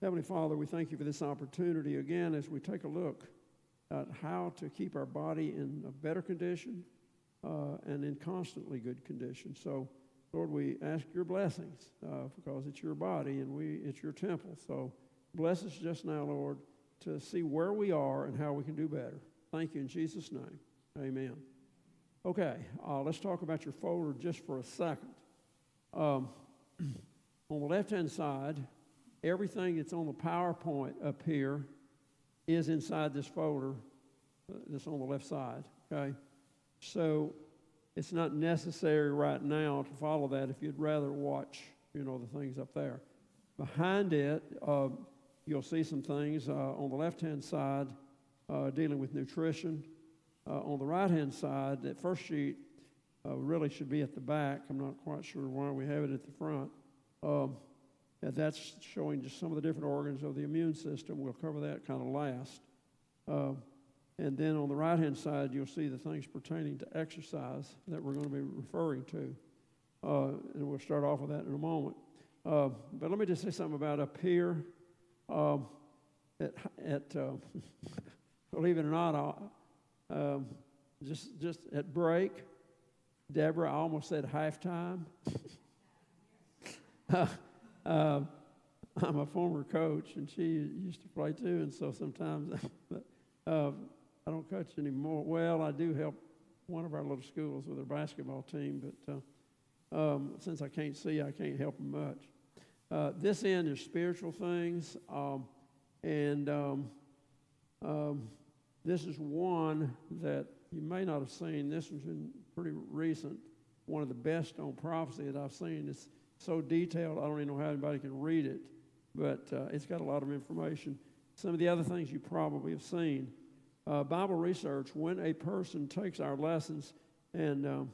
Heavenly Father, we thank you for this opportunity again as we take a look at how to keep our body in a better condition and in constantly good condition. So, Lord, we ask your blessings because it's your body and it's your temple. So bless us just now, Lord, to see where we are and how we can do better. Thank you in Jesus' name. Amen. Okay, let's talk about your folder just for a second. On the left-hand side, everything that's on the PowerPoint up here is inside this folder that's on the left side, okay? So it's not necessary right now to follow that if you'd rather watch, the things up there. Behind it, you'll see some things on the left-hand side dealing with nutrition. On the right-hand side, that first sheet really should be at the back. I'm not quite sure why we have it at the front. That's showing just some of the different organs of the immune system. We'll cover that kind of last. And then on the right-hand side, you'll see the things pertaining to exercise that we're going to be referring to. And we'll start off with that in a moment. But let me just say something about up here. Believe it or not, just at break, Deborah, I almost said halftime. I'm a former coach, and she used to play too, and so sometimes I don't coach anymore. Well, I do help one of our little schools with their basketball team, but since I can't see, I can't help them much. This end is spiritual things, and this is one that you may not have seen. This one's been pretty recent. One of the best on prophecy that I've seen. It's so detailed, I don't even know how anybody can read it, but it's got a lot of information. Some of the other things you probably have seen. Bible research, when a person takes our lessons, and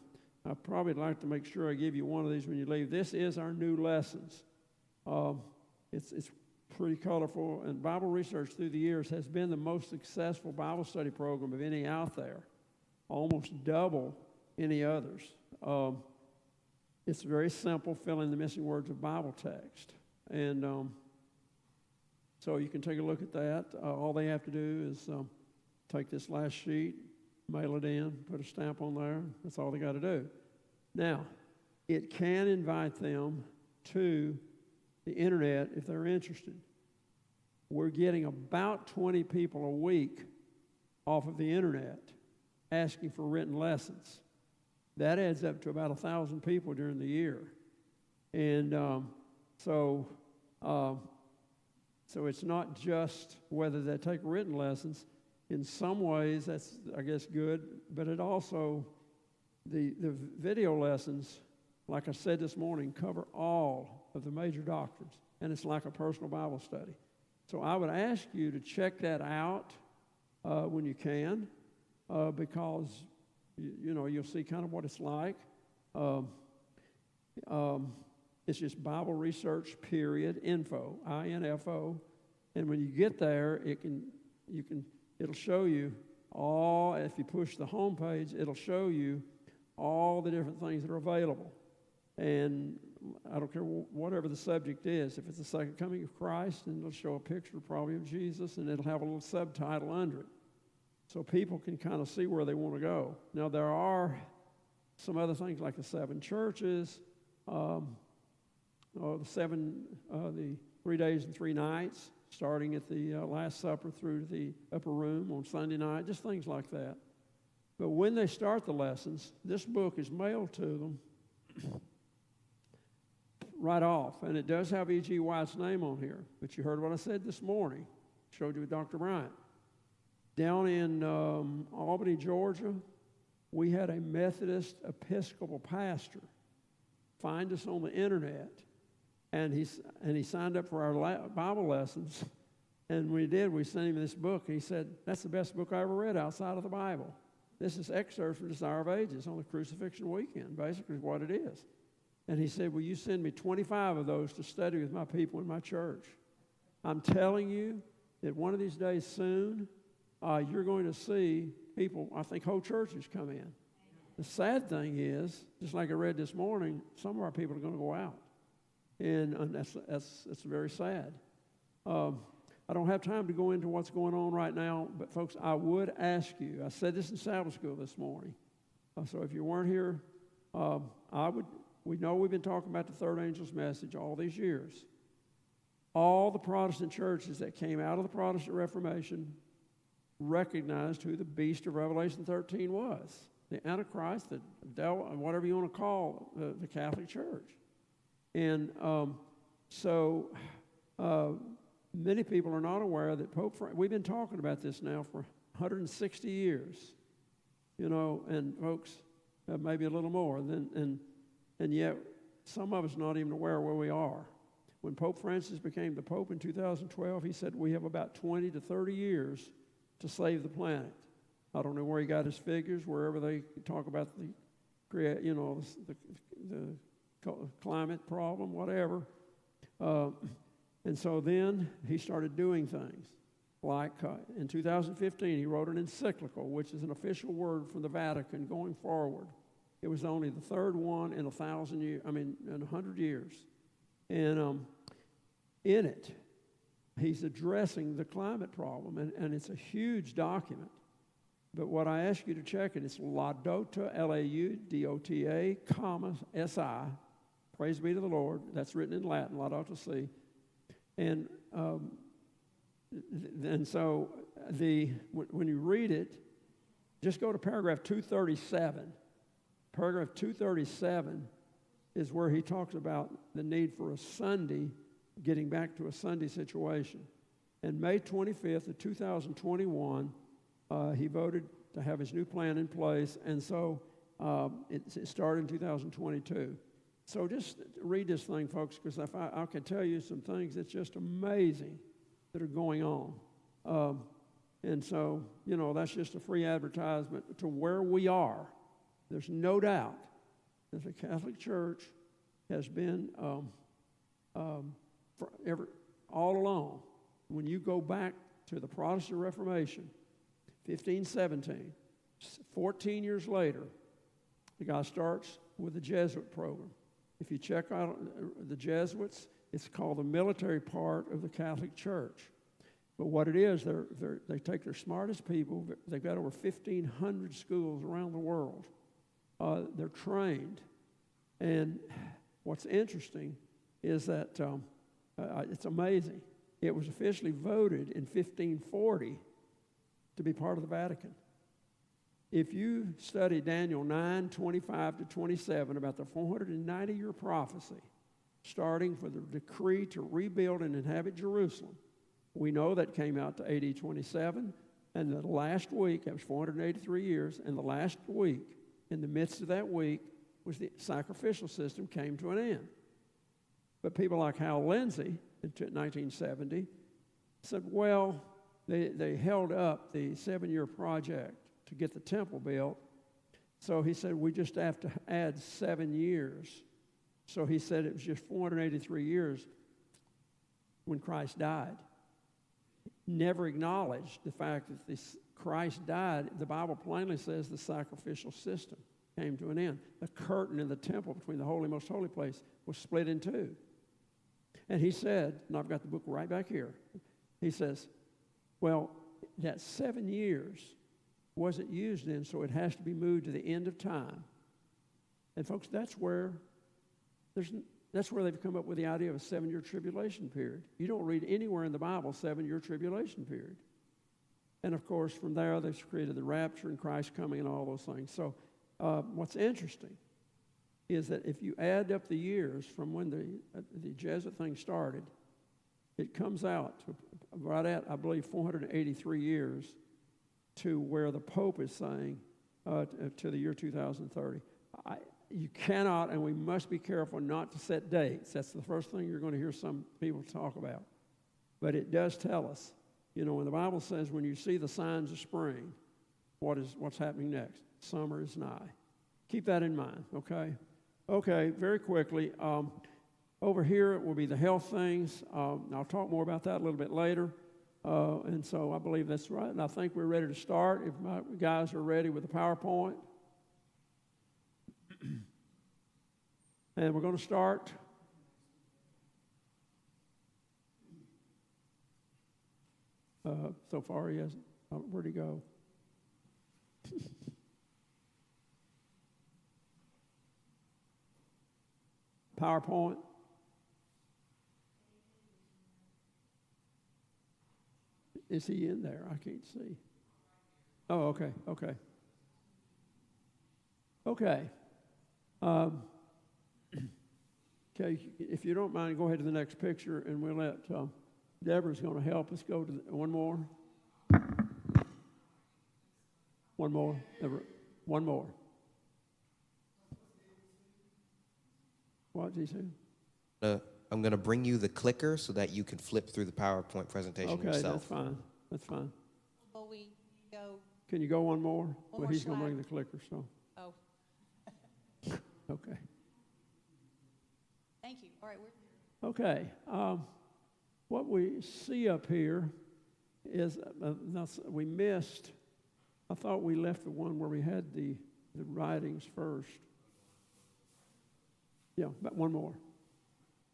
I probably like to make sure I give you one of these when you leave. This is our new lessons. It's pretty colorful, and Bible research through the years has been the most successful Bible study program of any out there, almost double any others. It's very simple, fill in the missing words of Bible text. And so you can take a look at that. All they have to do is take this last sheet, mail it in, put a stamp on there. That's all they got to do. Now, it can invite them to the internet if they're interested. We're getting about 20 people a week off of the internet asking for written lessons. That adds up to about 1,000 people during the year. And so it's not just whether they take written lessons. In some ways, that's, I guess, good, but it also, the video lessons, like I said this morning, cover all of the major doctrines, and it's like a personal Bible study. So I would ask you to check that out when you can, because you'll see kind of what it's like. It's just Bible research info, INFO, and when you get there, it'll show you all. If you push the home page, it'll show you all the different things that are available, and I don't care whatever the subject is. If it's the second coming of Christ, then it'll show a picture probably of Jesus, and it'll have a little subtitle under it. So people can kind of see where they want to go. Now, there are some other things like the 7 churches, the 3 days and 3 nights, starting at the Last Supper through the upper room on Sunday night, just things like that. But when they start the lessons, this book is mailed to them right off, and it does have E.G. White's name on here. But you heard what I said this morning, showed you with Dr. Bryant. Down in Albany, Georgia, we had a Methodist Episcopal pastor find us on the internet, and he signed up for our Bible lessons. And when he did, we sent him this book. He said, "That's the best book I ever read outside of the Bible. This is excerpts from Desire of Ages on the crucifixion weekend," basically is what it is. And he said, "Will you send me 25 of those to study with my people in my church?" I'm telling you that one of these days soon, you're going to see people, I think whole churches come in. The sad thing is, just like I read this morning, some of our people are going to go out. And that's very sad. I don't have time to go into what's going on right now, but folks, I would ask you, I said this in Sabbath school this morning, so if you weren't here, we know we've been talking about the third angel's message all these years. All the Protestant churches that came out of the Protestant Reformation recognized who the beast of Revelation 13 was. The Antichrist, the devil, whatever you want to call the Catholic Church. And many people are not aware that we've been talking about this now for 160 years, and folks, maybe a little more. And yet some of us not even aware where we are. When Pope Francis became the Pope in 2012, he said we have about 20 to 30 years to save the planet. I don't know where he got his figures, wherever they talk about the climate problem, whatever. And so then he started doing things. Like in 2015, he wrote an encyclical, which is an official word from the Vatican going forward. It was only the third one in 100 years. And in it, he's addressing the climate problem, and it's a huge document. But what I ask you to check it's Laudata, Laudota, comma, Si, praise be to the Lord. That's written in Latin, Laudato Si. And so when you read it, just go to paragraph 237. Paragraph 237 is where he talks about the need for a Sunday, getting back to a Sunday situation. And May 25th of 2021, he voted to have his new plan in place, and so it started in 2022. So just read this thing, folks, because if I can tell you some things that's just amazing that are going on. And so, that's just a free advertisement to where we are. There's no doubt that the Catholic Church has been all along. When you go back to the Protestant Reformation, 1517, 14 years later, the guy starts with the Jesuit program. If you check out the Jesuits, it's called the military part of the Catholic Church. But what it is, they take their smartest people. They've got over 1,500 schools around the world. They're trained. And what's interesting is that it's amazing. It was officially voted in 1540 to be part of the Vatican. If you study Daniel 9:25 to 27 about the 490-year prophecy, starting for the decree to rebuild and inhabit Jerusalem, we know that came out to AD 27, and the last week, that was 483 years, and the last week, in the midst of that week, was the sacrificial system came to an end. But people like Hal Lindsey in 1970 said, well, they held up the 7-year project to get the temple built. So he said, we just have to add 7 years. So he said it was just 483 years when Christ died. Never acknowledged the fact that this Christ died. The Bible plainly says the sacrificial system came to an end. The curtain in the temple between the holy and most holy place was split in two. And he said, and I've got the book right back here, he says, well, that 7 years wasn't used then, so it has to be moved to the end of time. And folks, that's where they've come up with the idea of a 7-year tribulation period. You don't read anywhere in the Bible 7-year tribulation period. And of course, from there, they've created the rapture and Christ coming and all those things. So what's interesting is that if you add up the years from when the Jesuit thing started, it comes out to right at, I believe, 483 years to where the Pope is saying to the year 2030. You cannot, and we must be careful not to set dates. That's the first thing you're going to hear some people talk about. But it does tell us, when the Bible says when you see the signs of spring, what's happening next? Summer is nigh. Keep that in mind, okay? Okay, very quickly. Over here it will be the health things. I'll talk more about that a little bit later. And so I believe that's right. And I think we're ready to start. If my guys are ready with the PowerPoint. And we're going to start. So far, he hasn't. Where'd he go? PowerPoint. Is he in there? I can't see. Oh, okay. Okay. Okay, if you don't mind, go ahead to the next picture, and we'll let Deborah's going to help us go to one more. One more. Deborah, one more. What did he say? I'm going to bring you the clicker so that you can flip through the PowerPoint presentation yourself. Okay, that's fine. Will we go? Can you go one more? One more He's going to slide. bring the clicker, so. Oh, Okay. thank you. All right, we're. Okay. What we see up here is we missed. I thought we left the one where we had the writings first. Yeah, but one more.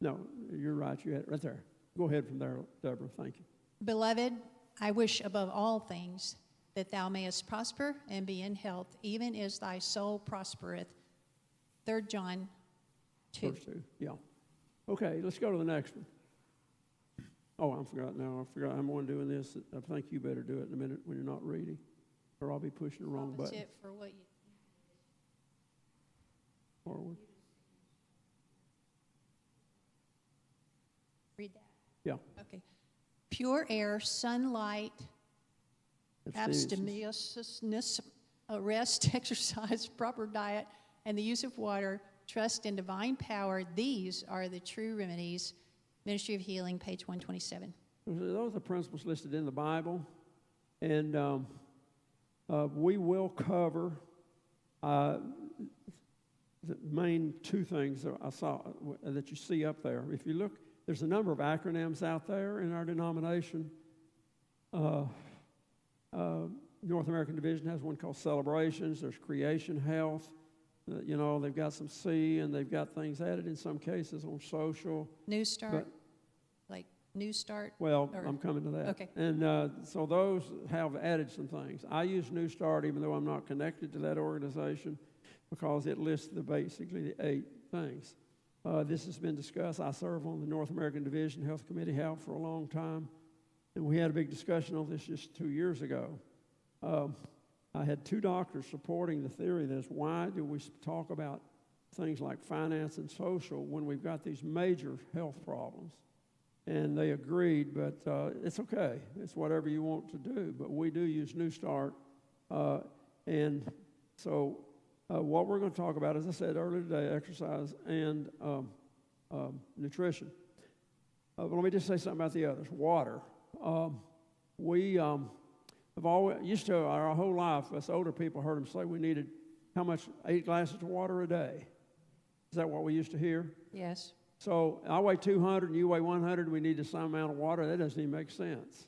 No, you're right. You had it right there. Go ahead from there, Deborah. Thank you. Beloved, I wish above all things that thou mayest prosper and be in health, even as thy soul prospereth. 3 John 2. First two. Yeah. Okay, let's go to the next one. Oh, I forgot now. I'm the one doing this. I think you better do it in a minute when you're not reading, or I'll be pushing the wrong button. Opposite for what you. Forward. Read that. Yeah. Okay. Pure air, sunlight, abstemiousness, rest, exercise, proper diet, and the use of water, trust in divine power. These are the true remedies. Ministry of Healing, page 127. Those are the principles listed in the Bible, and we will cover the main two things that I saw that you see up there. If you look, there's a number of acronyms out there in our denomination. North American Division has one called Celebrations. There's Creation Health. They've got some C, and they've got things added in some cases on social. New Start, like New Start? Well, I'm coming to that. Okay. And so those have added some things. I use New Start even though I'm not connected to that organization because it lists basically the 8 things. This has been discussed. I serve on the North American Division Health Committee for a long time, and we had a big discussion on this just 2 years ago. I had 2 doctors supporting the theory that is why do we talk about things like finance and social when we've got these major health problems? And they agreed, but it's okay. It's whatever you want to do. But we do use New Start. And so what we're going to talk about, as I said earlier today, exercise and nutrition. But let me just say something about the others. Water. We have always, used to, our whole life, us older people heard them say we needed how much? 8 glasses of water a day. Is that what we used to hear? Yes. So I weigh 200 and you weigh 100. We need the same amount of water. That doesn't even make sense.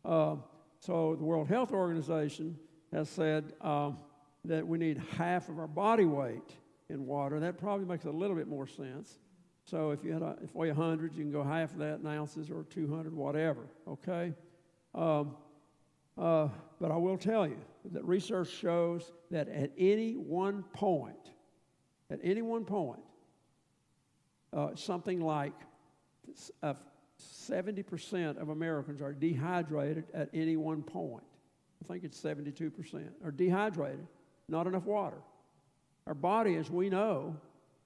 So the World Health Organization has said that we need half of our body weight in water. That probably makes a little bit more sense. So if you weigh 100, you can go half of that in ounces or 200, whatever. Okay. But I will tell you that research shows that at any one point, something like 70% of Americans are dehydrated at any one point. I think it's 72% are dehydrated, not enough water. Our body, as we know,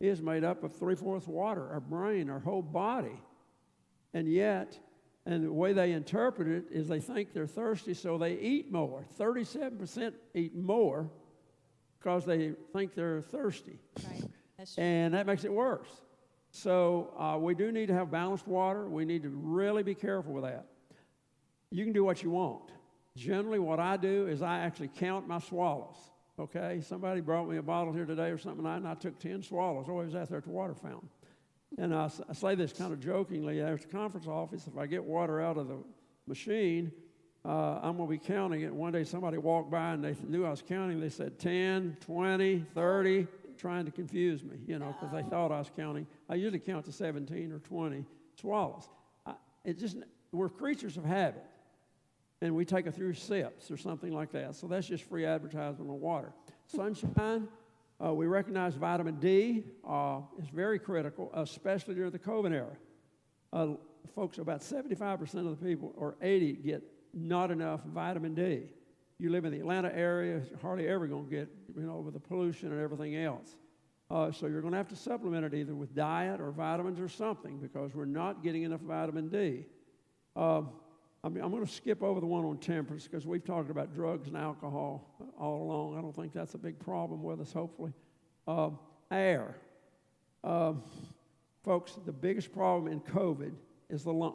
is made up of 3/4 water, our brain, our whole body. And yet, and the way they interpret it is they think they're thirsty, so they eat more. 37% eat more because they think they're thirsty. Right. That's true. And that makes it worse. So we do need to have balanced water. We need to really be careful with that. You can do what you want. Generally, what I do is I actually count my swallows. Okay? Somebody brought me a bottle here today or something, and I took 10 swallows. Always out there at the water fountain. And I say this kind of jokingly. At the conference office, if I get water out of the machine, I'm going to be counting it. One day somebody walked by and they knew I was counting. They said 10, 20, 30, trying to confuse me, because they thought I was counting. I usually count to 17 or 20 swallows. We're creatures of habit. and we take it through sips or something like that. So that's just free advertisement on water. Sunshine, we recognize vitamin D is very critical, especially during the COVID era. Folks, about 75% of the people, or 80, get not enough vitamin D. You live in the Atlanta area, you're hardly ever going to get, with the pollution and everything else. So you're going to have to supplement it either with diet or vitamins or something, because we're not getting enough vitamin D. I'm going to skip over the one on temperance, because we've talked about drugs and alcohol all along. I don't think that's a big problem with us, hopefully. Air. Folks, the biggest problem in COVID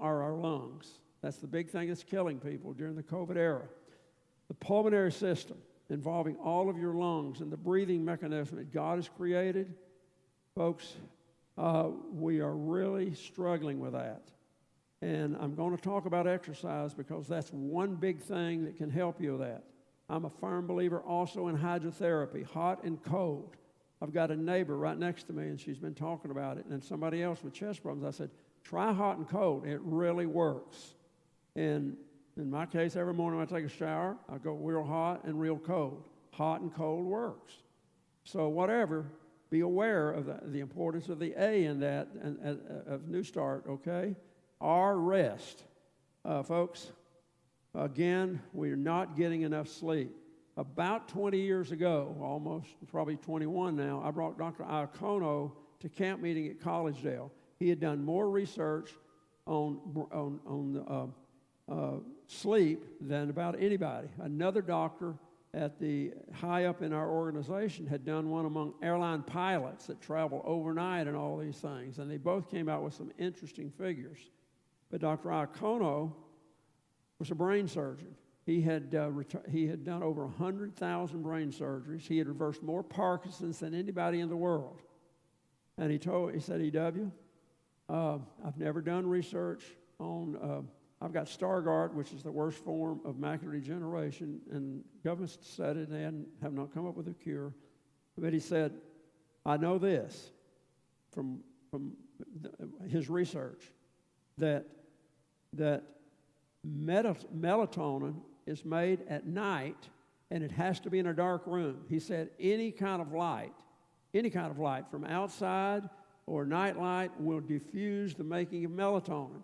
are our lungs. That's the big thing that's killing people during the COVID era. The pulmonary system, involving all of your lungs and the breathing mechanism that God has created, folks, we are really struggling with that. And I'm going to talk about exercise, because that's one big thing that can help you with that. I'm a firm believer also in hydrotherapy, hot and cold. I've got a neighbor right next to me, and she's been talking about it, and somebody else with chest problems. I said, try hot and cold. It really works. And in my case, every morning when I take a shower, I go real hot and real cold. Hot and cold works. So whatever, be aware of the importance of the A in that, and of New Start, okay? R, rest. Folks, again, we're not getting enough sleep. About 20 years ago, almost probably 21 now, I brought Dr. Iacono to camp meeting at Collegedale. He had done more research on sleep than about anybody. Another doctor at the high up in our organization had done one among airline pilots that travel overnight and all these things, and they both came out with some interesting figures. But Dr. Iacono was a brain surgeon. He had done over 100,000 brain surgeries. He had reversed more Parkinson's than anybody in the world. And he said, E.W., I've never done research on, I've got Stargardt, which is the worst form of macular degeneration, and government said it, and they have not come up with a cure. But he said, I know this from his research, that melatonin is made at night, and it has to be in a dark room. He said any kind of light from outside or night light will diffuse the making of melatonin.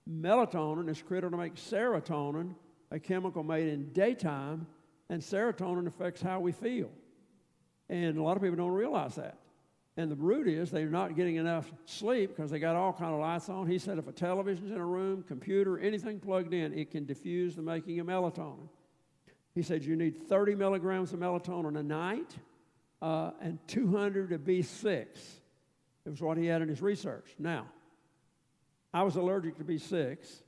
Melatonin is critical to make serotonin, a chemical made in daytime, and serotonin affects how we feel. And a lot of people don't realize that. And the root is they're not getting enough sleep because they got all kind of lights on. He said if a television's in a room, computer, anything plugged in, it can diffuse the making of melatonin. He said you need 30 milligrams of melatonin a night and 200 of B6. It was what he had in his research. Now, I was allergic to B6,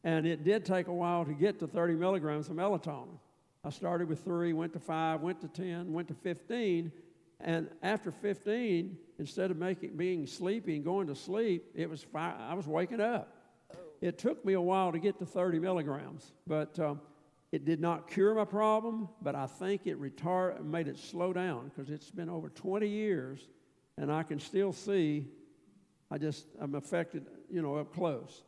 and it did take a while to get to 30 milligrams of melatonin. I started with 3, went to 5, went to 10, went to 15, and after 15, instead of being sleepy and going to sleep, it was I was waking up. It took me a while to get to 30 milligrams, but it did not cure my problem, but I think it made it slow down, because it's been over 20 years, and I can still see I'm affected, up close.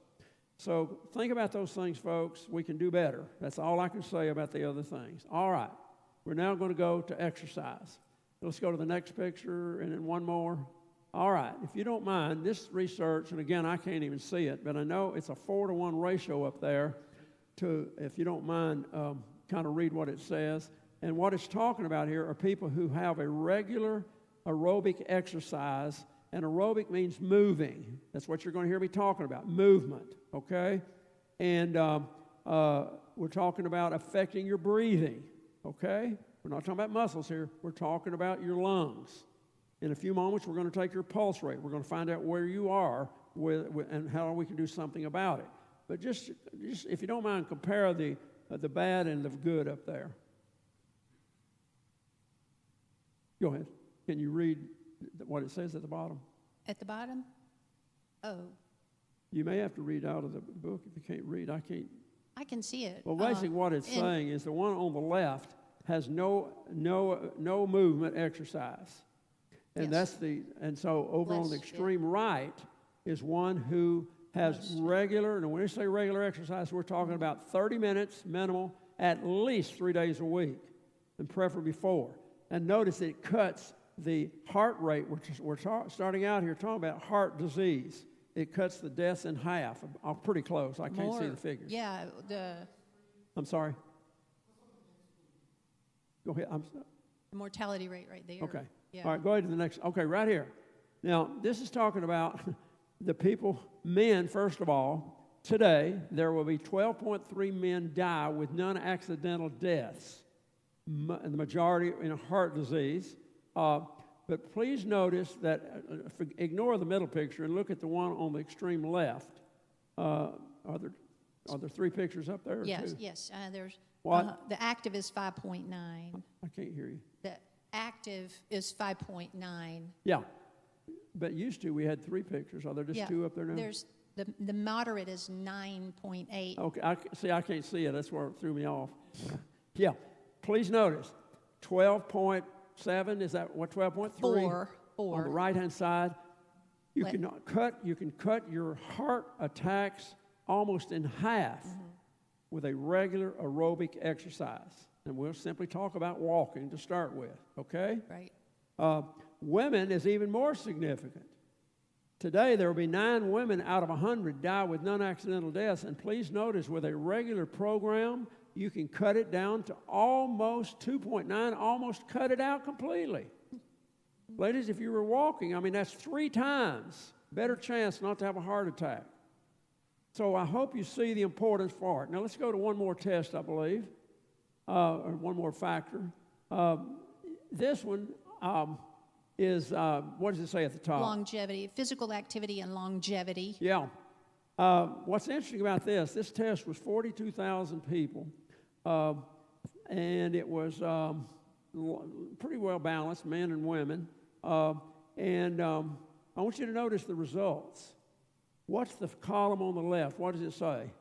So think about those things, folks. We can do better. That's all I can say about the other things. All right, we're now going to go to exercise. Let's go to the next picture, and then one more. All right, if you don't mind, this research, and again, I can't even see it, but I know it's a 4-to-1 ratio up there if you don't mind, kind of read what it says. And what it's talking about here are people who have a regular aerobic exercise, and aerobic means moving. That's what you're going to hear me talking about, movement, okay? And we're talking about affecting your breathing, okay? We're not talking about muscles here. We're talking about your lungs. In a few moments, we're going to take your pulse rate. We're going to find out where you are and how we can do something about it. But just if you don't mind, compare the bad and the good up there. Go ahead. Can you read what it says at the bottom? At the bottom? Oh. You may have to read out of the book if you can't read. I can't. I can see it. Well, basically what it's saying is the one on the left has no movement exercise. And Yes. so over on the extreme right is one who has regular, and when we say regular exercise, we're talking about 30 minutes minimal at least 3 days a week, and preferably 4. And notice it cuts the heart rate, which is, we're starting out here talking about heart disease. It cuts the deaths in half. I'm pretty close. I can't see the figures. Yeah, I'm sorry. Go ahead. the mortality rate right there. Okay. Yeah. All right, go ahead to the next. Okay, right here. Now, this is talking about the people, men, first of all. Today, there will be 12.3 men die with non-accidental deaths, the majority in heart disease. But please notice that, ignore the middle picture and look at the one on the extreme left. Are there 3 pictures up there? Or Yes, 2? yes. There's What? the active is 5.9. I can't hear you. The active is 5.9. Yeah, but used to we had 3 pictures. Are there just 2 up there now? There's the moderate is 9.8. Okay, I can't see it. That's where it threw me off. Yeah, please notice, 12.7, is that what, 12.3? 4. On the right-hand side, you can cut your heart attacks almost in half with a regular aerobic exercise. And we'll simply talk about walking to start with, okay? Right. Women is even more significant. Today, there will be 9 women out of 100 die with non-accidental deaths. And please notice, with a regular program, you can cut it down to almost 2.9, almost cut it out completely. Ladies, if you were walking, I mean, that's 3 times better chance not to have a heart attack. So I hope you see the importance for it. Now, let's go to one more test, I believe, or one more factor. This one is, what does it say at the top? Longevity, physical activity and longevity. Yeah. What's interesting about this test was 42,000 people, and it was pretty well balanced, men and women. And I want you to notice the results. What's the column on the left? What does it say?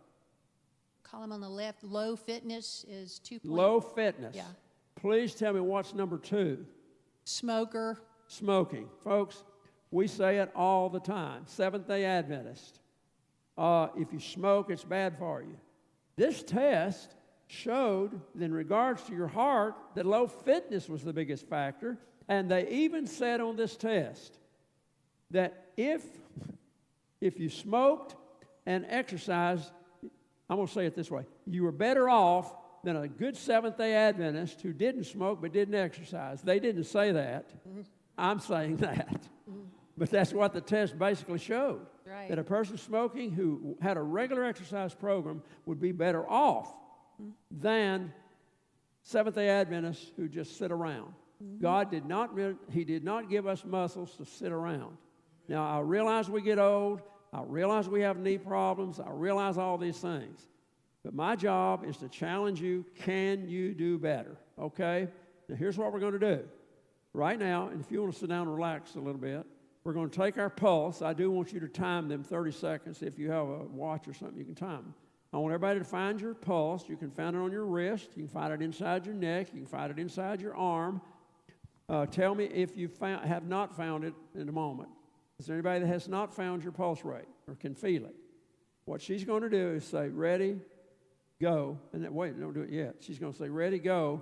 Column on the left, low fitness is 2. Low fitness. Yeah. Please tell me what's number 2. Smoker. Smoking. Folks, we say it all the time. Seventh-day Adventist. If you smoke, it's bad for you. This test showed, in regards to your heart, that low fitness was the biggest factor. And they even said on this test that if you smoked and exercised, I'm going to say it this way, you were better off than a good Seventh-day Adventist who didn't smoke but didn't exercise. They didn't say that. I'm saying that. But that's what the test basically showed. Right. That a person smoking who had a regular exercise program would be better off than Seventh-day Adventists who just sit around. God did not give us muscles to sit around. Now, I realize we get old. I realize we have knee problems. I realize all these things. But my job is to challenge you, can you do better? Okay? Now, here's what we're going to do. Right now, and if you want to sit down and relax a little bit, we're going to take our pulse. I do want you to time them 30 seconds. If you have a watch or something, you can time them. I want everybody to find your pulse. You can find it on your wrist. You can find it inside your neck. You can find it inside your arm. Tell me if you have not found it in a moment. Is there anybody that has not found your pulse rate or can feel it? What she's going to do is say, ready, go. And then, wait, don't do it yet. She's going to say, ready, go.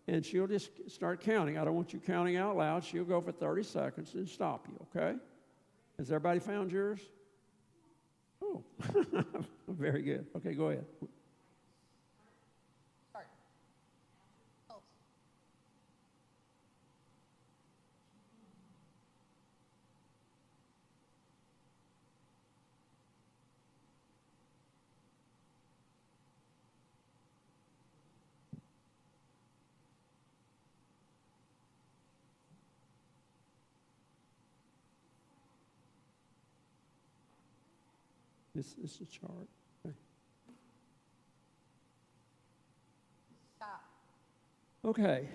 And she'll just start counting. I don't want you counting out loud. She'll go for 30 seconds and stop you, okay? Has everybody found yours? Oh, very good. Okay, go ahead. This is a chart. Okay. Okay,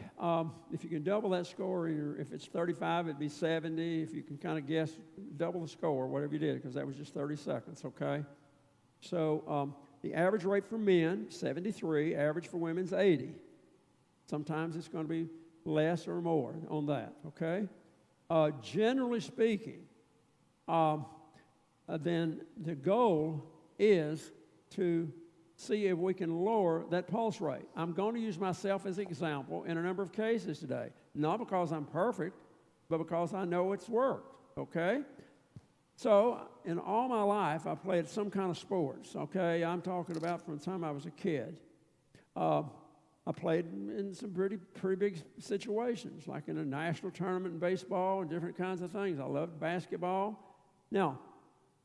if you can double that score, or if it's 35, it'd be 70. If you can kind of guess, double the score, whatever you did, because that was just 30 seconds, okay? So the average rate for men, 73. Average for women's 80. Sometimes it's going to be less or more on that, okay? Generally speaking, then the goal is to see if we can lower that pulse rate. I'm going to use myself as an example in a number of cases today, not because I'm perfect, but because I know it's worked, okay? So in all my life, I played some kind of sports, okay? I'm talking about from the time I was a kid. I played in some pretty big situations, like in a national tournament in baseball and different kinds of things. I loved basketball. Now,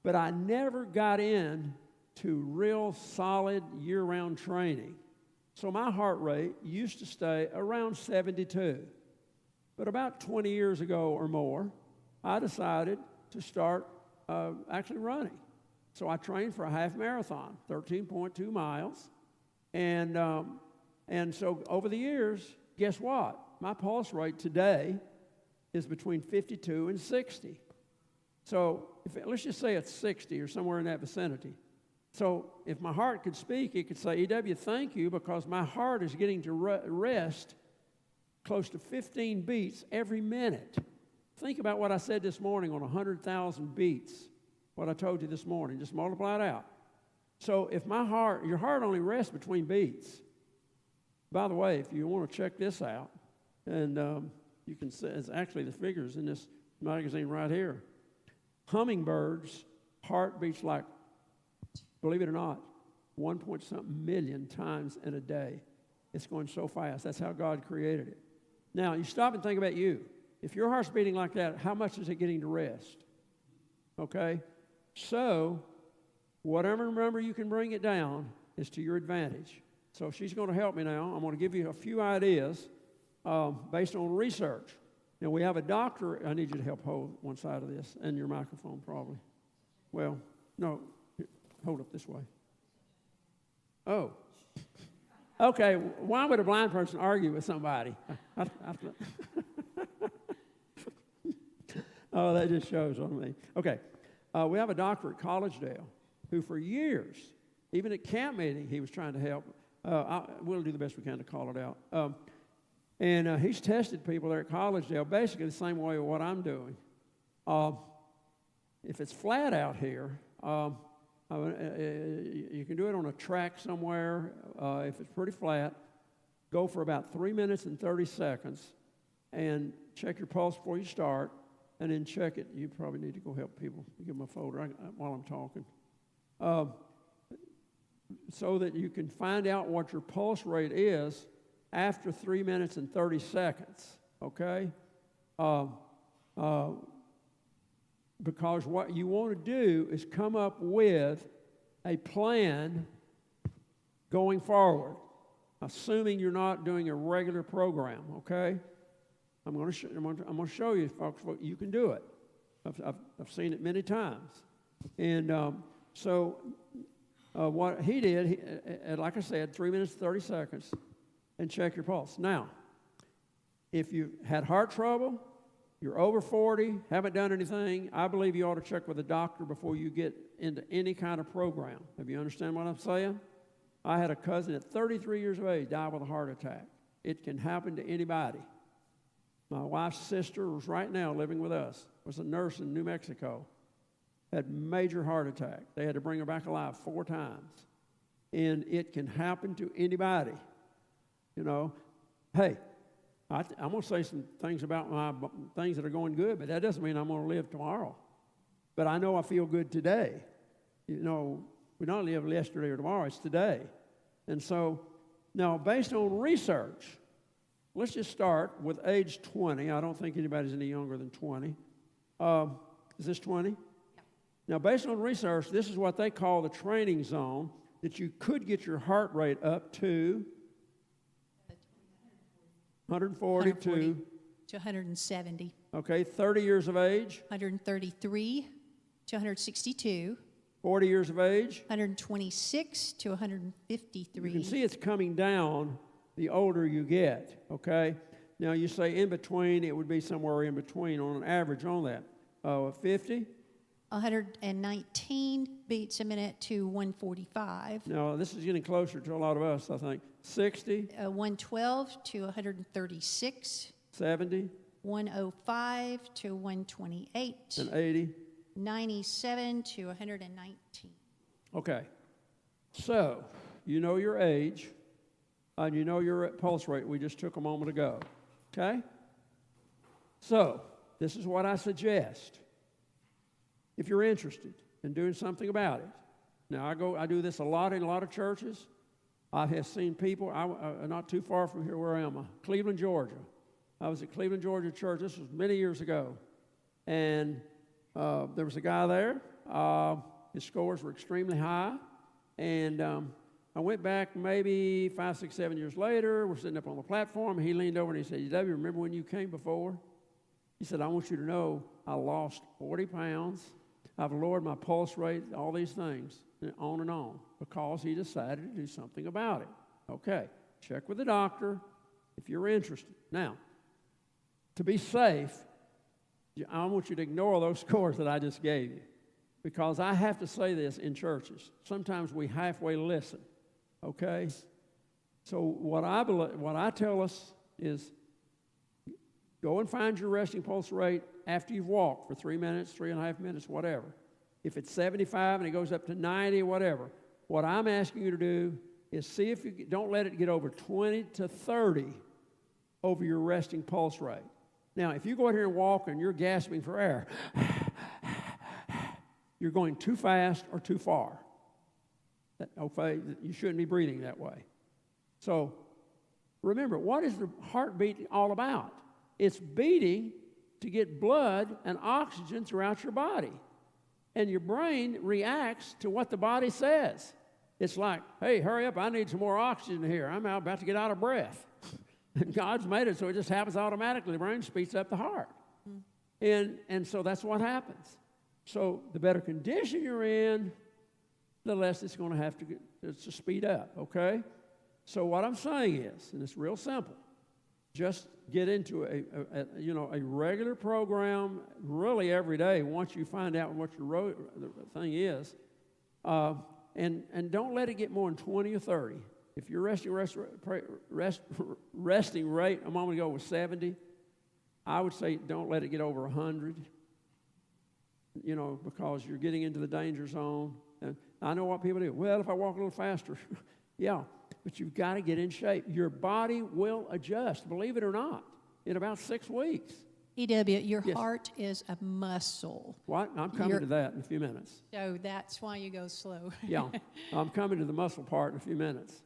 but I never got in to real solid year-round training. So my heart rate used to stay around 72. But about 20 years ago or more, I decided to start actually running. So I trained for a half marathon, 13.2 miles. And so over the years, guess what? My pulse rate today is between 52 and 60. So let's just say it's 60 or somewhere in that vicinity. So if my heart could speak, it could say, E.W., thank you, because my heart is getting to rest close to 15 beats every minute. Think about what I said this morning on 100,000 beats, what I told you this morning. Just multiply it out. So if your heart only rests between beats. By the way, if you want to check this out, and you can see, it's actually the figures in this magazine right here. Hummingbirds' heart beats like, believe it or not, 1-something million times in a day. It's going so fast. That's how God created it. Now, you stop and think about you. If your heart's beating like that, how much is it getting to rest? Okay? So, whatever number you can bring it down is to your advantage. So she's going to help me now. I'm going to give you a few ideas based on research. Now, we have a doctor. I need you to help hold one side of this and your microphone probably. Well, no, hold it this way. Oh. Okay, why would a blind person argue with somebody? Oh, that just shows on me. Okay, we have a doctor at Collegedale who for years, even at camp meeting, he was trying to help. We'll do the best we can to call it out. And he's tested people there at Collegedale basically the same way what I'm doing. If it's flat out here, you can do it on a track somewhere. If it's pretty flat, go for about 3 minutes and 30 seconds and check your pulse before you start, and then check it. You probably need to go help people. Give them a folder while I'm talking. So that you can find out what your pulse rate is after 3 minutes and 30 seconds, okay? Because what you want to do is come up with a plan going forward, assuming you're not doing a regular program, okay? I'm going to show you, folks, what you can do it. I've seen it many times. And what he did, like I said, 3 minutes, 30 seconds, and check your pulse. Now, if you had heart trouble, you're over 40, haven't done anything, I believe you ought to check with a doctor before you get into any kind of program. Have you understand what I'm saying? I had a cousin at 33 years of age die with a heart attack. It can happen to anybody. My wife's sister was right now living with us, was a nurse in New Mexico, had major heart attack. They had to bring her back alive 4 times. And it can happen to anybody. You know, hey, I'm going to say some things about my things that are going good, but that doesn't mean I'm going to live tomorrow. But I know I feel good today. You know, we don't live yesterday or tomorrow, it's today. And so, now, based on research, let's just start with age 20. I don't think anybody's any younger than 20. Is this 20? Yeah. Now, based on research, this is what they call the training zone, that you could get your heart rate up to 140 to 170. Okay, 30 years of age. 133 to 162. 40 years of age. 126 to 153. You can see it's coming down the older you get, okay? Now, you say in between, it would be somewhere in between on an average on that. 50? 119 beats a minute to 145. No, this is getting closer to a lot of us, I think. 60? 112 to 136. 70? 105 to 128. And 80? 97 to 119. Okay. So, you know your age, and you know your pulse rate we just took a moment ago. Okay? So, this is what I suggest. If you're interested in doing something about it. Now, I do this a lot in a lot of churches. I have seen people, not too far from here, where am I? Cleveland, Georgia. I was at Cleveland, Georgia church. This was many years ago. And there was a guy there. His scores were extremely high. And I went back maybe 5, 6, 7 years later. We're sitting up on the platform. And he leaned over and he said, "W, remember when you came before?" He said, "I want you to know I lost 40 pounds. I've lowered my pulse rate, all these things, and on, because he decided to do something about it." Okay, check with the doctor if you're interested. Now, to be safe, I want you to ignore those scores that I just gave you, because I have to say this in churches. Sometimes we halfway listen, okay? So what I tell us is go and find your resting pulse rate after you've walked for 3 minutes, 3.5 minutes, whatever. If it's 75 and it goes up to 90, whatever. What I'm asking you to do is see if you don't let it get over 20 to 30 over your resting pulse rate. Now, if you go out here and walk and you're gasping for air, you're going too fast or too far. Okay, you shouldn't be breathing that way. So remember, what is the heartbeat all about? It's beating to get blood and oxygen throughout your body. And your brain reacts to what the body says. It's like, "Hey, hurry up, I need some more oxygen here. I'm about to get out of breath." And God's made it so it just happens automatically. The brain speeds up the heart. And so that's what happens. So the better condition you're in, the less it's going to have to speed up, okay? So what I'm saying is, and it's real simple, just get into a regular program really every day once you find out what your thing is. And don't let it get more than 20 or 30. If your resting rate a moment ago was 70, I would say don't let it get over 100, because you're getting into the danger zone. And I know what people do. Well, if I walk a little faster, yeah, but you've got to get in shape. Your body will adjust, believe it or not, in about 6 weeks. E.W., your Yes. heart is a muscle. What? I'm coming to that in a few minutes. So that's why you go slow. Yeah, I'm coming to the muscle part in a few minutes.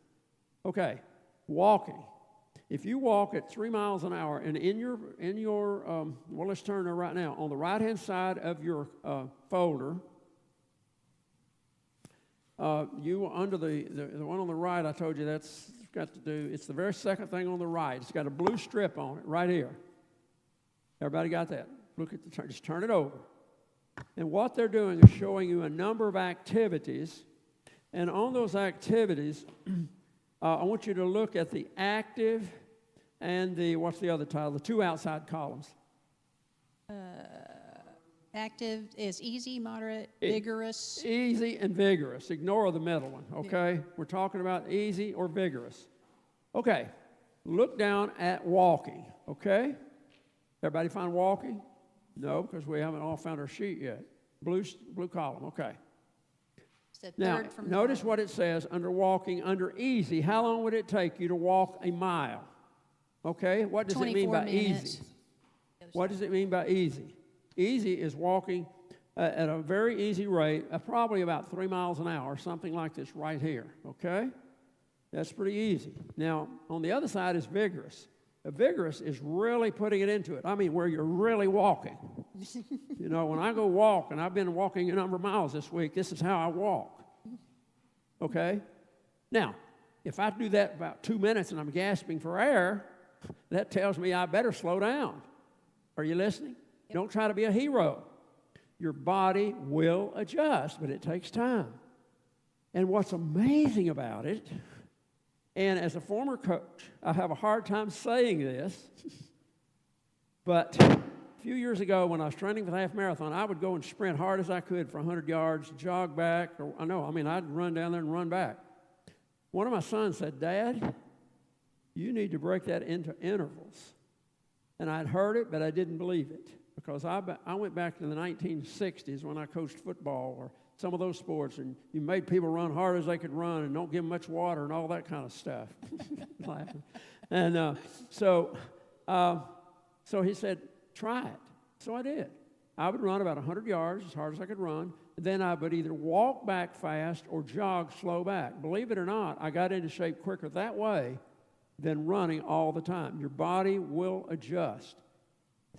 Okay, walking. If you walk at 3 miles an hour, and in your let's turn there right now. On the right-hand side of your folder, you under the one on the right, I told you that's got to do. It's the very second thing on the right. It's got a blue strip on it right here. Everybody got that? Look at just turn it over. And what they're doing is showing you a number of activities, and on those activities, I want you to look at the active and what's the other title? The 2 outside columns. Active is easy, moderate, vigorous. Easy and vigorous. Ignore the middle one, okay? Yeah. We're talking about easy or vigorous. Okay, look down at walking, okay? Everybody find walking? No, because we haven't all found our sheet yet. Blue column, okay. Now, notice what it says under walking, under easy. How long would it take you to walk a mile? Okay, what does it mean by minutes. Easy? What does it mean by easy? Easy is walking at a very easy rate, probably about 3 miles an hour, something like this right here, okay? That's pretty easy. Now, on the other side is vigorous. Vigorous is really putting it into it. I mean, where you're really walking. When I go walk, and I've been walking a number of miles this week, this is how I walk. Okay? Now, if I do that about 2 minutes and I'm gasping for air, that tells me I better slow down. Are you listening? Yep. Don't try to be a hero. Your body will adjust, but it takes time. And what's amazing about it, and as a former coach, I have a hard time saying this, but a few years ago when I was training for the half marathon, I would go and sprint hard as I could for 100 yards, jog back, I'd run down there and run back. One of my sons said, "Dad, you need to break that into intervals." And I'd heard it, but I didn't believe it. because I went back to the 1960s when I coached football or some of those sports, and you made people run hard as they could run and don't give them much water and all that kind of stuff. Laughing. And so he said, try it. So I did. I would run about 100 yards as hard as I could run. Then I would either walk back fast or jog slow back. Believe it or not, I got into shape quicker that way than running all the time. Your body will adjust.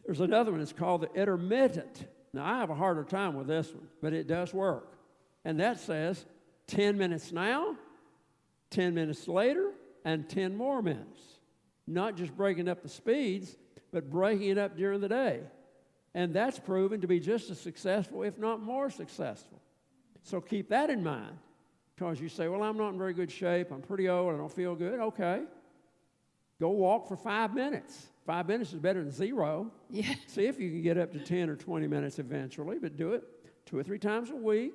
There's another one. It's called the intermittent. Now, I have a harder time with this one, but it does work. And that says 10 minutes now, 10 minutes later, and 10 more minutes. Not just breaking up the speeds, but breaking it up during the day. And that's proven to be just as successful, if not more successful. So keep that in mind. Because you say, well, I'm not in very good shape. I'm pretty old. I don't feel good. Okay. Go walk for 5 minutes. 5 minutes is better than 0. Yeah. See if you can get up to 10 or 20 minutes eventually, but do it 2 or 3 times a week.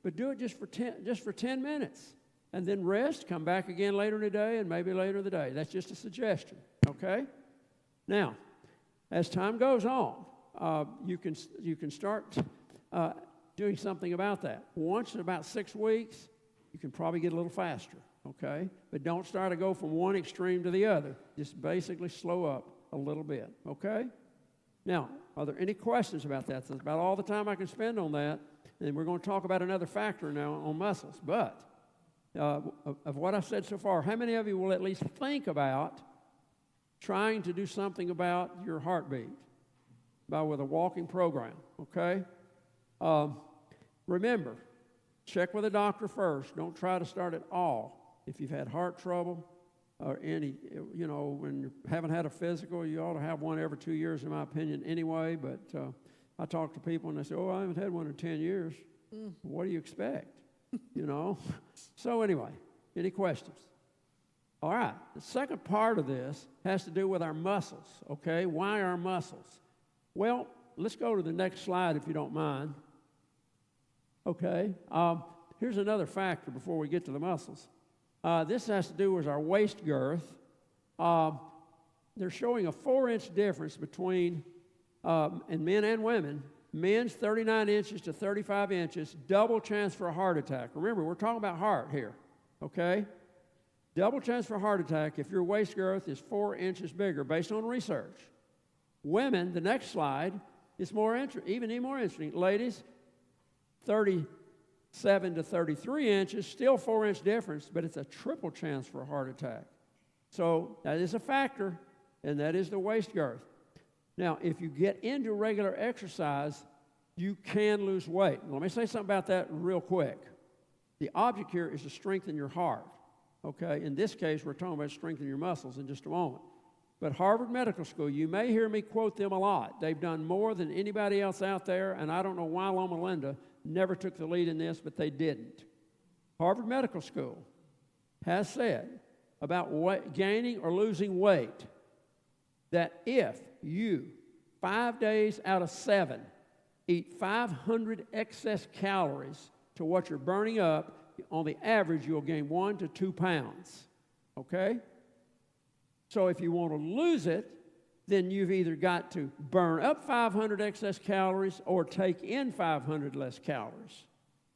But do it just for 10 minutes. And then rest, come back again later in the day and maybe later in the day. That's just a suggestion, okay? Now, as time goes on, you can start doing something about that. Once in about 6 weeks, you can probably get a little faster, okay? But don't start to go from one extreme to the other. Just basically slow up a little bit, okay? Now, are there any questions about that? That's about all the time I can spend on that. And we're going to talk about another factor now on muscles. But of what I've said so far, how many of you will at least think about trying to do something about your heartbeat with a walking program, okay? Remember, check with a doctor first. Don't try to start at all. If you've had heart trouble or when you haven't had a physical, you ought to have one every 2 years, in my opinion, anyway. But I talk to people and they say, oh, I haven't had one in 10 years. What do you expect? So anyway, any questions? All right, the second part of this has to do with our muscles, okay? Why our muscles? Well, let's go to the next slide if you don't mind. Okay, here's another factor before we get to the muscles. This has to do with our waist girth. They're showing a 4-inch difference between in men and women. Men's 39 inches to 35 inches, double chance for a heart attack. Remember, we're talking about heart here, okay? Double chance for a heart attack if your waist girth is 4 inches bigger, based on research. Women, the next slide, is even more interesting. Ladies, 37 to 33 inches, still 4-inch difference, but it's a triple chance for a heart attack. So that is a factor, and that is the waist girth. Now, if you get into regular exercise, you can lose weight. Let me say something about that real quick. The object here is to strengthen your heart, okay? In this case, we're talking about strengthening your muscles in just a moment. But Harvard Medical School, you may hear me quote them a lot. They've done more than anybody else out there, and I don't know why Loma Linda never took the lead in this, but they didn't. Harvard Medical School has said about gaining or losing weight that if you, 5 days out of 7, eat 500 excess calories to what you're burning up, on the average, you'll gain 1 to 2 pounds, okay? So if you want to lose it, then you've either got to burn up 500 excess calories or take in 500 less calories.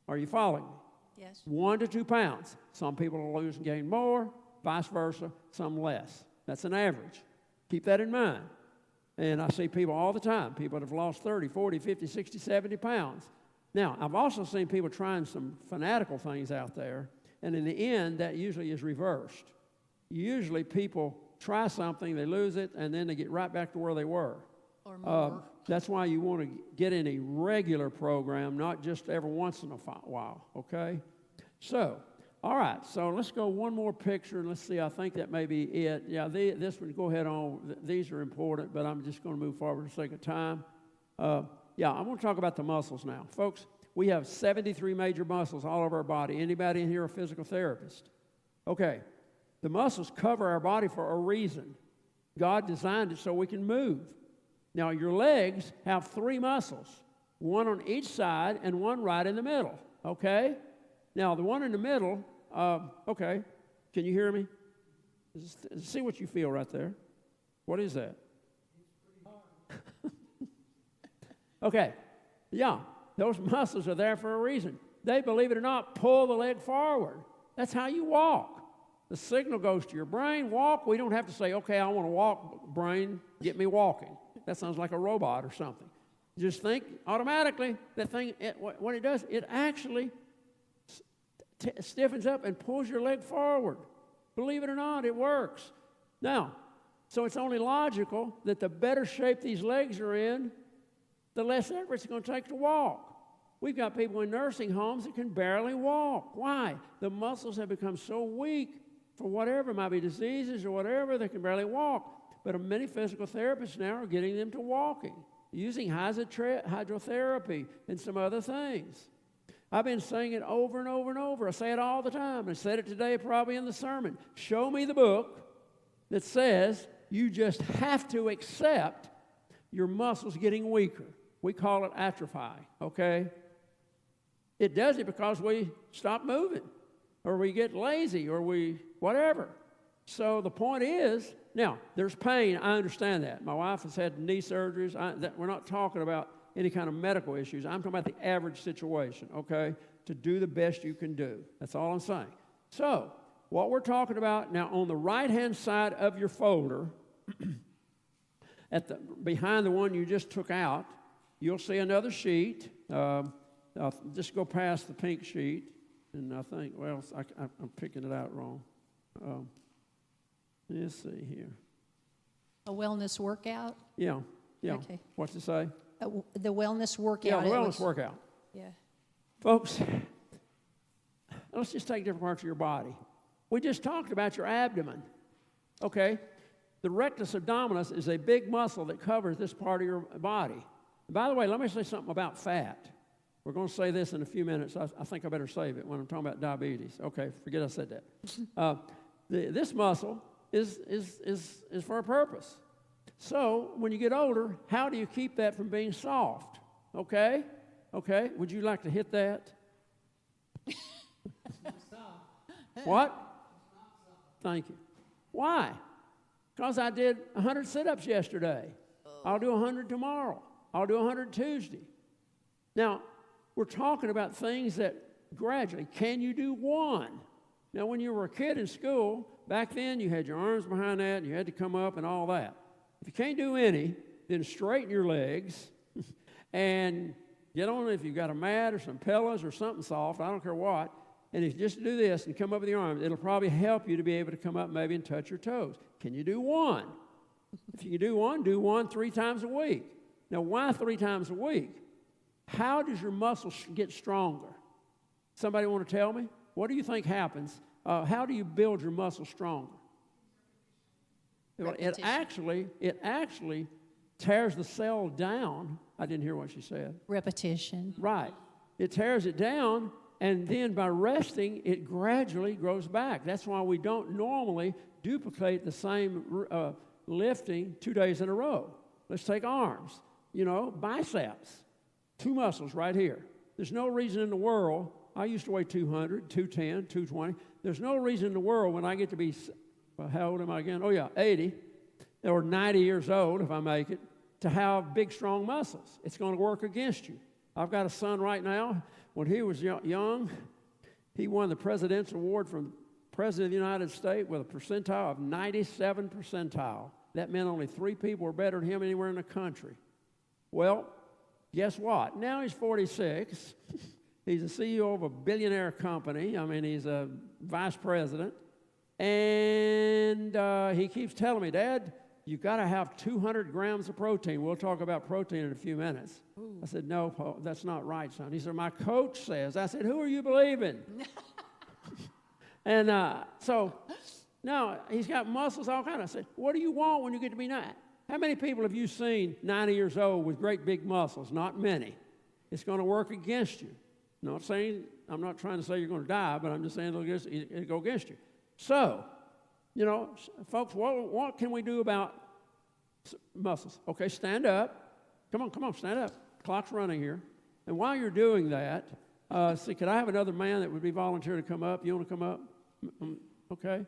Are you following me? Yes. 1 to 2 pounds. Some people will lose and gain more, vice versa, some less. That's an average. Keep that in mind. And I see people all the time, people that have lost 30, 40, 50, 60, 70 pounds. Now, I've also seen people trying some fanatical things out there, and in the end, that usually is reversed. Usually people try something, they lose it, and then they get right back to where they were. Or more. That's why you want to get in a regular program, not just every once in a while, okay? So, all right, so let's go one more picture, and let's see, I think that may be it. Yeah, this one, go ahead on. These are important, but I'm just going to move forward for the sake of time. Yeah, I'm going to talk about the muscles now. Folks, we have 73 major muscles all over our body. Anybody in here a physical therapist? Okay, the muscles cover our body for a reason. God designed it so we can move. Now, your legs have 3 muscles, one on each side and one right in the middle, okay? Now, the one in the middle, okay, can you hear me? See what you feel right there. What is that? Okay, yeah, those muscles are there for a reason. They, believe it or not, pull the leg forward. That's how you walk. The signal goes to your brain, walk. We don't have to say, okay, I want to walk, brain, get me walking. That sounds like a robot or something. Just think automatically, that thing, what it does, it actually stiffens up and pulls your leg forward. Believe it or not, it works. Now, so it's only logical that the better shape these legs are in, the less effort it's going to take to walk. We've got people in nursing homes that can barely walk. Why? The muscles have become so weak for whatever, it might be diseases or whatever, they can barely walk. But many physical therapists now are getting them to walking, using hydrotherapy and some other things. I've been saying it over and over and over. I say it all the time. I said it today probably in the sermon. Show me the book that says you just have to accept your muscles getting weaker. We call it atrophy, okay? It does it because we stop moving, or we get lazy, or we whatever. So the point is, now, there's pain. I understand that. My wife has had knee surgeries. We're not talking about any kind of medical issues. I'm talking about the average situation, okay? To do the best you can do. That's all I'm saying. So, what we're talking about now, on the right-hand side of your folder, behind the one you just took out, you'll see another sheet. I'll just go past the pink sheet, and I think, well, I'm picking it out wrong. Let's see here. A wellness workout? Yeah. Okay. What's it say? The wellness workout. Yeah, the wellness workout. Yeah. Folks, let's just take different parts of your body. We just talked about your abdomen, okay? The rectus abdominis is a big muscle that covers this part of your body. And by the way, let me say something about fat. We're going to say this in a few minutes. I think I better save it when I'm talking about diabetes. Okay, forget I said that. This muscle is for a purpose. So when you get older, how do you keep that from being soft? Okay? Okay, would you like to hit that? What? Thank you. Why? Because I did 100 sit-ups yesterday. I'll do 100 tomorrow. I'll do 100 Tuesday. Now, we're talking about things that gradually, can you do one? Now, when you were a kid in school, back then you had your arms behind that and you had to come up and all that. If you can't do any, then straighten your legs and get on if you've got a mat or some pillows or something soft, I don't care what. And if you just do this and come up with your arms, it'll probably help you to be able to come up maybe and touch your toes. Can you do one? If you can do one 3 times a week. Now, why 3 times a week? How does your muscles get stronger? Somebody want to tell me? What do you think happens? How do you build your muscles stronger? It actually tears the cell down. I didn't hear what she said. Repetition. Right. It tears it down, and then by resting, it gradually grows back. That's why we don't normally duplicate the same lifting 2 days in a row. Let's take arms. Biceps. 2 muscles right here. There's no reason in the world, I used to weigh 200, 210, 220. There's no reason in the world when I get to be, how old am I again? Oh yeah, 80 or 90 years old if I make it, to have big, strong muscles. It's going to work against you. I've got a son right now. When he was young, he won the Presidential Award from the President of the United States with a percentile of 97 percentile. That meant only 3 people were better than him anywhere in the country. Well, guess what? Now he's 46. He's the CEO of a billionaire company. I mean, he's a vice president. And he keeps telling me, Dad, you've got to have 200 grams of protein. We'll talk about protein in a few minutes. Ooh. I said, no, Paul, that's not right, son. He said, my coach says. I said, who are you believing? And so now he's got muscles, all kind of. I said, what do you want when you get to be 9? How many people have you seen 90 years old with great big muscles? Not many. It's going to work against you. I'm not trying to say you're going to die, but I'm just saying it'll go against you. So, folks, what can we do about muscles? Okay, stand up. Come on, stand up. Clock's running here. And while you're doing that, could I have another man that would be volunteer to come up? You want to come up? Okay.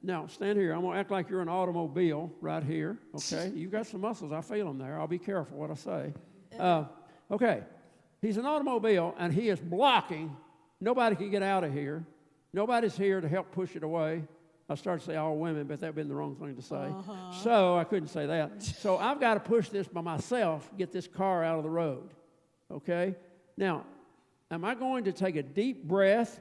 Now, stand here. I'm going to act like you're an automobile right here, okay? You got some muscles. I feel them there. I'll be careful what I say. Okay. He's an automobile, and he is blocking. Nobody can get out of here. Nobody's here to help push it away. I started to say all women, but that would have been the wrong thing to say. So I couldn't say that. So I've got to push this by myself, get this car out of the road. Okay? Now, am I going to take a deep breath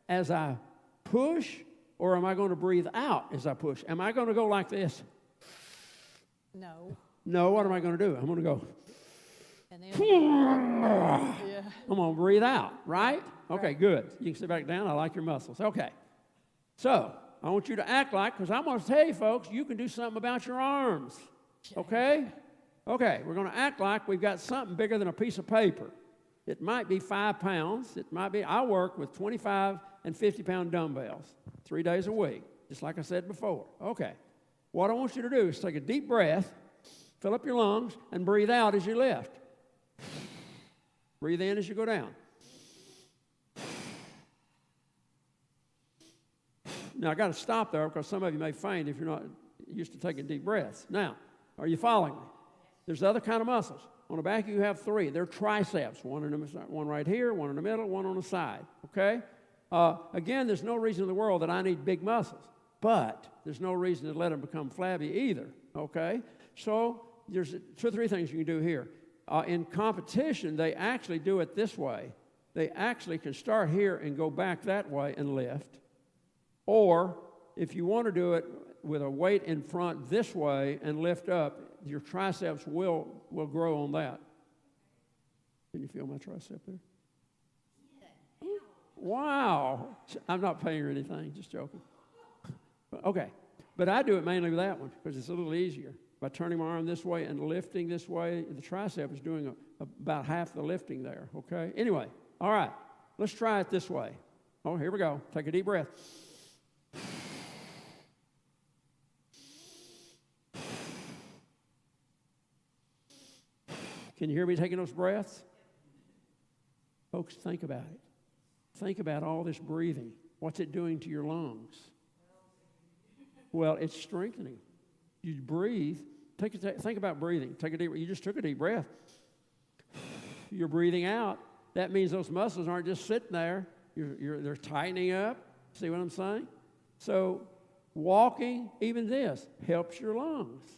as I push, or am I going to breathe out as I push? Am I going to go like this? No. No, what am I going to do? I'm going to go. And then, I'm going to breathe out, right? Okay, good. You can sit back down. I like your muscles. Okay. So I want you to act like, because I'm going to tell you, folks, you can do something about your arms. Okay? Okay, we're going to act like we've got something bigger than a piece of paper. It might be 5 pounds. It might be, I work with 25 and 50-pound dumbbells 3 days a week, just like I said before. Okay. What I want you to do is take a deep breath, fill up your lungs, and breathe out as you lift. Breathe in as you go down. Now, I got to stop there because some of you may faint if you're not used to taking deep breaths. Now, are you following me? There's other kind of muscles. On the back, you have 3. They're triceps, one right here, one in the middle, one on the side, okay? Again, there's no reason in the world that I need big muscles, but there's no reason to let them become flabby either, okay? So there's 2 or 3 things you can do here. In competition, they actually do it this way. They actually can start here and go back that way and lift. Or if you want to do it with a weight in front this way and lift up, your triceps will grow on that. Can you feel my tricep there? Wow. I'm not paying her anything, just joking. Okay. But I do it mainly with that one because it's a little easier. By turning my arm this way and lifting this way, the tricep is doing about half the lifting there, okay? Anyway, all right. Let's try it this way. Oh, here we go. Take a deep breath. Can you hear me taking those breaths? Folks, think about it. Think about all this breathing. What's it doing to your lungs? Well, it's strengthening. You breathe. Think about breathing. Take a deep. You just took a deep breath. You're breathing out. That means those muscles aren't just sitting there. They're tightening up. See what I'm saying? So walking, even this, helps your lungs.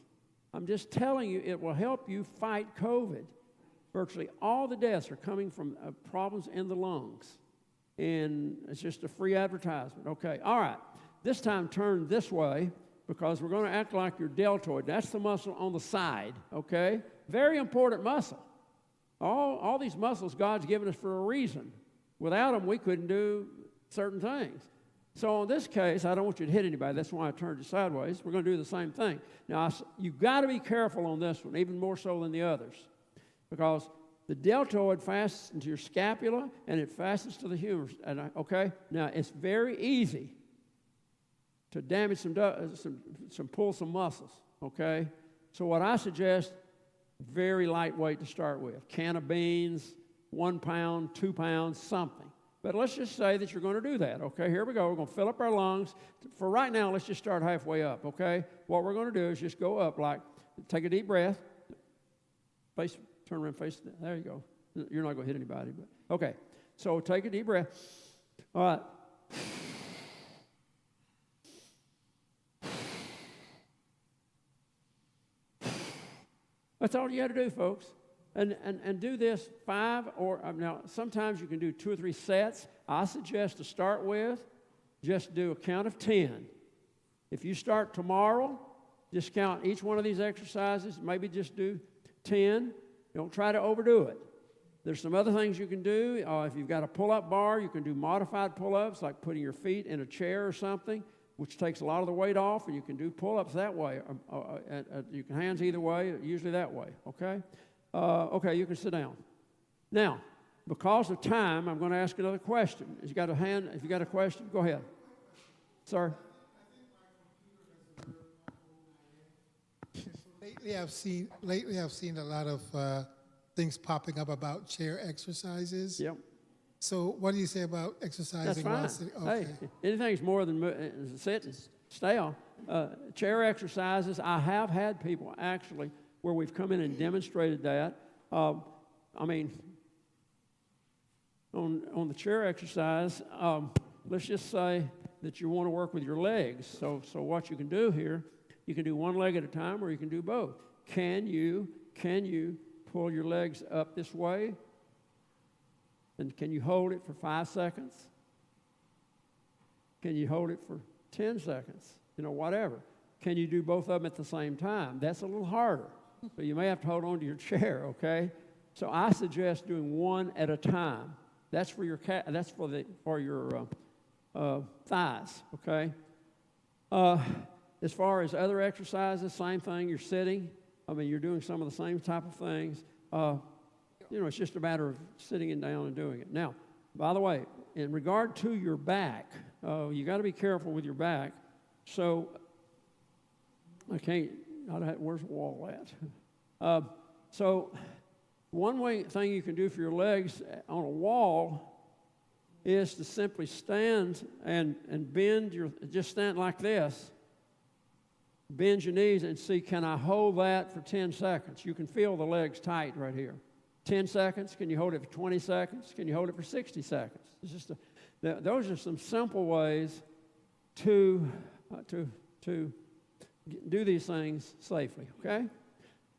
I'm just telling you, it will help you fight COVID. Virtually all the deaths are coming from problems in the lungs. And it's just a free advertisement. Okay, all right. This time turn this way because we're going to act like your deltoid. That's the muscle on the side, okay? Very important muscle. All these muscles God's given us for a reason. Without them, we couldn't do certain things. So in this case, I don't want you to hit anybody. That's why I turned you sideways. We're going to do the same thing. Now, you've got to be careful on this one, even more so than the others, because the deltoid fastens into your scapula, and it fastens to the humerus. Okay? Now, it's very easy to damage pull some muscles, okay? So what I suggest, very lightweight to start with. Can of beans, 1 pound, 2 pounds, something. But let's just say that you're going to do that, okay? Here we go. We're going to fill up our lungs. For right now, let's just start halfway up, okay? What we're going to do is just go up like, take a deep breath. Turn around, face, there you go. You're not going to hit anybody, but, okay. So take a deep breath. All right. That's all you got to do, folks. And do this 5 or, now sometimes you can do 2 or 3 sets. I suggest to start with, just do a count of 10. If you start tomorrow, just count each one of these exercises. Maybe just do 10. Don't try to overdo it. There's some other things you can do. If you've got a pull-up bar, you can do modified pull-ups, like putting your feet in a chair or something, which takes a lot of the weight off, and you can do pull-ups that way. You can hands either way, usually that way, okay? Okay, you can sit down. Now, because of time, I'm going to ask another question. If you got a hand, if you got a question, go ahead. Sir? Lately, I've seen a lot of things popping up about chair exercises. Yep. So, what do you say about exercising? That's fine. Okay. Hey, anything's more than sitting, stay on. Chair exercises, I have had people actually where we've come in and demonstrated that. I mean, on the chair exercise, let's just say that you want to work with your legs. So what you can do here, you can do one leg at a time, or you can do both. Can you pull your legs up this way? And can you hold it for 5 seconds? Can you hold it for 10 seconds? Whatever. Can you do both of them at the same time? That's a little harder. So you may have to hold on to your chair, okay? So I suggest doing one at a time. That's for your your thighs, okay? As far as other exercises, same thing. You're sitting. I mean, you're doing some of the same type of things. It's just a matter of sitting and down and doing it. Now, by the way, in regard to your back, you got to be careful with your back. So where's the wall at? So one thing you can do for your legs on a wall is to simply stand and bend just stand like this. Bend your knees and see, can I hold that for 10 seconds? You can feel the legs tight right here. 10 seconds, can you hold it for 20 seconds? Can you hold it for 60 seconds? It's just those are some simple ways to do these things safely, okay?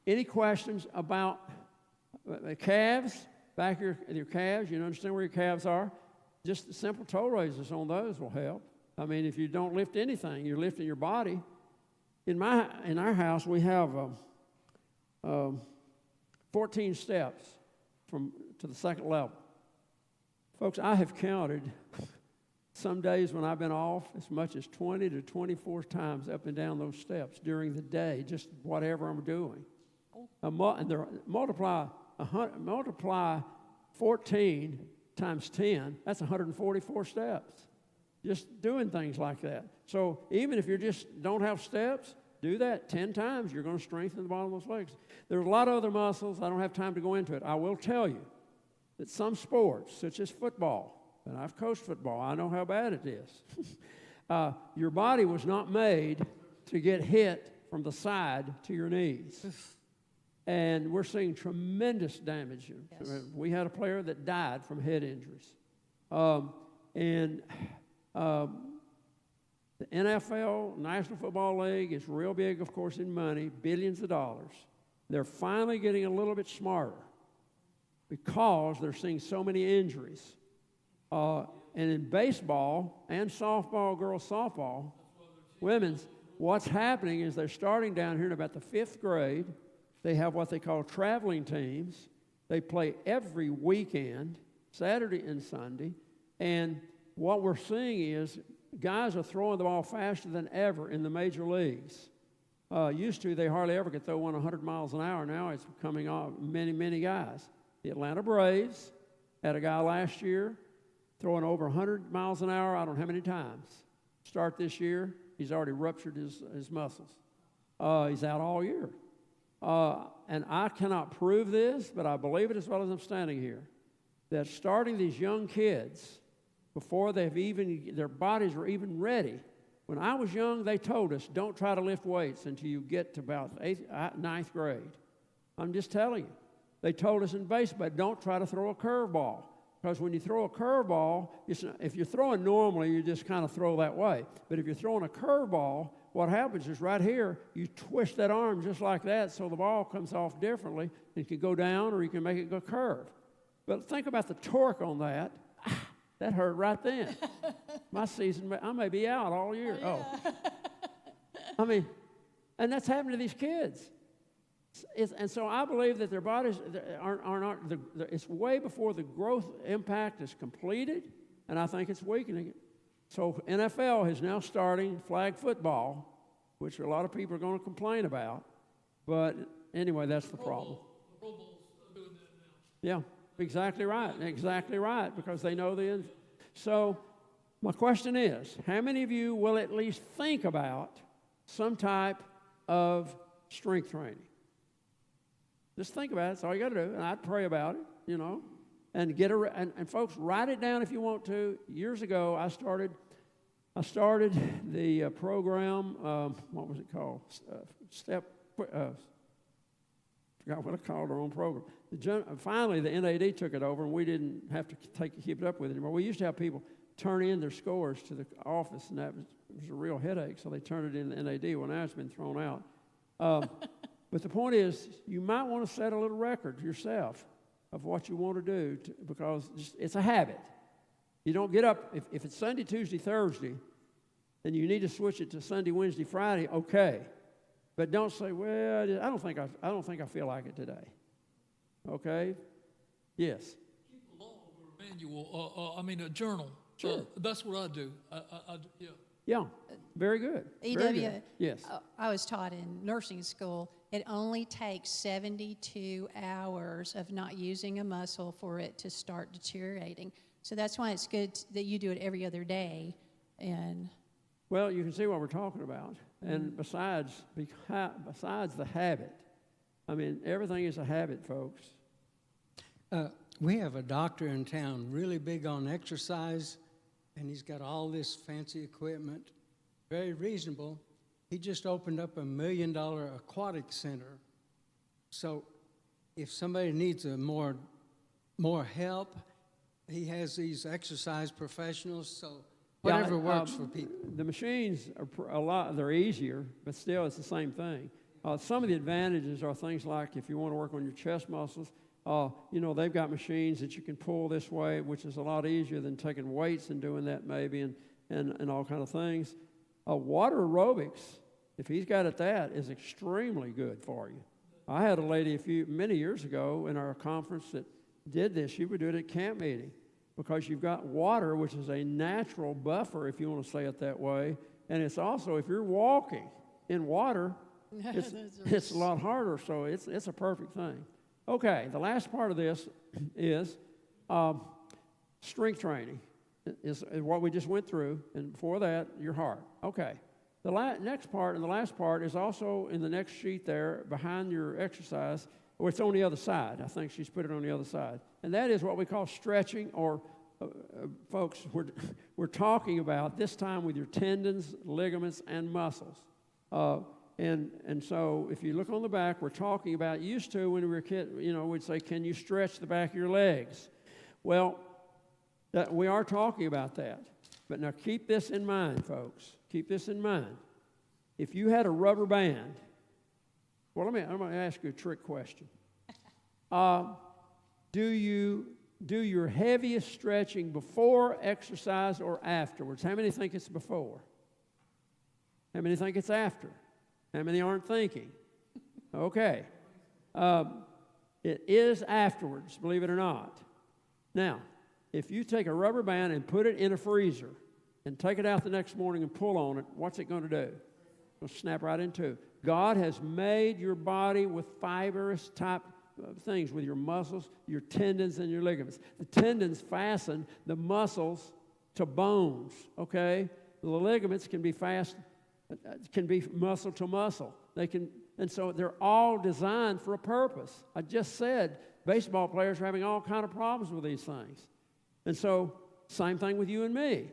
Any questions about the calves, back of your calves? You understand where your calves are? Just the simple toe raises on those will help. I mean, if you don't lift anything, you're lifting your body. In our house, we have 14 steps to the second level. Folks, I have counted some days when I've been off as much as 20 to 24 times up and down those steps during the day, just whatever I'm doing. Multiply 14 times 10, that's 144 steps. Just doing things like that. So even if you just don't have steps, do that 10 times. You're going to strengthen the bottom of those legs. There's a lot of other muscles. I don't have time to go into it. I will tell you that some sports, such as football, and I've coached football, I know how bad it is. Your body was not made to get hit from the side to your knees. And we're seeing tremendous damage. Yes. We had a player that died from head injuries. The NFL, National Football League, is real big, of course, in money, billions of dollars. They're finally getting a little bit smarter because they're seeing so many injuries. And in baseball and softball, girls softball, women's, what's happening is they're starting down here in about the 5th grade. They have what they call traveling teams. They play every weekend, Saturday and Sunday. And what we're seeing is guys are throwing the ball faster than ever in the major leagues. Used to, they hardly ever could throw one 100 miles an hour. Now it's coming off many, many guys. The Atlanta Braves had a guy last year throwing over 100 miles an hour, I don't know how many times. Start this year, he's already ruptured his muscles. He's out all year. And I cannot prove this, but I believe it as well as I'm standing here, that starting these young kids before their bodies are even ready. When I was young, they told us, don't try to lift weights until you get to about 9th grade. I'm just telling you. They told us in baseball, don't try to throw a curveball. Because when you throw a curveball, if you're throwing normally, you just kind of throw that way. But if you're throwing a curveball, what happens is right here, you twist that arm just like that so the ball comes off differently. It can go down or you can make it go curve. But think about the torque on that. That hurt right then. My season, I may be out all year. Oh. I mean, and that's happening to these kids. And so I believe that their bodies are not, it's way before the growth impact is completed, and I think it's weakening it. So NFL is now starting flag football, which a lot of people are going to complain about. But anyway, that's the problem. The Pro Bowl's doing that now. Yeah, exactly right, because they know the. So my question is, how many of you will at least think about some type of strength training? Just think about it. That's all you got to do. And I'd pray about it, and and folks, write it down if you want to. Years ago, I started the program. What was it called? forgot what I called our own program. Finally, the NAD took it over, and we didn't have to keep it up with it anymore. We used to have people turn in their scores to the office, and that was a real headache, so they turned it in the NAD. Well, now it's been thrown out. But the point is, you might want to set a little record yourself of what you want to do because it's a habit. You don't get up, if it's Sunday, Tuesday, Thursday, and you need to switch it to Sunday, Wednesday, Friday, okay. But don't say, well, I don't think I feel like it today. Okay? Yes. Keep a log or a manual, a journal. Sure. That's what I do. Yeah. Yeah, very good. Very EW, good. Yes. I was taught in nursing school, it only takes 72 hours of not using a muscle for it to start deteriorating. So that's why it's good that you do it every other day. And Well, you can see what we're talking about. And besides the habit, I mean, everything is a habit, folks. We have a doctor in town really big on exercise, and he's got all this fancy equipment, very reasonable. He just opened up $1 million aquatic center. So if somebody needs more help, he has these exercise professionals, so whatever works for people. The machines are they're easier, but still it's the same thing. Some of the advantages are things like if you want to work on your chest muscles, they've got machines that you can pull this way, which is a lot easier than taking weights and doing that maybe and all kind of things. Water aerobics, if he's got it, that is extremely good for you. I had a lady many years ago in our conference that did this. She would do it at camp meeting because you've got water, which is a natural buffer, if you want to say it that way. And it's also, if you're walking in water, it's a lot harder, so it's a perfect thing. Okay, the last part of this is strength training is what we just went through, and before that, your heart. Okay, the next part and the last part is also in the next sheet there behind your exercise, or it's on the other side. I think she's put it on the other side, and that is what we call stretching, or folks, we're talking about this time with your tendons, ligaments, and muscles. And so if you look on the back, we're talking about, used to when we were a kid, we'd say, can you stretch the back of your legs? Well, we are talking about that. But now keep this in mind, folks. Keep this in mind. If you had a rubber band, I'm going to ask you a trick question. Do you do your heaviest stretching before exercise or afterwards? How many think it's before? How many think it's after? How many aren't thinking? Okay. It is afterwards, believe it or not. Now, if you take a rubber band and put it in a freezer and take it out the next morning and pull on it, what's it going to do? It'll snap right in two. God has made your body with fibrous type of things, with your muscles, your tendons, and your ligaments. The tendons fasten the muscles to bones, okay? The ligaments can be muscle to muscle. And so they're all designed for a purpose. I just said baseball players are having all kind of problems with these things. And so same thing with you and me.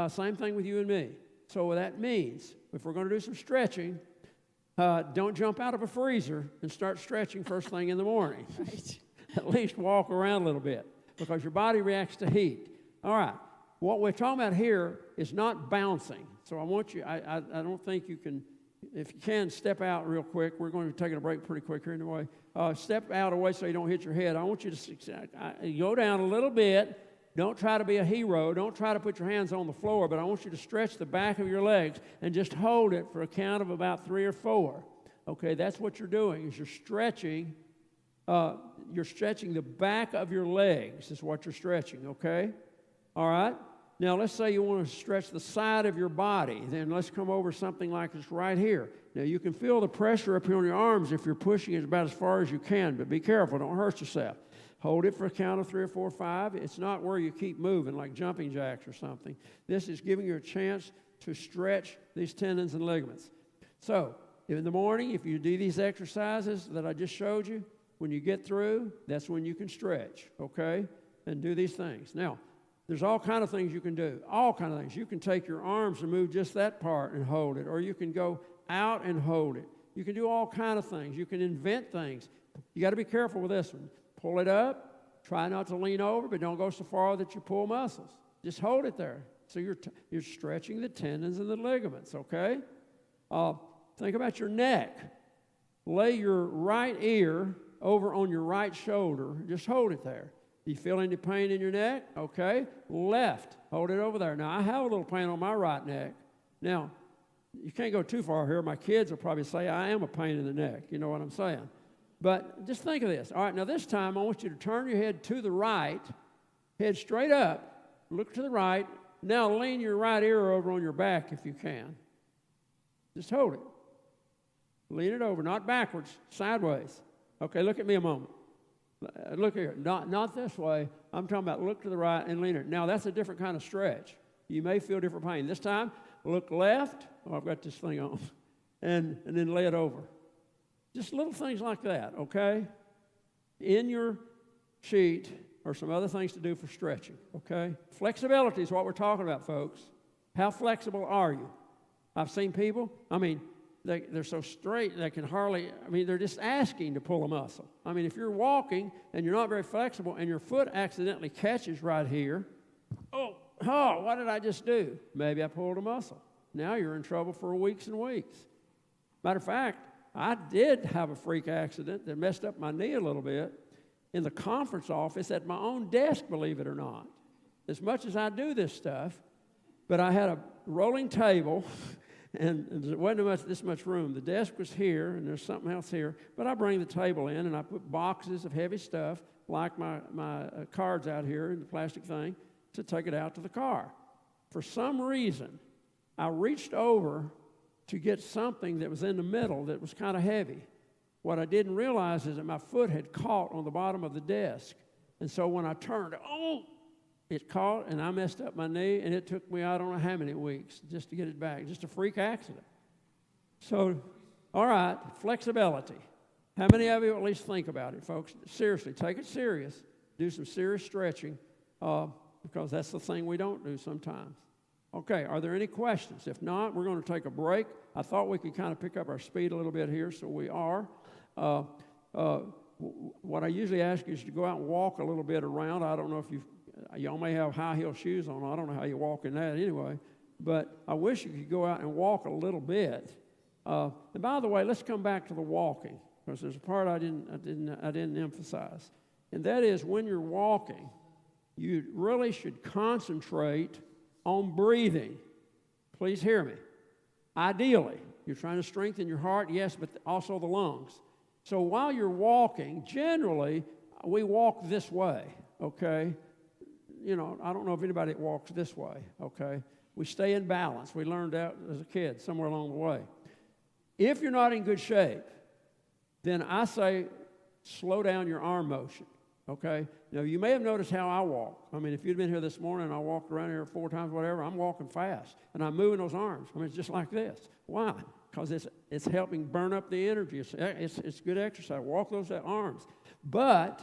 Same thing with you and me. So what that means, if we're going to do some stretching, don't jump out of a freezer and start stretching first thing in the morning. right. At least walk around a little bit because your body reacts to heat. All right. What we're talking about here is not bouncing. So I want you, I don't think you can, if you can, step out real quick. We're going to be taking a break pretty quick here anyway. Step out away so you don't hit your head. I want you to go down a little bit. Don't try to be a hero. Don't try to put your hands on the floor, but I want you to stretch the back of your legs and just hold it for a count of about 3 or 4. Okay, that's what you're doing, is you're stretching the back of your legs is what you're stretching, okay? All right? Now, let's say you want to stretch the side of your body. Then let's come over something like this right here. Now, you can feel the pressure up here on your arms if you're pushing it about as far as you can, but be careful. Don't hurt yourself. Hold it for a count of 3 or 4 or 5. It's not where you keep moving like jumping jacks or something. This is giving you a chance to stretch these tendons and ligaments. So, in the morning, if you do these exercises that I just showed you, when you get through, that's when you can stretch, okay? And do these things. Now, there's all kind of things you can do, all kind of things. You can take your arms and move just that part and hold it, or you can go out and hold it. You can do all kind of things. You can invent things. You got to be careful with this one. Pull it up. Try not to lean over, but don't go so far that you pull muscles. Just hold it there. So you're stretching the tendons and the ligaments, okay? Think about your neck. Lay your right ear over on your right shoulder. Just hold it there. Do you feel any pain in your neck? Okay. Left. Hold it over there. Now, I have a little pain on my right neck. Now, you can't go too far here. My kids will probably say I am a pain in the neck. You know what I'm saying? But just think of this. All right, now this time I want you to turn your head to the right, head straight up, look to the right. Now lean your right ear over on your back if you can. Just hold it. Lean it over, not backwards, sideways. Okay, look at me a moment. Look here, not this way. I'm talking about look to the right and lean it. Now that's a different kind of stretch. You may feel different pain. This time, look left. Oh, I've got this thing on. And then lay it over. Just little things like that, okay? In your sheet are some other things to do for stretching, okay? Flexibility is what we're talking about, folks. How flexible are you? I've seen people, they're so straight they can hardly, they're just asking to pull a muscle. If you're walking and you're not very flexible and your foot accidentally catches right here, oh, what did I just do? Maybe I pulled a muscle. Now you're in trouble for weeks and weeks. Matter of fact, I did have a freak accident that messed up my knee a little bit in the conference office at my own desk, believe it or not. As much as I do this stuff, but I had a rolling table, and there wasn't this much room. The desk was here, and there's something else here. But I bring the table in, and I put boxes of heavy stuff, like my cards out here in the plastic thing, to take it out to the car. For some reason, I reached over to get something that was in the middle that was kind of heavy. What I didn't realize is that my foot had caught on the bottom of the desk. And so when I turned, it caught, and I messed up my knee, and it took me, I don't know how many weeks just to get it back. Just a freak accident. So, all right, flexibility. How many of you at least think about it, folks? Seriously, take it serious. Do some serious stretching because that's the thing we don't do sometimes. Okay, are there any questions? If not, we're going to take a break. I thought we could kind of pick up our speed a little bit here, so we are. What I usually ask you is to go out and walk a little bit around. I don't know if y'all may have high heel shoes on. I don't know how you walk in that anyway. But I wish you could go out and walk a little bit. And by the way, let's come back to the walking, because there's a part I didn't emphasize. And that is when you're walking, you really should concentrate on breathing. Please hear me. Ideally, you're trying to strengthen your heart, yes, but also the lungs. So while you're walking, generally, we walk this way, okay? I don't know if anybody walks this way, okay? We stay in balance. We learned that as a kid somewhere along the way. If you're not in good shape, then I say slow down your arm motion. Okay? Now, you may have noticed how I walk. If you'd been here this morning and I walked around here 4 times, whatever, I'm walking fast. And I'm moving those arms. It's just like this. Why? Because it's helping burn up the energy. It's good exercise. Walk those arms. But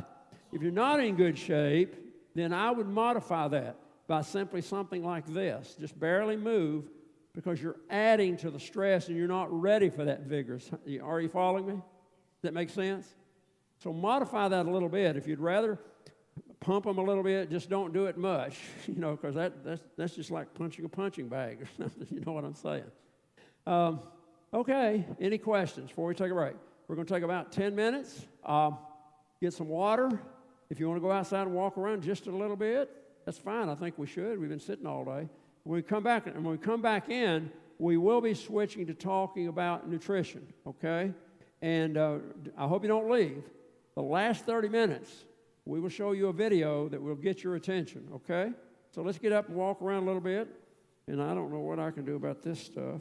if you're not in good shape, then I would modify that by simply something like this. Just barely move because you're adding to the stress and you're not ready for that vigorous. Are you following me? Does that make sense? So modify that a little bit. If you'd rather pump them a little bit, just don't do it much, because that's just like punching a punching bag or something. You know what I'm saying? Okay, any questions before we take a break? We're going to take about 10 minutes, get some water. If you want to go outside and walk around just a little bit, that's fine. I think we should. We've been sitting all day. When we come back in, we will be switching to talking about nutrition, okay? And I hope you don't leave. The last 30 minutes, we will show you a video that will get your attention, okay? So let's get up and walk around a little bit. And I don't know what I can do about this stuff.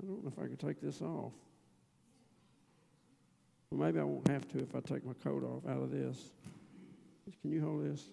I don't know if I can take this off. Well, maybe I won't have to if I take my coat off out of this. Can you hold this?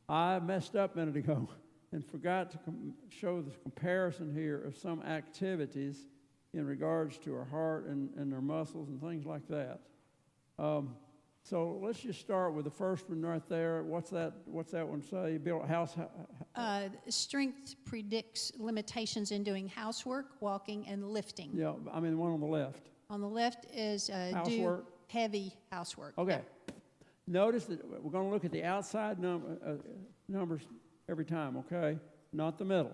I messed up a minute ago and forgot to show the comparison here of some activities in regards to our heart and our muscles and things like that. So let's just start with the first one right there. What's that one say? Build a house. Strength predicts limitations in doing housework, walking, and lifting. Yeah, I mean the one on the left. On the left is do Housework. heavy housework. Okay. Notice that we're going to look at the outside numbers every time, okay? Not the middle.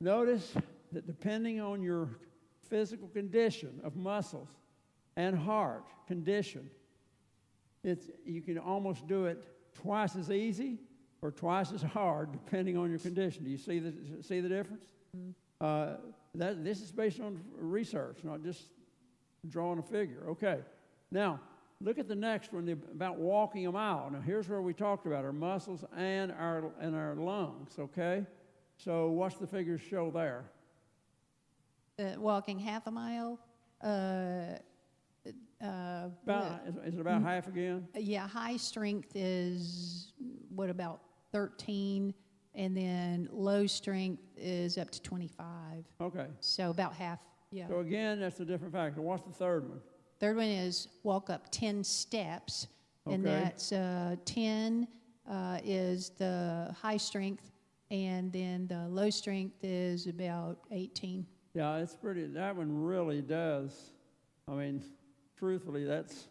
Notice that depending on your physical condition of muscles and heart condition, you can almost do it twice as easy or twice as hard depending on your condition. Do you see the difference? Mm-hmm. This is based on research, not just drawing a figure. Okay. Now, look at the next one about walking a mile. Now, here's where we talked about our muscles and our lungs, okay? So what's the figures show there? Walking half a mile. Is it about half again? Yeah, high strength is, about 13, and then low strength is up to 25. Okay. So about half, yeah. So again, that's a different factor. What's the third one? Third one is walk up 10 steps, and Okay. that's 10 is the high strength, and then the low strength is about 18. Yeah, that one really does. I mean, truthfully, that's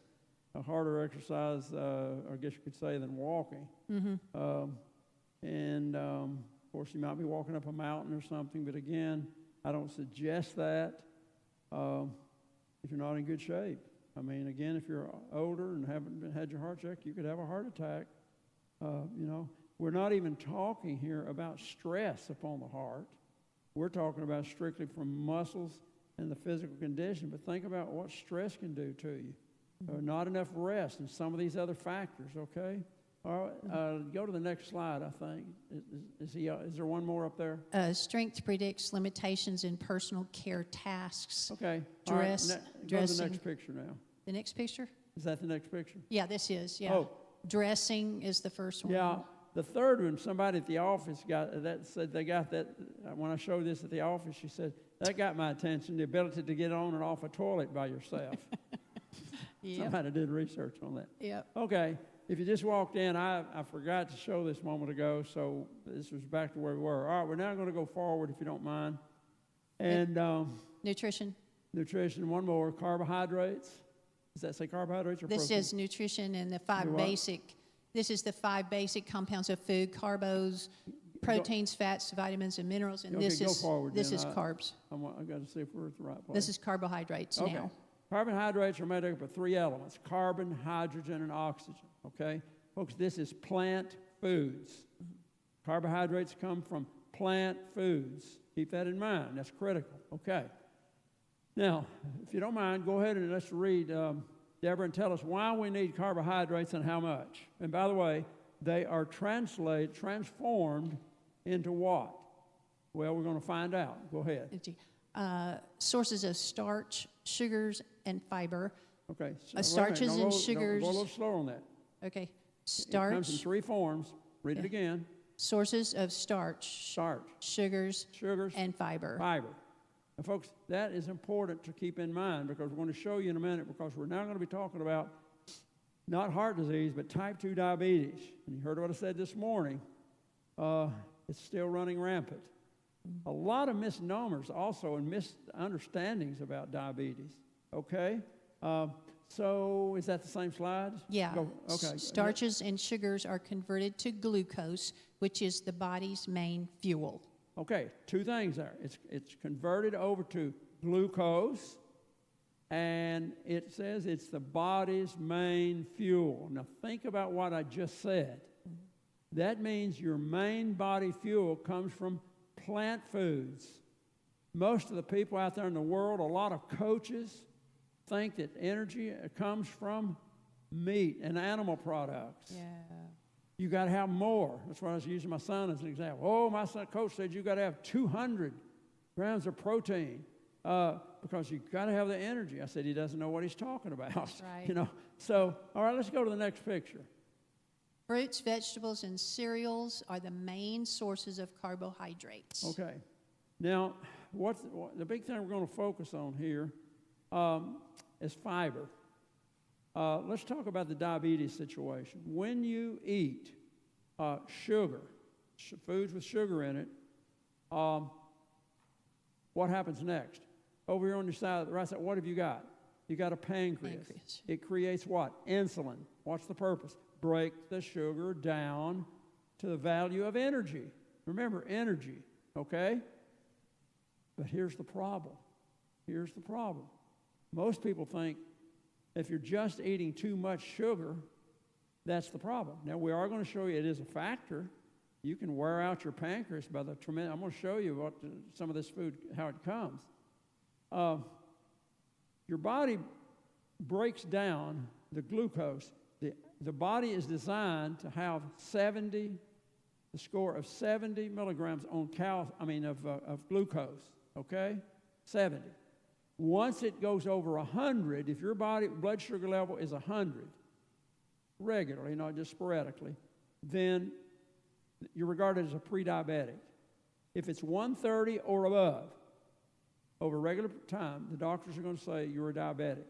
a harder exercise, I guess you could say, than walking. Mm-hmm. Of course, you might be walking up a mountain or something, but again, I don't suggest that if you're not in good shape. I mean, again, if you're older and haven't had your heart checked, you could have a heart attack. We're not even talking here about stress upon the heart. We're talking about strictly from muscles and the physical condition, but think about what stress can do to you. Not enough rest and some of these other factors, okay? All right, go to the next slide, I think. Is there one more up there? Strength predicts limitations in personal care tasks. Okay. Dress, All right, go to the dressing. next picture now. The next picture? Is that the next picture? Yeah, this is, yeah. Oh. Dressing is the first one. Yeah, the third one, somebody at the office said they got that. When I showed this at the office, she said, that got my attention, the ability to get on and off a toilet by yourself. Yep. Somebody did research on that. Yep. Okay, if you just walked in, I forgot to show this a moment ago, so this was back to where we were. All right, we're now going to go forward, if you don't mind. And Nutrition. nutrition, one more, carbohydrates. Does that say carbohydrates or This protein? is nutrition and the this is the 5 basic compounds of food: carbos, proteins, fats, vitamins, and minerals. And Okay, this go is forward this then. is carbs. I've got to see if we're at the right place. This is carbohydrates Okay. now. Carbohydrates are made up of 3 elements: carbon, hydrogen, and oxygen. Okay? Folks, this is plant foods. Carbohydrates come from plant foods. Keep that in mind. That's critical. Okay. Now, if you don't mind, go ahead and let's read, Deborah, and tell us why we need carbohydrates and how much. And by the way, they are transformed into what? Well, we're going to find out. Go ahead. Sources of starch, sugars, and fiber. Okay. Starches and Go sugars. a little slower on that. Okay. It Starch. comes in 3 forms. Read it again. Sources of starch, Starch, sugars, sugars, and fiber. fiber. Now, folks, that is important to keep in mind because we're going to show you in a minute, because we're now going to be talking about not heart disease, but type 2 diabetes. And you heard what I said this morning. It's still running rampant. A lot of misnomers also and misunderstandings about diabetes. Okay? So is that the same slide? Yeah. Okay. Starches and sugars are converted to glucose, which is the body's main fuel. Okay, 2 things there. It's converted over to glucose, and it says it's the body's main fuel. Now think about what I just said. That means your main body fuel comes from plant foods. Most of the people out there in the world, a lot of coaches, think that energy comes from meat and animal products. Yeah. You got to have more. That's why I was using my son as an example. Oh, my son, coach said you got to have 200 grams of protein because you got to have the energy. I said he doesn't know what he's talking about. That's right. You know. So, all right, let's go to the next picture. Fruits, vegetables, and cereals are the main sources of carbohydrates. Okay. Now, the big thing we're going to focus on here is fiber. Let's talk about the diabetes situation. When you eat sugar, foods with sugar in it, what happens next? Over here on your side, the right side, what have you got? You got a pancreas. It creates what? Insulin. What's the purpose? Break the sugar down to the value of energy. Remember, energy, okay? But here's the problem. Here's the problem. Most people think if you're just eating too much sugar, that's the problem. Now, we are going to show you it is a factor. You can wear out your pancreas by the tremendous. I'm going to show you some of this food, how it comes. Your body breaks down the glucose. The body is designed to have the score of 70 milligrams of glucose, okay? 70. Once it goes over 100, if your blood sugar level is 100, regularly, not just sporadically, then you're regarded as a pre-diabetic. If it's 130 or above, over regular time, the doctors are going to say you're a diabetic.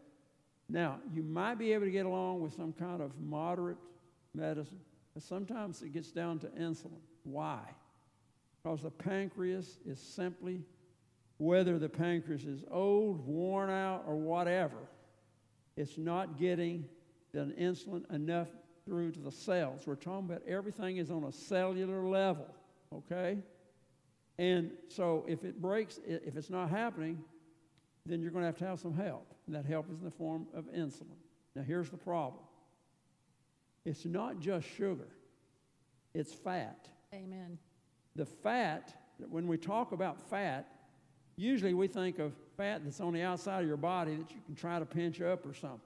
Now, you might be able to get along with some kind of moderate medicine, but sometimes it gets down to insulin. Why? Because the pancreas is simply, whether the pancreas is old, worn out, or whatever, it's not getting the insulin enough through to the cells. We're talking about everything is on a cellular level, okay? And so if it breaks, if it's not happening, then you're going to have some help. And that help is in the form of insulin. Now, here's the problem. It's not just sugar. It's fat. Amen. The fat, when we talk about fat, usually we think of fat that's on the outside of your body that you can try to pinch up or something.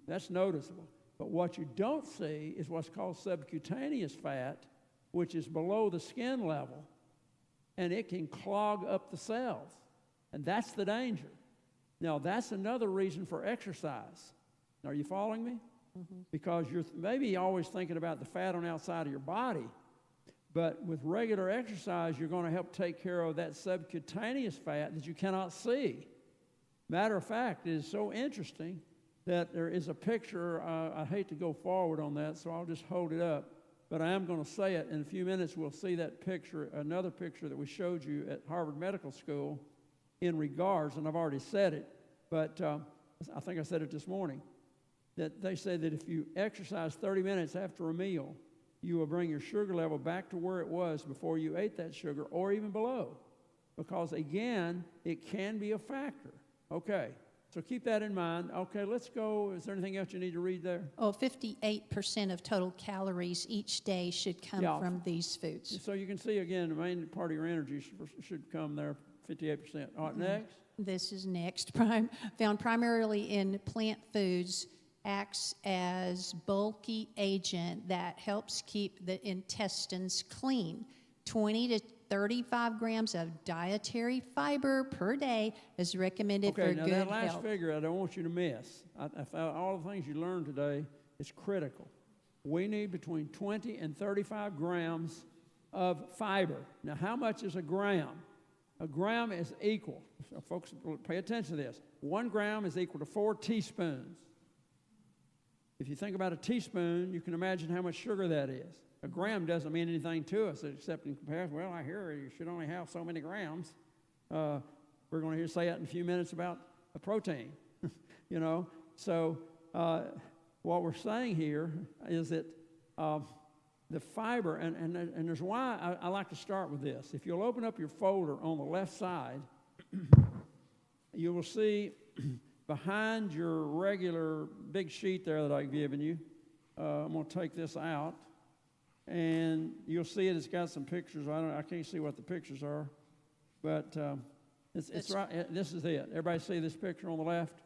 That's noticeable. But what you don't see is what's called subcutaneous fat, which is below the skin level, and it can clog up the cells. And that's the danger. Now, that's another reason for exercise. Are you following me? Mm-hmm. Because you're maybe always thinking about the fat on the outside of your body, but with regular exercise, you're going to help take care of that subcutaneous fat that you cannot see. Matter of fact, it is so interesting that there is a picture. I hate to go forward on that, so I'll just hold it up. But I am going to say it. In a few minutes, we'll see that picture, another picture that we showed you at Harvard Medical School in regards, and I've already said it, but I think I said it this morning, that they say that if you exercise 30 minutes after a meal, you will bring your sugar level back to where it was before you ate that sugar, or even below. Because, again, it can be a factor. Okay. So keep that in mind. Okay, let's go. Is there anything else you need to read there? 58% of total calories each day should come from these foods. So you can see, again, the main part of your energy should come there, 58%. All right, next. This is next. Found primarily in plant foods, acts as bulky agent that helps keep the intestines clean. 20 to 35 grams of dietary fiber per day is recommended for good health. Okay, now that last figure I don't want you to miss. I thought all the things you learned today is critical. We need between 20 and 35 grams of fiber. Now, how much is a gram? A gram is equal, so folks, pay attention to this. 1 gram is equal to 4 teaspoons. If you think about a teaspoon, you can imagine how much sugar that is. A gram doesn't mean anything to us except in comparison. Well, I hear you should only have so many grams. We're going to hear say that in a few minutes about a protein, you know. So what we're saying here is that the fiber, and there's why I like to start with this. If you'll open up your folder on the left side, you will see behind your regular big sheet there that I've given you, I'm going to take this out. And you'll see it's got some pictures. I can't see what the pictures are, but it's right. This is it. Everybody see this picture on the left?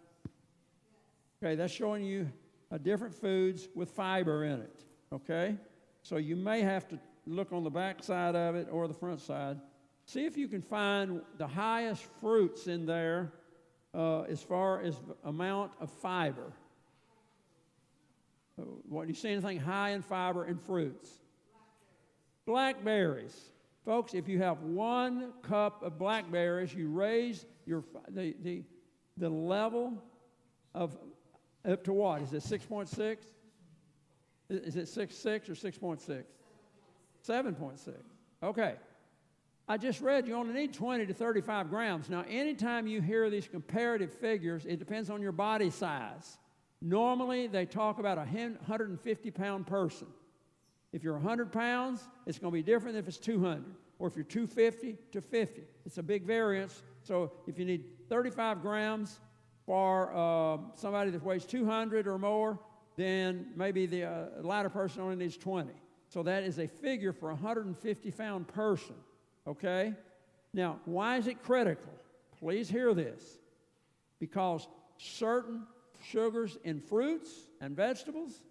Okay, that's showing you different foods with fiber in it. Okay, so you may have to look on the back side of it or the front side. See if you can find the highest fruits in there as far as amount of fiber. what do you see anything high in fiber in fruits? Blackberries. Folks, if you have 1 cup of blackberries, you raise the level of up to what? Is it 6.6? Is it 6.6 or 6.6? 7.6. Okay. I just read you only need 20 to 35 grams. Now, anytime you hear these comparative figures, it depends on your body size. Normally, they talk about a 150-pound person. If you're 100 pounds, it's going to be different than if it's 200. Or if you're 250 to 50. It's a big variance. So if you need 35 grams for somebody that weighs 200 or more, then maybe the lighter person only needs 20. So that is a figure for a 150-pound person, okay? Now, why is it critical? Please hear this. Because certain sugars in fruits and vegetables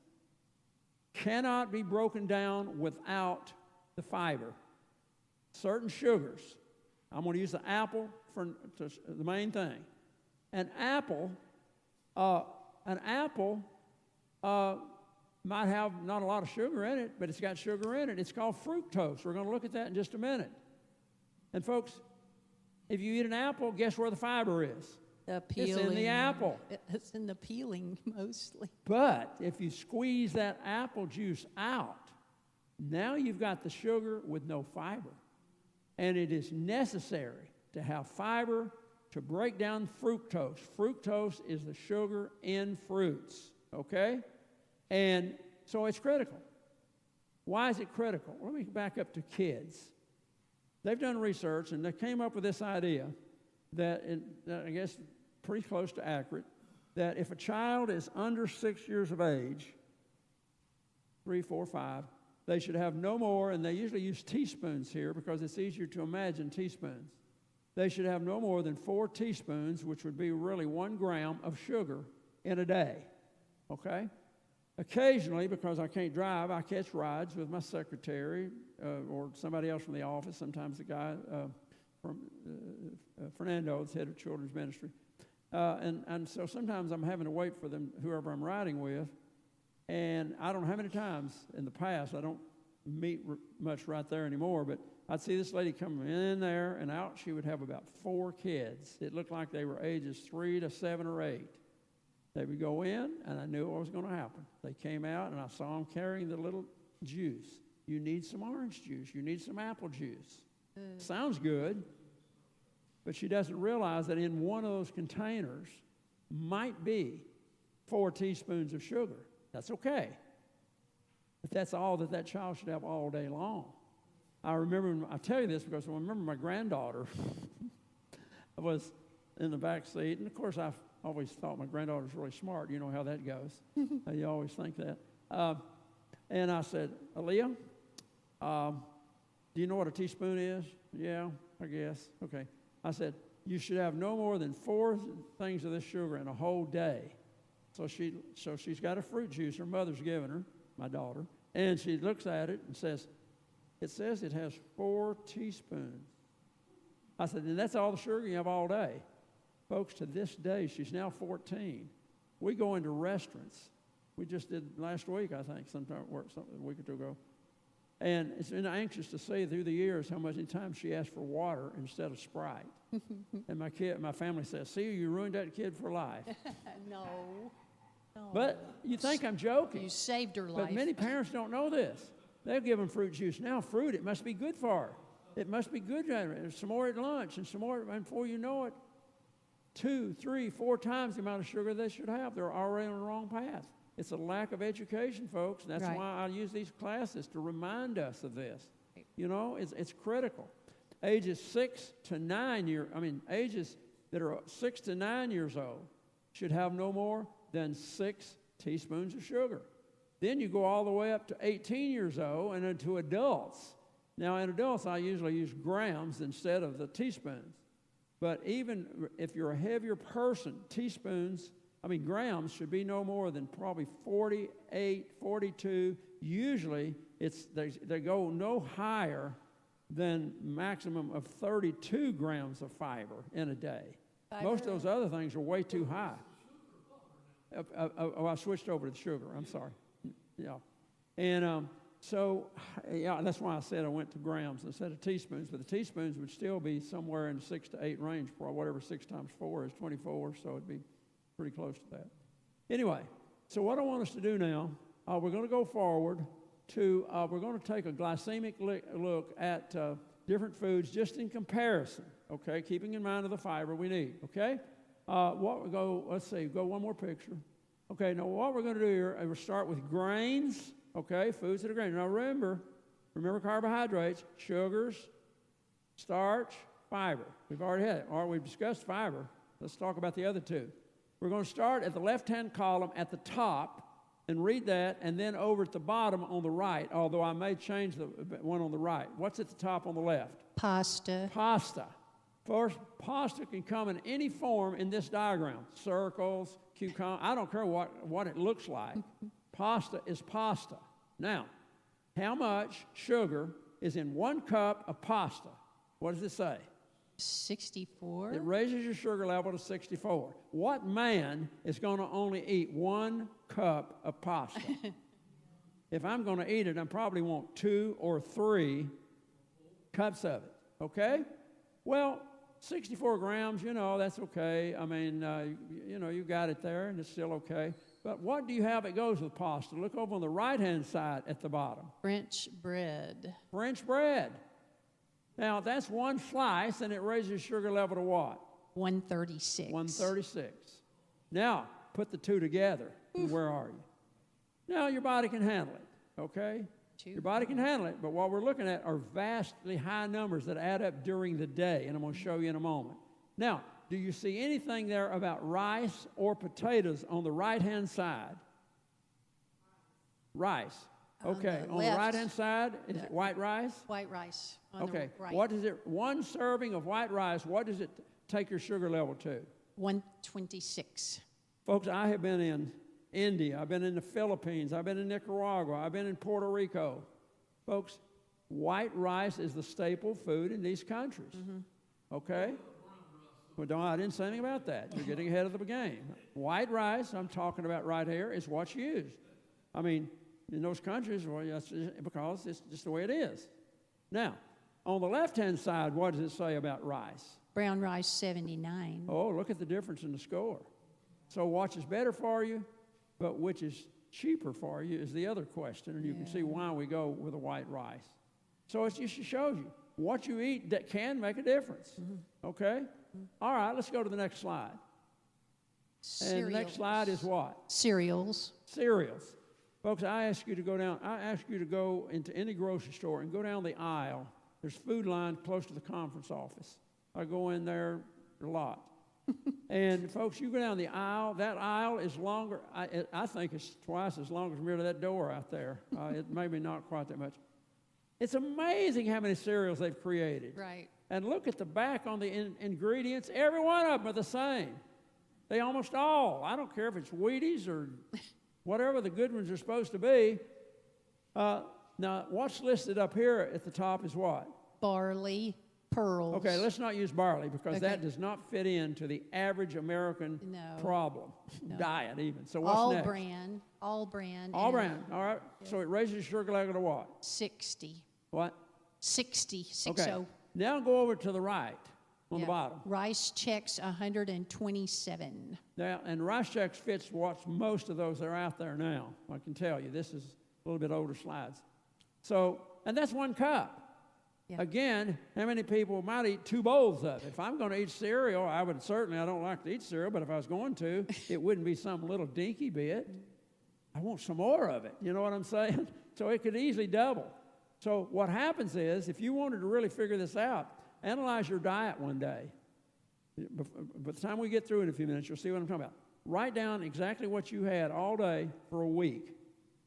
cannot be broken down without the fiber. Certain sugars. I'm going to use the apple for the main thing. An apple might have not a lot of sugar in it, but it's got sugar in it. It's called fructose. We're going to look at that in just a minute. And folks, if you eat an apple, guess where the fiber is? The peeling. It's in the apple. It's in the peeling mostly. But if you squeeze that apple juice out, now you've got the sugar with no fiber. And it is necessary to have fiber to break down fructose. Fructose is the sugar in fruits, okay? And so it's critical. Why is it critical? Let me back up to kids. They've done research, and they came up with this idea that, I guess, pretty close to accurate, that if a child is under 6 years of age, 3, 4, 5, they should have no more, and they usually use teaspoons here because it's easier to imagine teaspoons. They should have no more than 4 teaspoons, which would be really 1 gram of sugar in a day, okay? Occasionally, because I can't drive, I catch rides with my secretary or somebody else from the office, sometimes the guy from Fernando, the head of children's ministry. And so sometimes I'm having to wait for them, whoever I'm riding with, and I don't know how many times in the past, I don't meet much right there anymore, but I'd see this lady come in there and out. She would have about 4 kids. It looked like they were ages 3 to 7 or 8. They would go in, and I knew what was going to happen. They came out, and I saw them carrying the little juice. You need some orange juice. You need some apple juice. Sounds good, but she doesn't realize that in one of those containers might be 4 teaspoons of sugar. That's okay. But that's all that child should have all day long. I tell you this because I remember my granddaughter was in the back seat, and of course I've always thought my granddaughter's really smart. You know how that goes. You always think that. And I said, Aaliyah, do you know what a teaspoon is? Yeah, I guess. Okay. I said, you should have no more than 4 things of this sugar in a whole day. So she's got a fruit juice her mother's given her, my daughter, and she looks at it and says, it says it has 4 teaspoons. I said, and that's all the sugar you have all day. Folks, to this day, she's now 14. We go into restaurants. We just did last week, I think, a week or two ago. And it's been anxious to see through the years how many times she asked for water instead of Sprite. And my family says, see, you ruined that kid for life. No. But you think I'm joking. You saved her life. But many parents don't know this. They'll give them fruit juice. Now, fruit, it must be good for her. It must be good. Some more at lunch and some more, and before you know it, 2, 3, 4 times the amount of sugar they should have. They're already on the wrong path. It's a lack of education, folks. And that's right. why I use these classes to remind us of this. You know, it's critical. Ages that are 6 to 9 years old should have no more than 6 teaspoons of sugar. Then you go all the way up to 18 years old and then to adults. Now, in adults, I usually use grams instead of the teaspoons. But even if you're a heavier person, grams should be no more than probably 48, 42. Usually, they go no higher than maximum of 32 grams of fiber in a day. Most of those other things are way too high. I switched over to the sugar. I'm sorry. Yeah. And yeah, that's why I said I went to grams instead of teaspoons, but the teaspoons would still be somewhere in the 6 to 8 range, for whatever 6 times 4 is, 24, so it'd be pretty close to that. Anyway, so what I want us to do now, we're going to go forward to, we're going to take a glycemic look at different foods just in comparison, okay, keeping in mind of the fiber we need, okay? Let's see, go one more picture. Okay, now what we're going to do here, we'll start with grains, okay, foods that are grains. Now remember carbohydrates, sugars, starch, fiber. We've already had it, or we've discussed fiber. Let's talk about the other two. We're going to start at the left-hand column at the top and read that, and then over at the bottom on the right, although I may change the one on the right. What's at the top on the left? Pasta. Pasta. First, pasta can come in any form in this diagram. Circles, cucumber, I don't care what it looks like. Pasta is pasta. Now, how much sugar is in 1 cup of pasta? What does it say? 64. It raises your sugar level to 64. What man is going to only eat 1 cup of pasta? If I'm going to eat it, I probably want 2 or 3 cups of it, okay? Well, 64 grams, that's okay. I mean, you got it there, and it's still okay. But what do you have that goes with pasta? Look over on the right-hand side at the bottom. French bread. French bread. Now, that's 1 slice, and it raises your sugar level to what? 136. 136. Now, put the two together. Where are you? Now, your body can handle it, okay? Your body can handle it, but what we're looking at are vastly high numbers that add up during the day, and I'm going to show you in a moment. Now, do you see anything there about rice or potatoes on the right-hand side? Rice. Okay, on the right-hand side, is it white rice? White rice on Okay, the right. what is it, 1 serving of white rice, what does it take your sugar level to? 126. Folks, I have been in India, I've been in the Philippines, I've been in Nicaragua, I've been in Puerto Rico. Folks, white rice is the staple food in these countries, okay? Well, I didn't say anything about that. You're getting ahead of the game. White rice, I'm talking about right here, is what's used. I mean, in those countries, well, that's because it's just the way it is. Now, on the left-hand side, what does it say about rice? Brown rice, 79. Oh, look at the difference in the score. So which is better for you, but which is cheaper for you is the other question, and you can see why we go with the white rice. So it just shows you what you eat that can make a difference, okay? All right, let's go to the next slide. Cereals. And the next slide is what? Cereals. Cereals. Folks, I ask you to go into any grocery store and go down the aisle. There's food lines close to the conference office. I go in there a lot. And folks, you go down the aisle, that aisle is longer, I think it's twice as long as near to that door out there. It maybe not quite that much. It's amazing how many cereals they've created. Right. And look at the back on the ingredients. Every one of them are the same. They almost all. I don't care if it's Wheaties or whatever the good ones are supposed to be. Now, what's listed up here at the top is what? Barley, pearls. Okay, let's not use barley because that does not fit into the average American problem, diet even. So what's all next? Brand. All brand. All brand, all right. Yeah. So it raises your sugar level to what? 60. What? 60. 60. Okay. Now go over to the right on the bottom. Rice Chex, 127. Now, and Rice Chex fits what's most of those that are out there now. I can tell you, this is a little bit older slides. So, and that's 1 cup. Yeah. Again, how many people might eat 2 bowls of it? If I'm going to eat cereal, I don't like to eat cereal, but if I was going to, it wouldn't be some little dinky bit. I want some more of it. You know what I'm saying? So it could easily double. So what happens is, if you wanted to really figure this out, analyze your diet one day. By the time we get through in a few minutes, you'll see what I'm talking about. Write down exactly what you had all day for a week.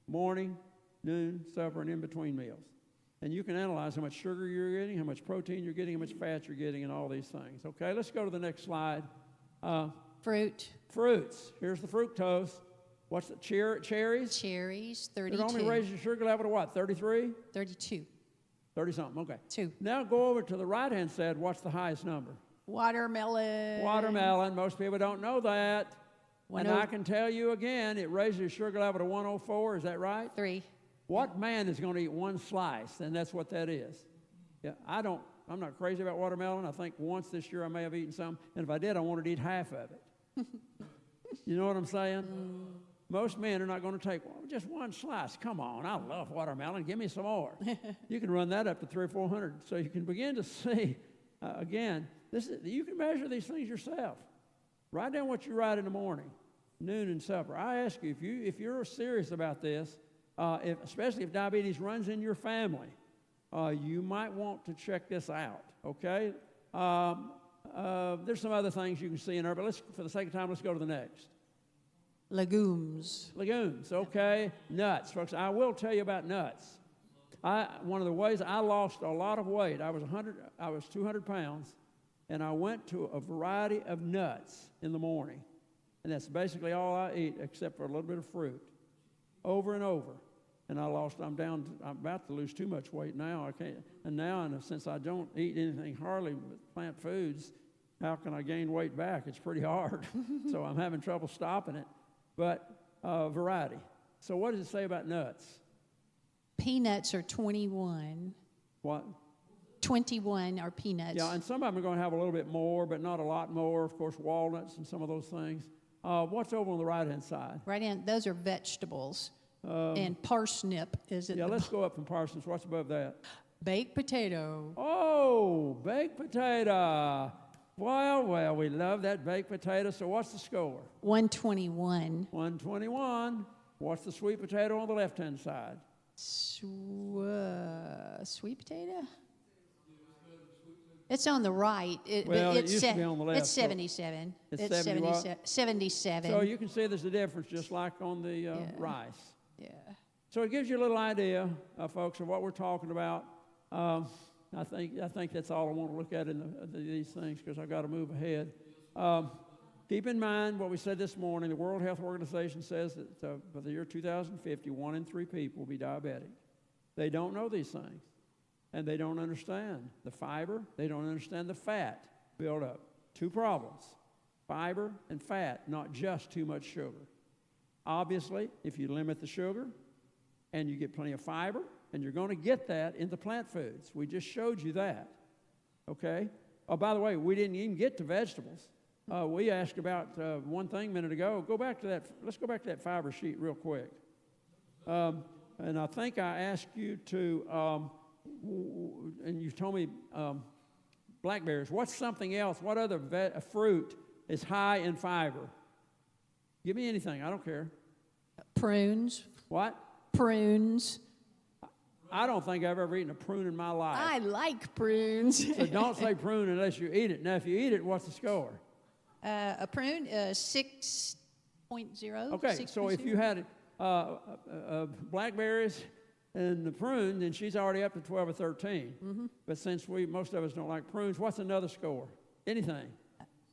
Morning, noon, supper, and in between meals. And you can analyze how much sugar you're getting, how much protein you're getting, how much fat you're getting, and all these things. Okay, let's go to the next slide. Fruit. Fruits. Here's the fructose. What's the cherries? Cherries, 32. It only raises your sugar level to what, 33? 32. 30-something, okay. 2. Now go over to the right-hand side. What's the highest number? Watermelon. Watermelon. Most people don't know that. And I can tell you again, it raises your sugar level to 104. Is that right? 3. What man is going to eat one slice? And that's what that is. Yeah, I'm not crazy about watermelon. I think once this year I may have eaten some. And if I did, I wanted to eat half of it. You know what I'm saying? Most men are not going to take just one slice. Come on, I love watermelon. Give me some more. You can run that up to 300 or 400. So you can begin to see, again, you can measure these things yourself. Write down what you write in the morning, noon, and supper. I ask you, if you're serious about this, especially if diabetes runs in your family, you might want to check this out, okay? There's some other things you can see in there, but for the sake of time, let's go to the next. Legumes. Legumes, okay. Nuts, folks. I will tell you about nuts. One of the ways I lost a lot of weight, I was 200 pounds, and I went to a variety of nuts in the morning. And that's basically all I eat except for a little bit of fruit, over and over. And I'm about to lose too much weight now. I can't. And now, since I don't eat anything hardly with plant foods, how can I gain weight back? It's pretty hard. So I'm having trouble stopping it. But variety. So what does it say about nuts? Peanuts are 21. What? 21 are peanuts. Yeah, and some of them are going to have a little bit more, but not a lot more. Of course, walnuts and some of those things. What's over on the right-hand side? Right-hand, those are vegetables. And parsnip is it? Yeah, let's go up from parsnips. What's above that? Baked potato. Oh, baked potato. Well, we love that baked potato. So what's the score? 121. 121. What's the sweet potato on the left-hand side? Sweet potato? It's on the right. It but used to be on the left. It's 77. It's 70 what? 77. So you can see there's a difference just like on the rice. Yeah. So it gives you a little idea, folks, of what we're talking about. I think that's all I want to look at in these things because I've got to move ahead. Keep in mind what we said this morning. The World Health Organization says that by the year 2050, 1 in 3 people will be diabetic. They don't know these things, and they don't understand the fiber. They don't understand the fat buildup. 2 problems, fiber and fat, not just too much sugar. Obviously, if you limit the sugar and you get plenty of fiber, and you're going to get that in the plant foods. We just showed you that, okay? Oh, by the way, we didn't even get to vegetables. We asked about one thing a minute ago. Let's go back to that fiber sheet real quick. And I think I asked you to, and you told me blackberries. What's something else? What other fruit is high in fiber? Give me anything. I don't care. Prunes. What? Prunes. I don't think I've ever eaten a prune in my life. I like prunes. So don't say prune unless you eat it. Now, if you eat it, what's the score? A prune, 6.0. Okay, 6. so if you had blackberries and the prune, then she's already up to 12 or 13. Mm-hmm. But since most of us don't like prunes, what's another score? Anything?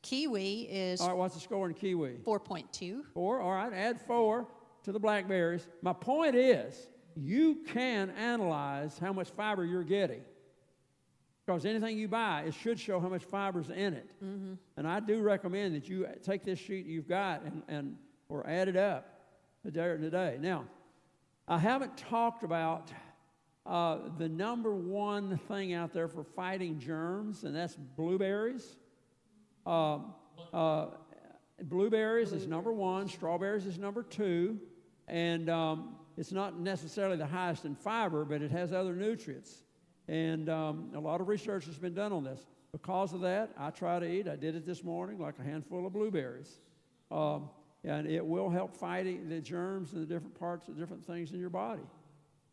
Kiwi is all right, what's the score in kiwi? 4.2. 4, all right, add 4 to the blackberries. My point is, you can analyze how much fiber you're getting. Because anything you buy, it should show how much fiber's in it. Mm-hmm. And I do recommend that you take this sheet you've got or add it up today. Now, I haven't talked about the number one thing out there for fighting germs, and that's blueberries. Blueberries is number 1, strawberries is number 2, and it's not necessarily the highest in fiber, but it has other nutrients. And a lot of research has been done on this. Because of that, I try to eat, I did it this morning, like a handful of blueberries. And it will help fighting the germs and the different parts of different things in your body.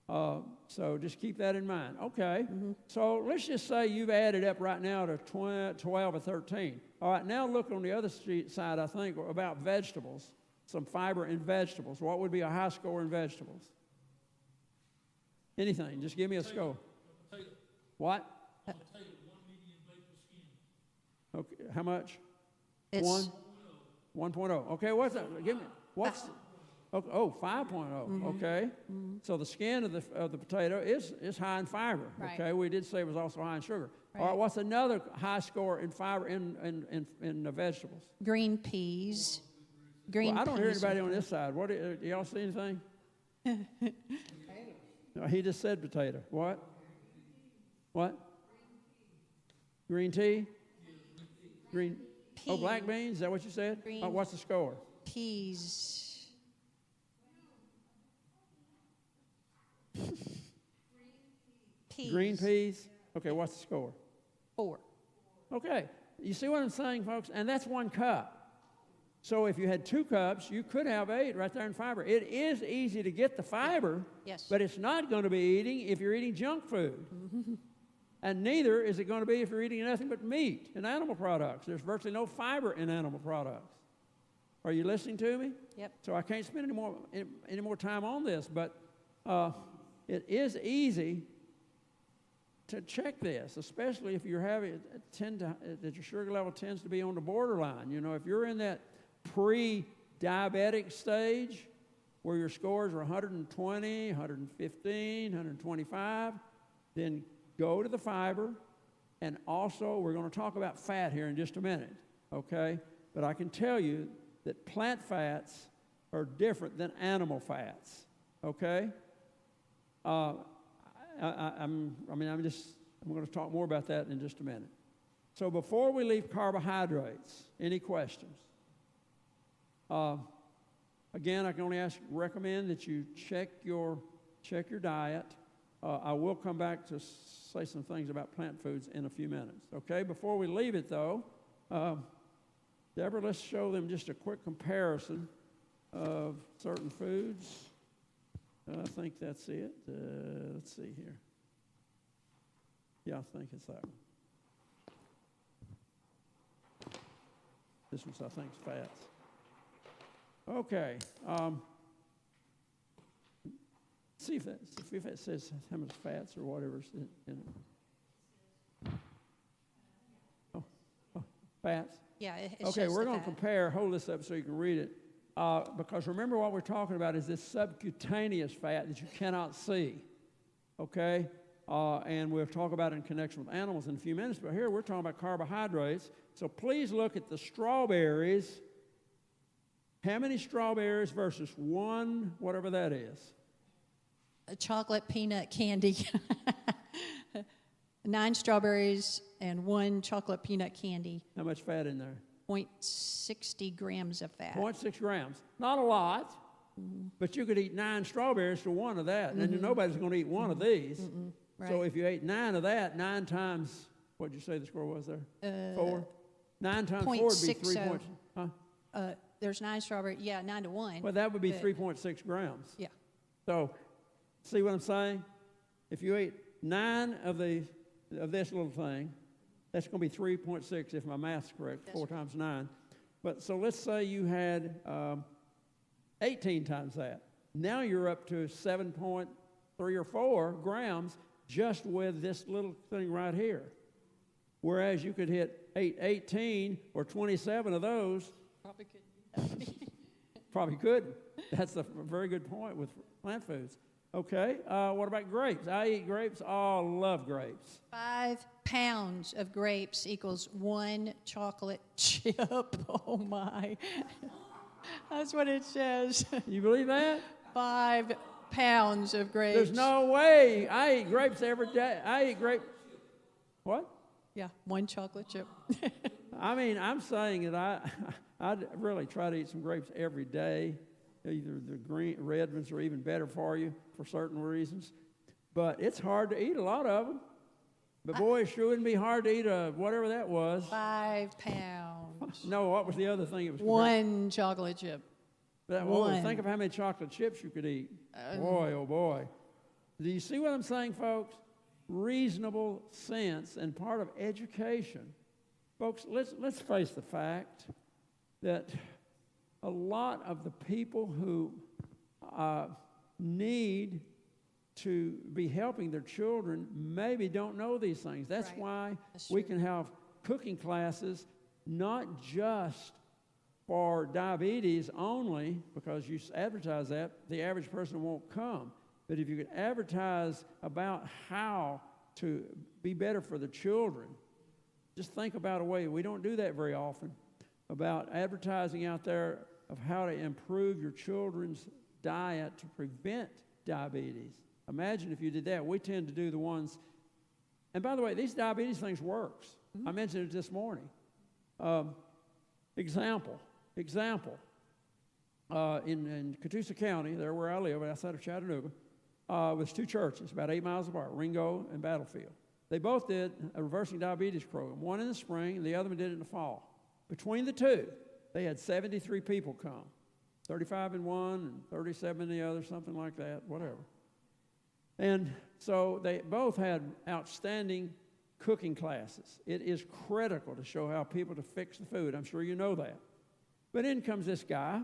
So just keep that in mind. Okay, So let's just say you've added up right now to 12 or 13. All right, now look on the other side, I think, about vegetables. Some fiber in vegetables. What would be a high score in vegetables? Anything. Just give me a score. What? Potato, 1 medium vapor skin. Okay. How much? It's 1.0. Okay. What's that? Give me. What's? Okay, 5.0. Mm-hmm. Okay. Mm-hmm. So the skin of the potato is high in fiber. Right. Okay. We did say it was also high in sugar. Right. All right. What's another high score in fiber in the vegetables? green peas. Green Well, I don't hear peas are anybody on good. this side. What, do y'all see anything? No, he just said potato. What? What? Green tea? Green. Oh, black beans? Is that what you said? Green. Oh, what's the score? Peas. Peas. Green peas? Okay, what's the score? 4. Okay, you see what I'm saying, folks? And that's 1 cup. So if you had 2 cups, you could have 8 right there in fiber. It is easy to get the fiber, Yes. but it's not going to be eating if you're eating junk food. And neither is it going to be if you're eating nothing but meat and animal products. There's virtually no fiber in animal products. Are you listening to me? Yep. So I can't spend any more time on this, but it is easy to check this, especially if you're having that your sugar level tends to be on the borderline. You know, if you're in that pre-diabetic stage where your scores are 120, 115, 125, then go to the fiber. And also, we're going to talk about fat here in just a minute, okay? But I can tell you that plant fats are different than animal fats, okay? I'm going to talk more about that in just a minute. So before we leave carbohydrates, any questions? Again, I can only recommend that you check your diet. I will come back to say some things about plant foods in a few minutes. Okay, before we leave it though, Deborah, let's show them just a quick comparison of certain foods. I think that's it. Let's see here. Yeah, I think it's that one. This one's, I think, is fats. Okay. See if that says how much fats or whatever's in it. Oh, fats? Yeah, it Okay, shows we're the going to fat. compare. Hold this up so you can read it. Because remember what we're talking about is this subcutaneous fat that you cannot see. Okay? And we'll talk about it in connection with animals in a few minutes. But here we're talking about carbohydrates. So please look at the strawberries. How many strawberries versus 1, whatever that is? A chocolate peanut candy. 9 strawberries and 1 chocolate peanut candy. How much fat in there? 0.60 grams of fat. 0.6 grams. Not a lot, but you could eat 9 strawberries to 1 of that, and then nobody's going to eat 1 of these. So Right. if you ate 9 of that, 9 times, what did you say the score was there? 4? 9 times 4 would be 3 0.60. points. Huh? There's 9 strawberries. Yeah, 9 to 1. Well, that would be but- 3.6 grams. Yeah. So, see what I'm saying? If you ate 9 of this little thing, that's going to be 3.6 if my math's correct, 4 times 9. But so let's say you had 18 times that. Now you're up to 7.3 or 4 grams just with this little thing right here. Whereas you could hit 18 or 27 of those. Probably could. Probably couldn't. That's a very good point with plant foods. Okay, what about grapes? I eat grapes. Oh, love grapes. 5 pounds of grapes equals 1 chocolate chip. Oh my. That's what it says. You believe that? 5 pounds of grapes. There's no way. I eat grapes every day. I eat grape. What? Yeah, 1 chocolate chip. I mean, I'm saying that I really try to eat some grapes every day. Either the red ones are even better for you for certain reasons. But it's hard to eat a lot of them. But boy, it sure wouldn't be hard to eat whatever that was. 5 pounds. No, what was the other thing? It was 1 chocolate chip. Well, think of how many chocolate chips you could eat. Boy, oh boy. Do you see what I'm saying, folks? Reasonable sense and part of education. Folks, let's face the fact that a lot of the people who need to be helping their children maybe don't know these things. That's Right. why That's we true. can have cooking classes not just for diabetes only, because you advertise that, the average person won't come. But if you could advertise about how to be better for the children, just think about a way, we don't do that very often, about advertising out there of how to improve your children's diet to prevent diabetes. Imagine if you did that. We tend to do the ones, and by the way, these diabetes things works. I mentioned it this morning. Example. In Catoosa County, there where I live, outside of Chattanooga, was two churches, about 8 miles apart, Ringo and Battlefield. They both did a reversing diabetes program, one in the spring and the other one did it in the fall. Between the two, they had 73 people come, 35 in one and 37 in the other, something like that, whatever. And so they both had outstanding cooking classes. It is critical to show how people to fix the food. I'm sure you know that. But in comes this guy,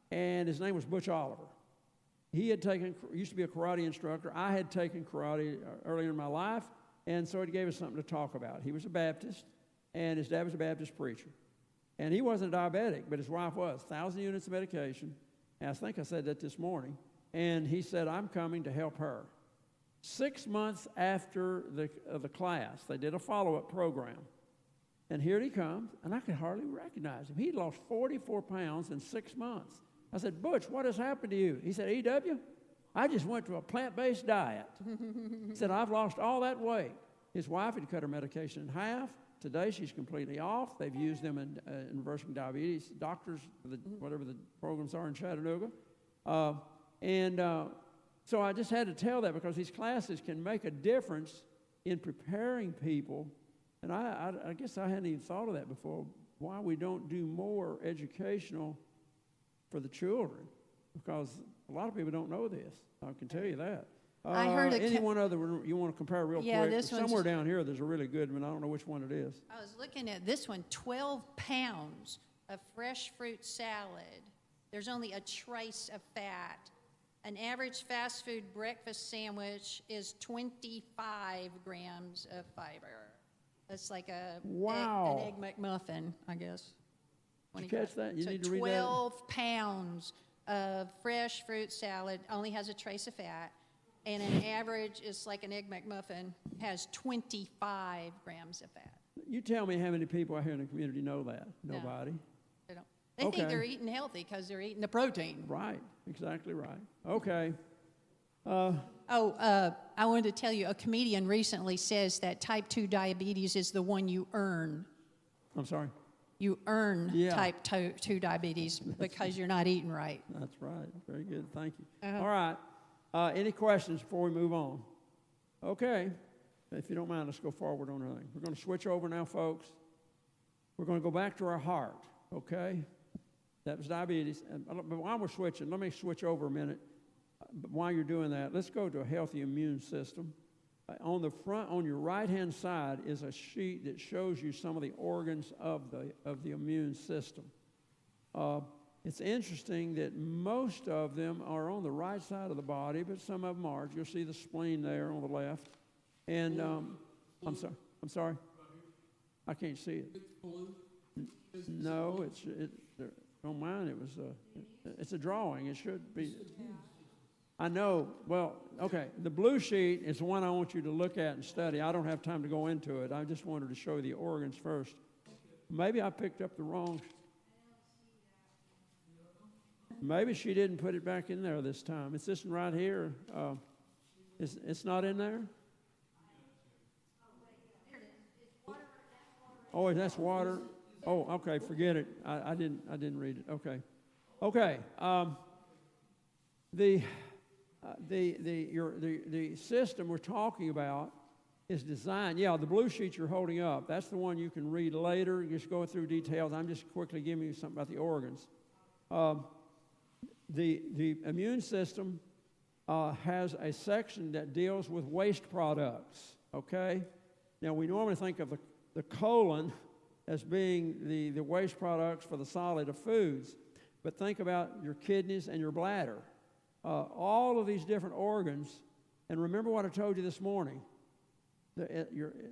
and his name was Butch Oliver. He had used to be a karate instructor. I had taken karate earlier in my life, and so it gave us something to talk about. He was a Baptist, and his dad was a Baptist preacher. And he wasn't a diabetic, but his wife was. 1,000 units of medication. And I think I said that this morning. And he said, I'm coming to help her. 6 months after the class, they did a follow-up program. And here he comes, and I could hardly recognize him. He'd lost 44 pounds in 6 months. I said, Butch, what has happened to you? He said, E.W., I just went to a plant-based diet. He said, I've lost all that weight. His wife had cut her medication in half. Today, she's completely off. They've used them in reversing diabetes. Doctors, whatever the programs are in Chattanooga. So I just had to tell that because these classes can make a difference in preparing people. And I guess I hadn't even thought of that before, why we don't do more educational for the children, because a lot of people don't know this. I can tell you that. I heard any one other you want to compare real quick? This one's somewhere down here there's a really good one. I don't know which one it is. I was looking at this one, 12 pounds of fresh fruit salad. There's only a trace of fat. An average fast food breakfast sandwich is 25 grams of fiber. That's like an egg McMuffin, I guess. Did you catch that? You so need to read 12 pounds of fresh fruit salad only has a trace of fat, and an average is like an egg McMuffin has 25 grams of fat. You tell me how many people out here in the community know that? No. Nobody. They don't. They think they're eating healthy because they're eating the protein. Right. Exactly right. Okay. I wanted to tell you, a comedian recently says that type 2 diabetes is the one you earn. I'm sorry. You earn type 2 diabetes because you're not eating right. That's right. Very good. Thank you. All right. Any questions before we move on? Okay. If you don't mind, let's go forward on anything. We're going to switch over now, folks. We're going to go back to our heart, okay? That was diabetes. But while we're switching, let me switch over a minute. But while you're doing that, let's go to a healthy immune system. On the front, on your right-hand side, is a sheet that shows you some of the organs of the immune system. It's interesting that most of them are on the right side of the body, but some of them aren't. You'll see the spleen there on the left. And I'm sorry. I can't see it. No, on mine it was. It's a drawing. It should be. I know. Well, okay. The blue sheet is the one I want you to look at and study. I don't have time to go into it. I just wanted to show you the organs first. Maybe I picked up the wrong. Maybe she didn't put it back in there this time. It's this one right here. It's not in there? Oh, that's water. Oh, okay. Forget it. I didn't read it. Okay. Okay. The system we're talking about is designed. Yeah, the blue sheet you're holding up. That's the one you can read later. Just go through details. I'm just quickly giving you something about the organs. The immune system has a section that deals with waste products. Okay. Now we normally think of the colon as being the waste products for the solid of foods, but think about your kidneys and your bladder. All of these different organs, and remember what I told you this morning.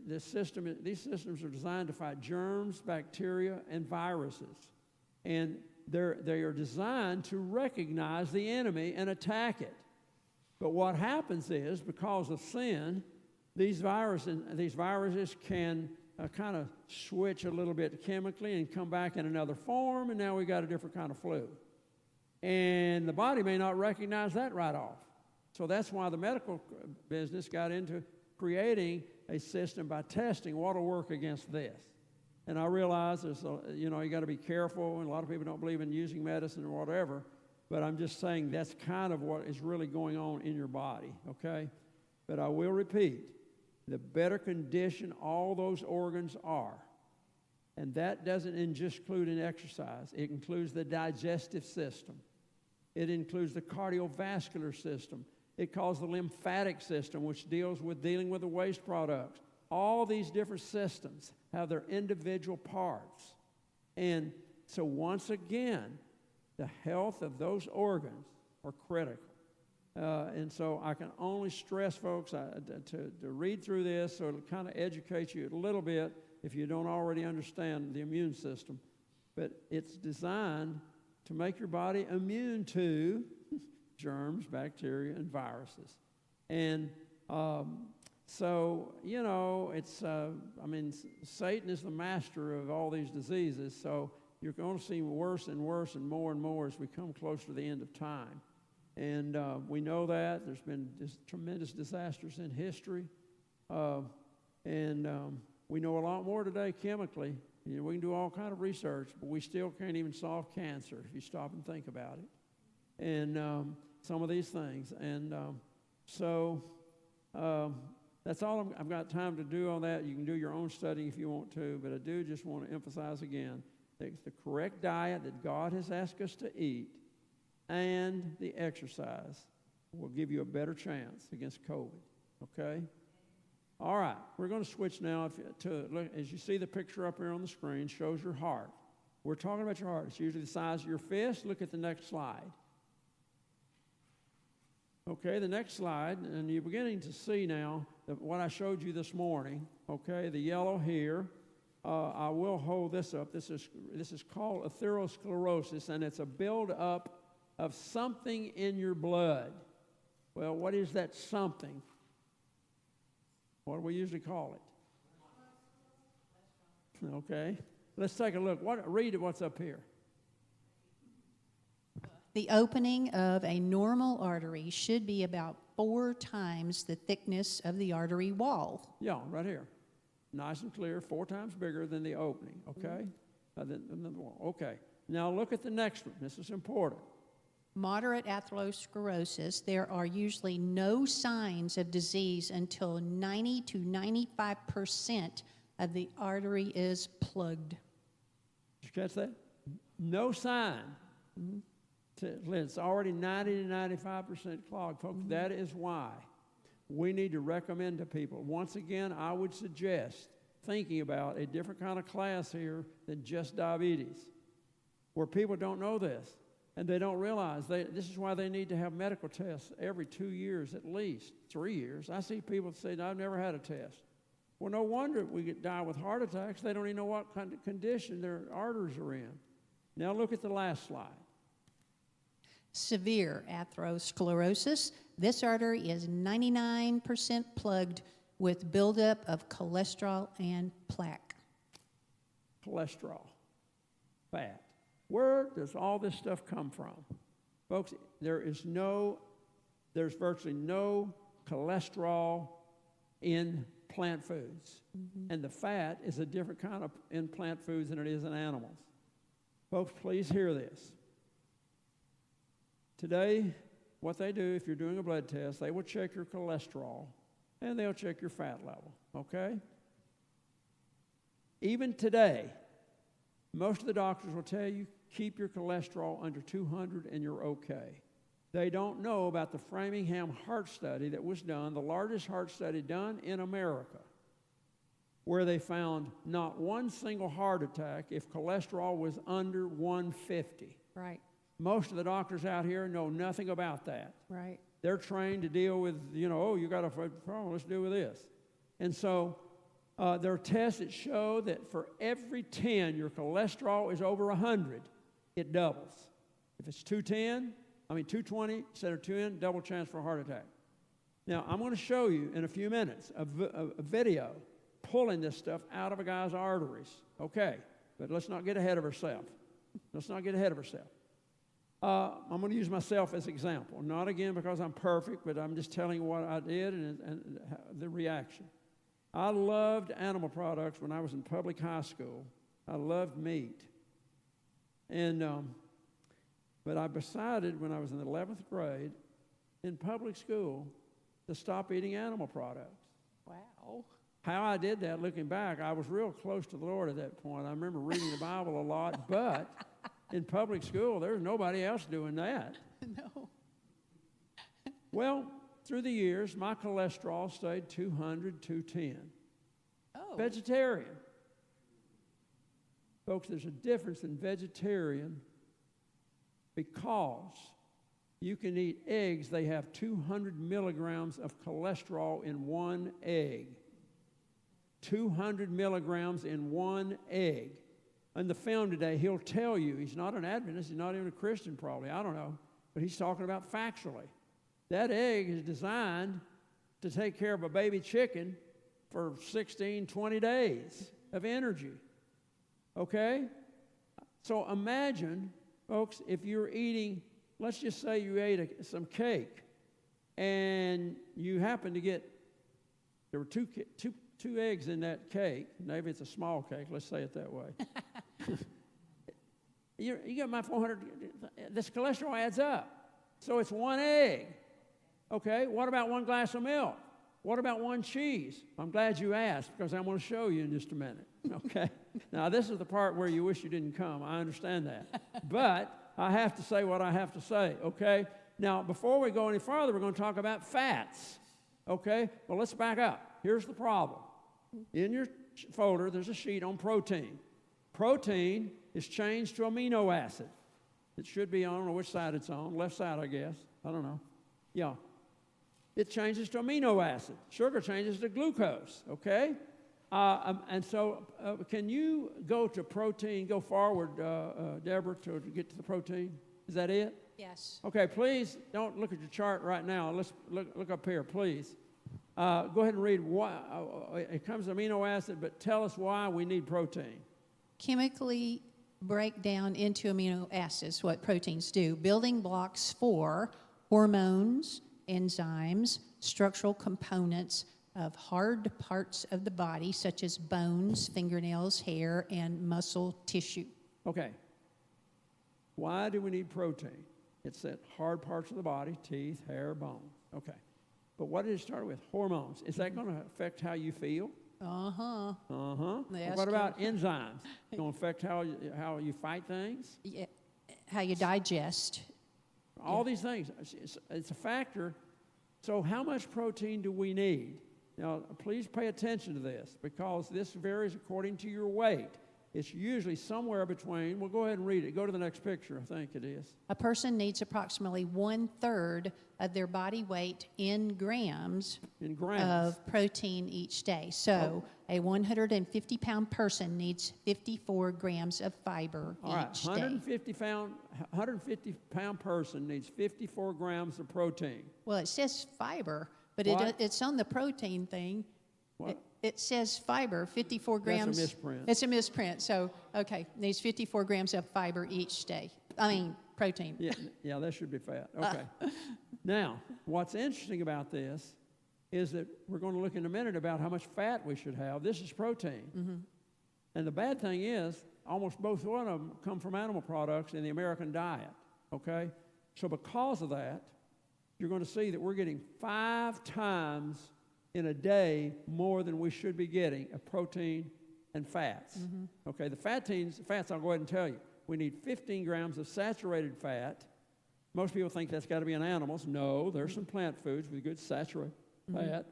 These systems are designed to fight germs, bacteria, and viruses, and they are designed to recognize the enemy and attack it. But what happens is, because of sin, these viruses can kind of switch a little bit chemically and come back in another form, and now we got a different kind of flu. And the body may not recognize that right off. So that's why the medical business got into creating a system by testing what will work against this. And I realize you got to be careful, and a lot of people don't believe in using medicine or whatever, but I'm just saying that's kind of what is really going on in your body, okay? But I will repeat, the better condition all those organs are, and that doesn't just include an exercise. It includes the digestive system. It includes the cardiovascular system. It calls the lymphatic system, which deals with dealing with the waste products. All these different systems have their individual parts. And so once again, the health of those organs are critical. And so I can only stress folks to read through this so it'll kind of educate you a little bit if you don't already understand the immune system. But it's designed to make your body immune to germs, bacteria, and viruses. And so, it's, Satan is the master of all these diseases, so you're going to see worse and worse and more as we come closer to the end of time. And we know that. There's been tremendous disasters in history. We know a lot more today chemically. We can do all kind of research, but we still can't even solve cancer if you stop and think about it. And some of these things. And that's all I've got time to do on that. You can do your own studying if you want to, but I do just want to emphasize again that the correct diet that God has asked us to eat and the exercise will give you a better chance against COVID, okay? All right, we're going to switch now to, look, as you see the picture up here on the screen, shows your heart. We're talking about your heart. It's usually the size of your fist. Look at the next slide. Okay, the next slide, and you're beginning to see now what I showed you this morning, okay, the yellow here. I will hold this up. This is called atherosclerosis, and it's a buildup of something in your blood. Well, what is that something? What do we usually call it? Okay, let's take a look. Read what's up here. The opening of a normal artery should be about 4 times the thickness of the artery wall. Yeah, right here. Nice and clear, 4 times bigger than the opening, okay? Than the wall. Okay, now look at the next one. This is important. Moderate atherosclerosis, there are usually no signs of disease until 90 to 95% of the artery is plugged. Did you catch that? No sign. Mm-hmm. It's already 90 to 95% clogged. Folks, that is why we need to recommend to people. Once again, I would suggest thinking about a different kind of class here than just diabetes, where people don't know this. And they don't realize this is why they need to have medical tests every 2 years, at least 3 years. I see people say, I've never had a test. Well, no wonder we die with heart attacks. They don't even know what kind of condition their arteries are in. Now look at the last slide. Severe atherosclerosis, this artery is 99% plugged with buildup of cholesterol and plaque. Cholesterol, fat. Where does all this stuff come from? Folks, there's virtually no cholesterol in plant foods. Mm-hmm. And the fat is a different kind of in plant foods than it is in animals. Folks, please hear this. Today, what they do, if you're doing a blood test, they will check your cholesterol and they'll check your fat level, okay? Even today, most of the doctors will tell you, keep your cholesterol under 200 and you're okay. They don't know about the Framingham heart study that was done, the largest heart study done in America, where they found not one single heart attack if cholesterol was under 150. Right. Most of the doctors out here know nothing about that. Right. They're trained to deal with, you got a problem, let's deal with this. And so there are tests that show that for every 10, your cholesterol is over 100, it doubles. If it's 220 instead of 210, double chance for a heart attack. Now, I'm going to show you in a few minutes a video pulling this stuff out of a guy's arteries. Okay, but let's not get ahead of ourselves. I'm going to use myself as example. Not again because I'm perfect, but I'm just telling you what I did and the reaction. I loved animal products when I was in public high school. I loved meat. And but I decided when I was in the 11th grade in public school to stop eating animal products. Wow. How I did that, looking back, I was real close to the Lord at that point. I remember reading the Bible a lot, but in public school, there was nobody else doing that. No. Well, through the years, my cholesterol stayed 200, 210. Oh. Vegetarian. Folks, there's a difference in vegetarian because you can eat eggs. They have 200 milligrams of cholesterol in one egg. 200 milligrams in one egg. In the film today, he'll tell you, he's not an Adventist, he's not even a Christian probably, I don't know, but he's talking about factually. That egg is designed to take care of a baby chicken for 16, 20 days of energy. Okay? So imagine, folks, if you're eating, let's just say you ate some cake and you happen to get, there were two eggs in that cake. Maybe it's a small cake, let's say it that way. You got my 400, this cholesterol adds up. So it's one egg. Okay, what about one glass of milk? What about one cheese? I'm glad you asked because I'm going to show you in just a minute. Okay, now this is the part where you wish you didn't come. I understand that. But I have to say what I have to say, okay? Now, before we go any farther, we're going to talk about fats. Okay, well, let's back up. Here's the problem. In your folder, there's a sheet on protein. Protein is changed to amino acid. It should be on, I don't know which side it's on, left side, I guess. I don't know. Yeah. It changes to amino acid. Sugar changes to glucose, okay? And so can you go to protein, go forward, Deborah, to get to the protein? Is that it? Yes. Okay, please don't look at your chart right now. Let's look up here, please. Go ahead and read why it comes to amino acid, but tell us why we need protein. Chemically break down into amino acids, what proteins do. Building blocks for hormones, enzymes, structural components of hard parts of the body, such as bones, fingernails, hair, and muscle tissue. Okay. Why do we need protein? It's that hard parts of the body, teeth, hair, bones. Okay. But what did it start with? Hormones. Is that going to affect how you feel? Uh-huh. Uh-huh. Yes, What about enzymes? Going to affect how you fight things? Yeah. How you digest. All these things. It's a factor. So how much protein do we need? Now, please pay attention to this because this varies according to your weight. It's usually somewhere between, well, go ahead and read it. Go to the next picture, I think it is. A person needs approximately 1/3 of their body weight in grams of protein each day. So a 150-pound person needs 54 grams of fiber each day. 150-pound person needs 54 grams of protein. Well, it says fiber, but What? it's on the protein thing. What? It says fiber, 54 grams. That's a misprint. It's a misprint. So, okay, needs 54 grams of fiber each day. I mean, protein. Yeah, that should be fat. Okay. Now, what's interesting about this is that we're going to look in a minute about how much fat we should have. This is protein. Mm-hmm. And the bad thing is, almost both one of them come from animal products in the American diet, okay? So because of that, you're going to see that we're getting 5 times in a day more than we should be getting of protein and fats. Mm-hmm. Okay, the fats, I'll go ahead and tell you. We need 15 grams of saturated fat. Most people think that's got to be in animals. No, there's some plant foods with good saturated fat.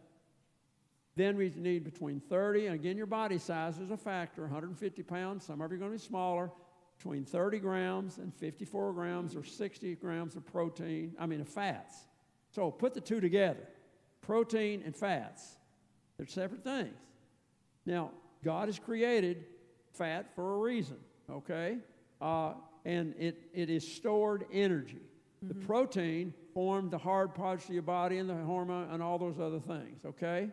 Then we need between 30, and again, your body size is a factor, 150 pounds. Some of you are going to be smaller. Between 30 grams and 54 grams or 60 grams of of fats. So put the two together. Protein and fats. They're separate things. Now, God has created fat for a reason, okay? And it is stored energy. The protein formed the hard parts of your body and the hormone and all those other things, okay?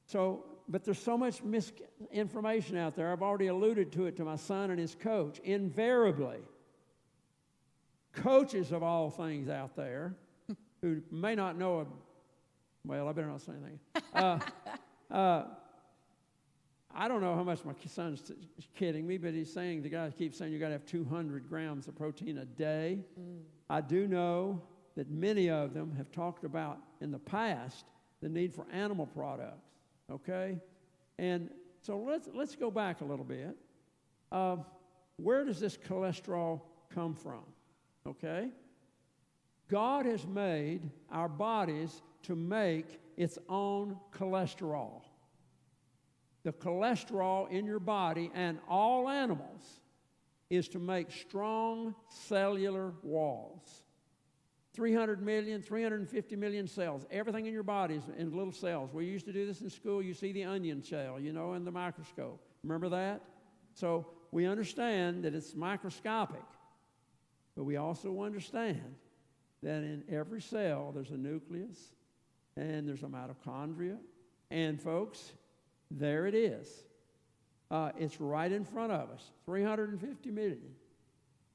So, but there's so much misinformation out there. I've already alluded to it to my son and his coach. Invariably, coaches of all things out there who may not know well, I better not say anything. I don't know how much my son's kidding me, but he's saying, the guy keeps saying you got to have 200 grams of protein a day. I do know that many of them have talked about in the past the need for animal products, okay? And so let's go back a little bit. Where does this cholesterol come from, okay? God has made our bodies to make its own cholesterol. The cholesterol in your body and all animals is to make strong cellular walls. 300 million, 350 million cells. Everything in your body is in little cells. We used to do this in school. You see the onion cell, you know, in the microscope. Remember that? So we understand that it's microscopic, but we also understand that in every cell there's a nucleus and there's a mitochondria. And folks, there it is. It's right in front of us, 350 million.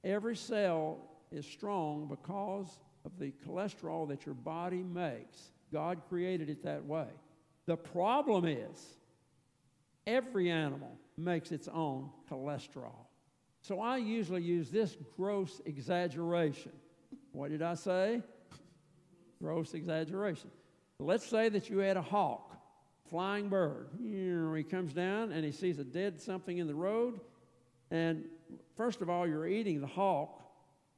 Every cell is strong because of the cholesterol that your body makes. God created it that way. The problem is every animal makes its own cholesterol. So I usually use this gross exaggeration. What did I say? Gross exaggeration. Let's say that you had a hawk, flying bird. He comes down and he sees a dead something in the road. And first of all, you're eating the hawk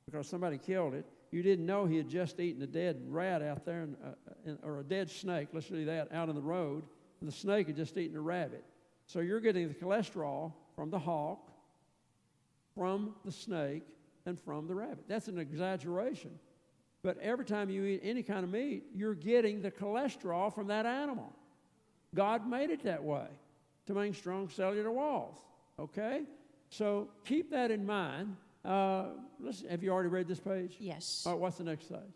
because somebody killed it. You didn't know he had just eaten a dead rat out there, or a dead snake, let's do that, out in the road. And the snake had just eaten a rabbit. So you're getting the cholesterol from the hawk, from the snake, and from the rabbit. That's an exaggeration. But every time you eat any kind of meat, you're getting the cholesterol from that animal. God made it that way to make strong cellular walls, okay? So keep that in mind. Have you already read this page? Yes. All right, what's the next slide?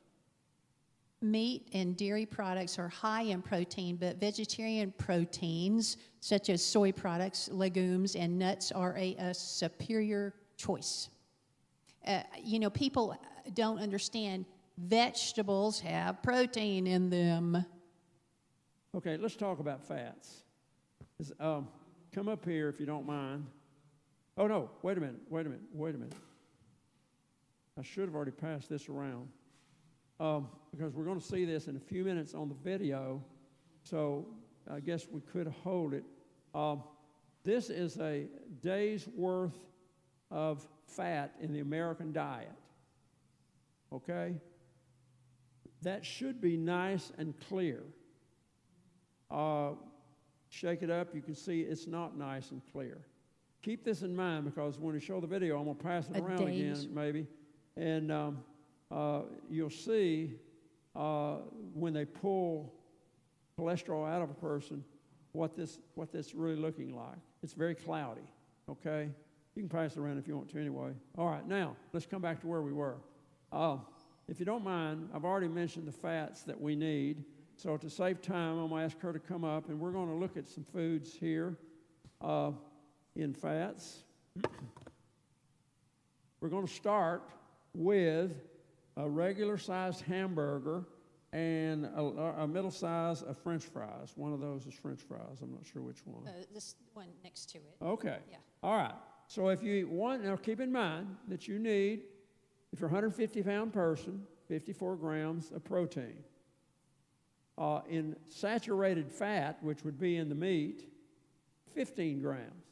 Meat and dairy products are high in protein, but vegetarian proteins, such as soy products, legumes, and nuts, are a superior choice. People don't understand vegetables have protein in them. Okay, let's talk about fats. Come up here if you don't mind. Oh, no, wait a minute. I should have already passed this around because we're going to see this in a few minutes on the video, so I guess we could hold it. This is a day's worth of fat in the American diet, okay? That should be nice and clear. Shake it up, you can see it's not nice and clear. Keep this in mind because when we show the video, I'm going to pass it around again, maybe. And you'll see when they pull cholesterol out of a person what this really looking like. It's very cloudy, okay? You can pass it around if you want to anyway. All right, now, let's come back to where we were. If you don't mind, I've already mentioned the fats that we need. So to save time, I'm going to ask her to come up, and we're going to look at some foods here in fats. We're going to start with a regular-sized hamburger and a middle size of French fries. One of those is French fries. I'm not sure which one. This one next to it. Okay. Yeah. All right. So if you eat one, now keep in mind that you need, if you're a 150-pound person, 54 grams of protein. In saturated fat, which would be in the meat, 15 grams.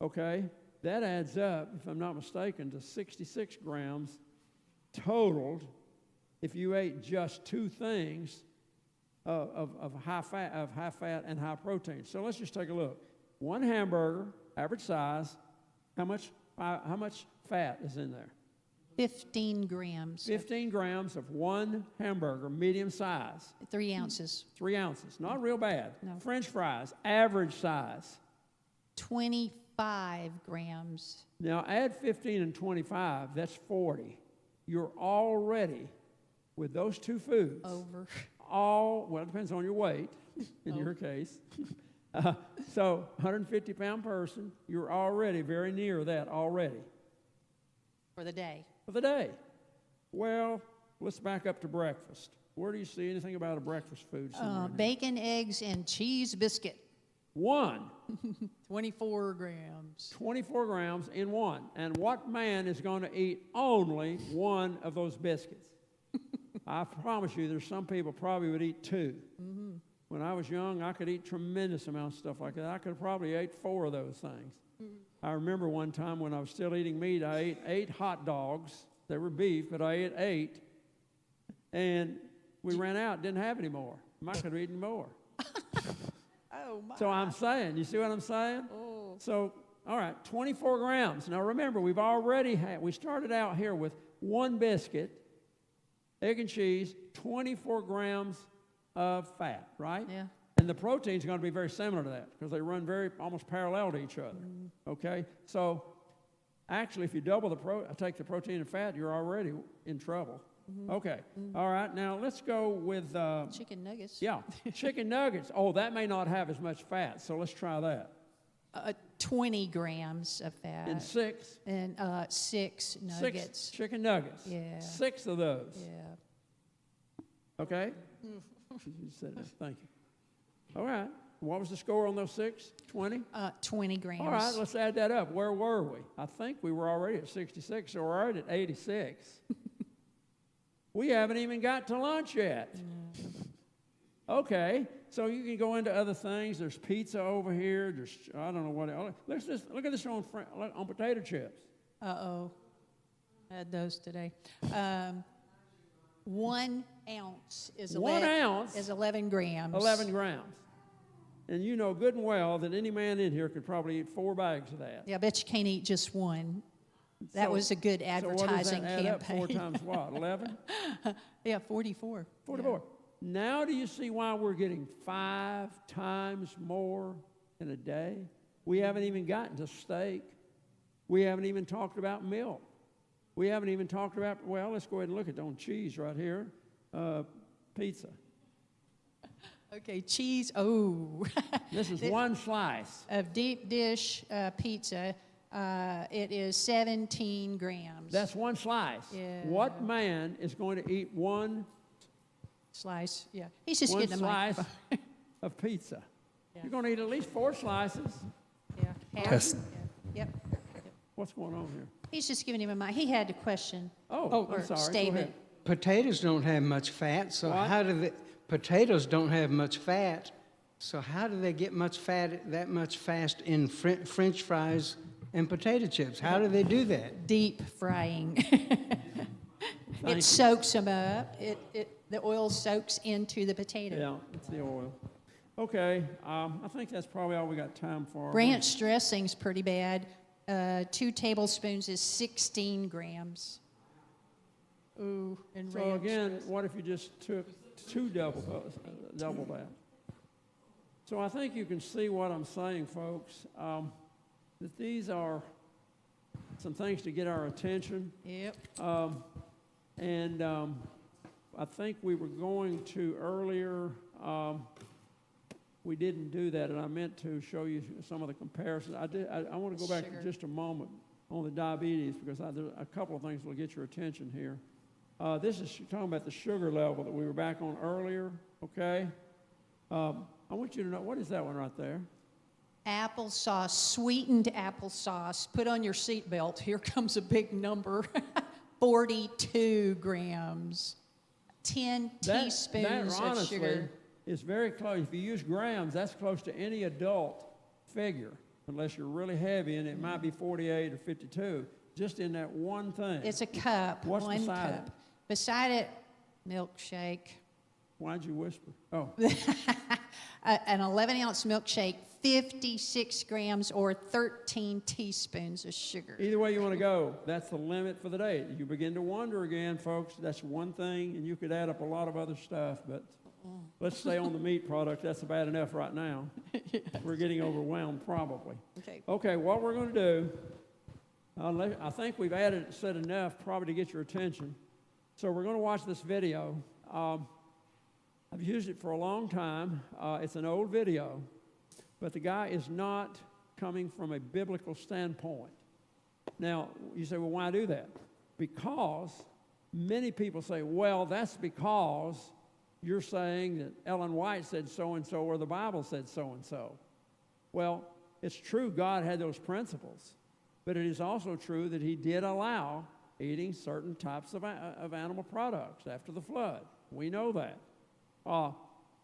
Okay? That adds up, if I'm not mistaken, to 66 grams totaled if you ate just two things of high fat and high protein. So let's just take a look. One hamburger, average size, how much fat is in there? 15 grams. 15 grams of one hamburger, medium size. 3 ounces. 3 ounces, not real bad. No. French fries, average size. 25 grams. Now add 15 and 25, that's 40. You're already, with those two foods, Over. well, it depends on your weight, in your case. So 150-pound person, you're already very near that already. For the day. For the day. Well, let's back up to breakfast. Where do you see anything about a breakfast food somewhere in here? Bacon, eggs, and cheese biscuit. One. 24 grams. 24 grams in one. And what man is going to eat only one of those biscuits? I promise you, there's some people probably would eat two. Mm-hmm. When I was young, I could eat tremendous amounts of stuff like that. I could have probably ate 4 of those things. Mm-hmm. I remember one time when I was still eating meat, I ate 8 hot dogs. They were beef, but I ate 8. And we ran out, didn't have any more. I could have eaten more. Oh, my. So I'm saying, you see what I'm saying? Oh. So, all right, 24 grams. Now remember, we started out here with 1 biscuit, egg and cheese, 24 grams of fat, right? Yeah. And the protein's going to be very similar to that because they run almost parallel to each other, okay? So actually, if you double take the protein and fat, you're already in trouble. Okay, all right, now let's go with... Chicken nuggets. Yeah, chicken nuggets. Oh, that may not have as much fat, so let's try that. 20 grams of fat. And 6? And 6 nuggets. 6 chicken nuggets. Yeah. 6 of those. Yeah. Okay? You said that. Thank you. All right. What was the score on those 6? 20? 20 grams. All right, let's add that up. Where were we? I think we were already at 66, so we're already at 86. We haven't even got to lunch yet. Okay, so you can go into other things. There's pizza over here. There's, I don't know what else. Let's just look at this on potato chips. Uh-oh. Had those today. 1 ounce is 1 ounce is 11 grams. 11 grams. And you know good and well that any man in here could probably eat 4 bags of that. Yeah, I bet you can't eat just one. That was a good advertising so what does that add campaign. up 4 times what, 11? Yeah, 44. 44. Yeah. Now do you see why we're getting 5 times more in a day? We haven't even gotten to steak. We haven't even talked about milk. We haven't even talked about, well, let's go ahead and look at on cheese right here. Pizza. Okay, cheese. Oh. This is 1 slice. Of deep dish pizza. It is 17 grams. That's 1 slice. Yeah. What man is going to eat 1 slice? Yeah, he's just one getting a slice microphone. of pizza? Yeah. You're going to eat at least 4 slices. Yeah. Half. Yes. Yeah. Yep. What's going on here? He's just giving him a mic. He had a question. Oh, or I'm sorry. Go statement. ahead. Potatoes don't have much fat, so What? how do potatoes don't have much fat, so how do they get much fat that much fast in French fries and potato chips? How do they do that? Deep frying. you. It soaks them up. The oil soaks into the potato. Yeah, it's the oil. Okay, I think that's probably all we got time for. Ranch dressing's pretty bad. 2 tablespoons is 16 grams. Ooh, and So ranch again, dressing. what if you just took 2 double that? So I think you can see what I'm saying, folks, that these are some things to get our attention. Yep. And I think we were going to earlier, we didn't do that, and I meant to show you some of the comparisons. I want to go back Sugar. just a moment on the diabetes because there's a couple of things that will get your attention here. This is talking about the sugar level that we were back on earlier, okay? I want you to know, what is that one right there? Applesauce, sweetened applesauce. Put on your seatbelt. Here comes a big number. 42 grams. 10 teaspoons that of sugar. is very close. If you use grams, that's close to any adult figure, unless you're really heavy, and it might be 48 or 52, just in that one thing. It's a cup. What's 1 beside cup. it? Beside it, milkshake. Why'd you whisper? Oh, An 11-ounce milkshake, 56 grams or 13 teaspoons of sugar. either way you want to go, that's the limit for the day. You begin to wonder again, folks, that's one thing, and you could add up a lot of other stuff, but let's stay on the meat product. That's bad enough right now. Yes. We're getting overwhelmed probably. Okay. Okay, what we're going to do, I think we've said enough probably to get your attention. So we're going to watch this video. I've used it for a long time. It's an old video, but the guy is not coming from a biblical standpoint. Now, you say, well, why do that? Because many people say, well, that's because you're saying that Ellen White said so-and-so or the Bible said so-and-so. Well, it's true God had those principles, but it is also true that he did allow eating certain types of animal products after the flood. We know that.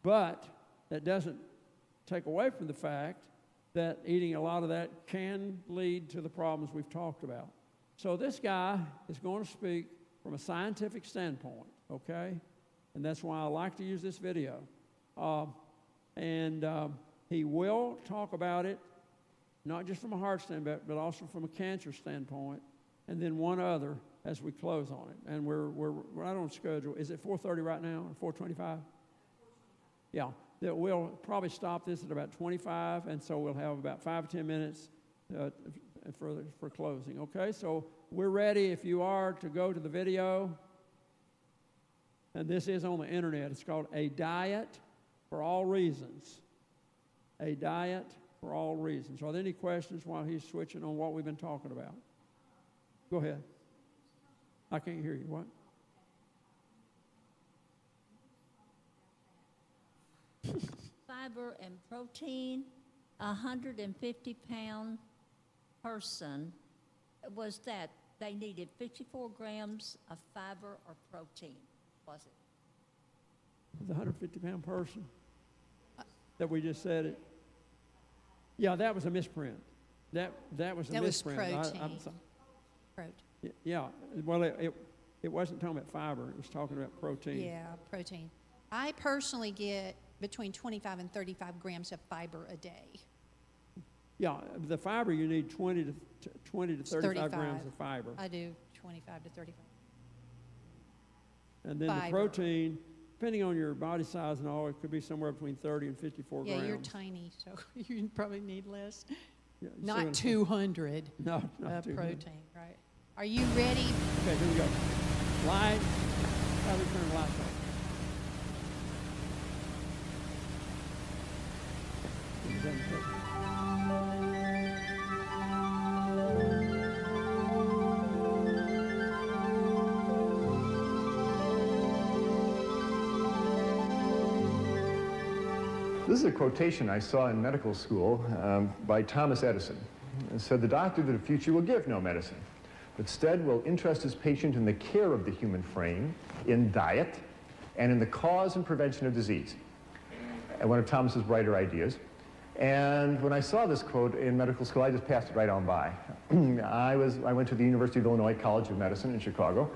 But that doesn't take away from the fact that eating a lot of that can lead to the problems we've talked about. So this guy is going to speak from a scientific standpoint, okay? And that's why I like to use this video. He will talk about it, not just from a heart standpoint, but also from a cancer standpoint, and then one other as we close on it. And we're right on schedule. Is it 4:30 right now, or 4:25? Yeah, that we'll probably stop this at about 25, and so we'll have about 5 or 10 minutes for closing. Okay, so we're ready, if you are, to go to the video. And this is on the internet. It's called A Diet for All Reasons. A Diet for All Reasons. Are there any questions while he's switching on what we've been talking about? Go ahead. I can't hear you. What? Fiber and protein, 150-pound person, was that they needed 54 grams of fiber or protein, was it? The 150-pound person that we just said it. Yeah, that was a misprint. That was a That was misprint. protein. Protein. Yeah, well, it wasn't talking about fiber. It was talking about protein. Yeah, protein. I personally get between 25 and 35 grams of fiber a day. Yeah, the fiber, you need 20 to 35 grams of fiber. I do 25 to 35. And then Fiber. the protein, depending on your body size and all, it could be somewhere between 30 and 54 grams. Yeah, you're tiny, so you probably need less. Yeah, Not 200 No, not 200. protein, right? Are you ready? Okay, here we go. Lights. How do we turn the lights on? This is a quotation I saw in medical school by Thomas Edison. It said, "The doctor of the future will give no medicine, but instead will interest his patient in the care of the human frame, in diet, and in the cause and prevention of disease." And one of Thomas's brighter ideas. And when I saw this quote in medical school, I just passed it right on by. I went to the University of Illinois College of Medicine in Chicago,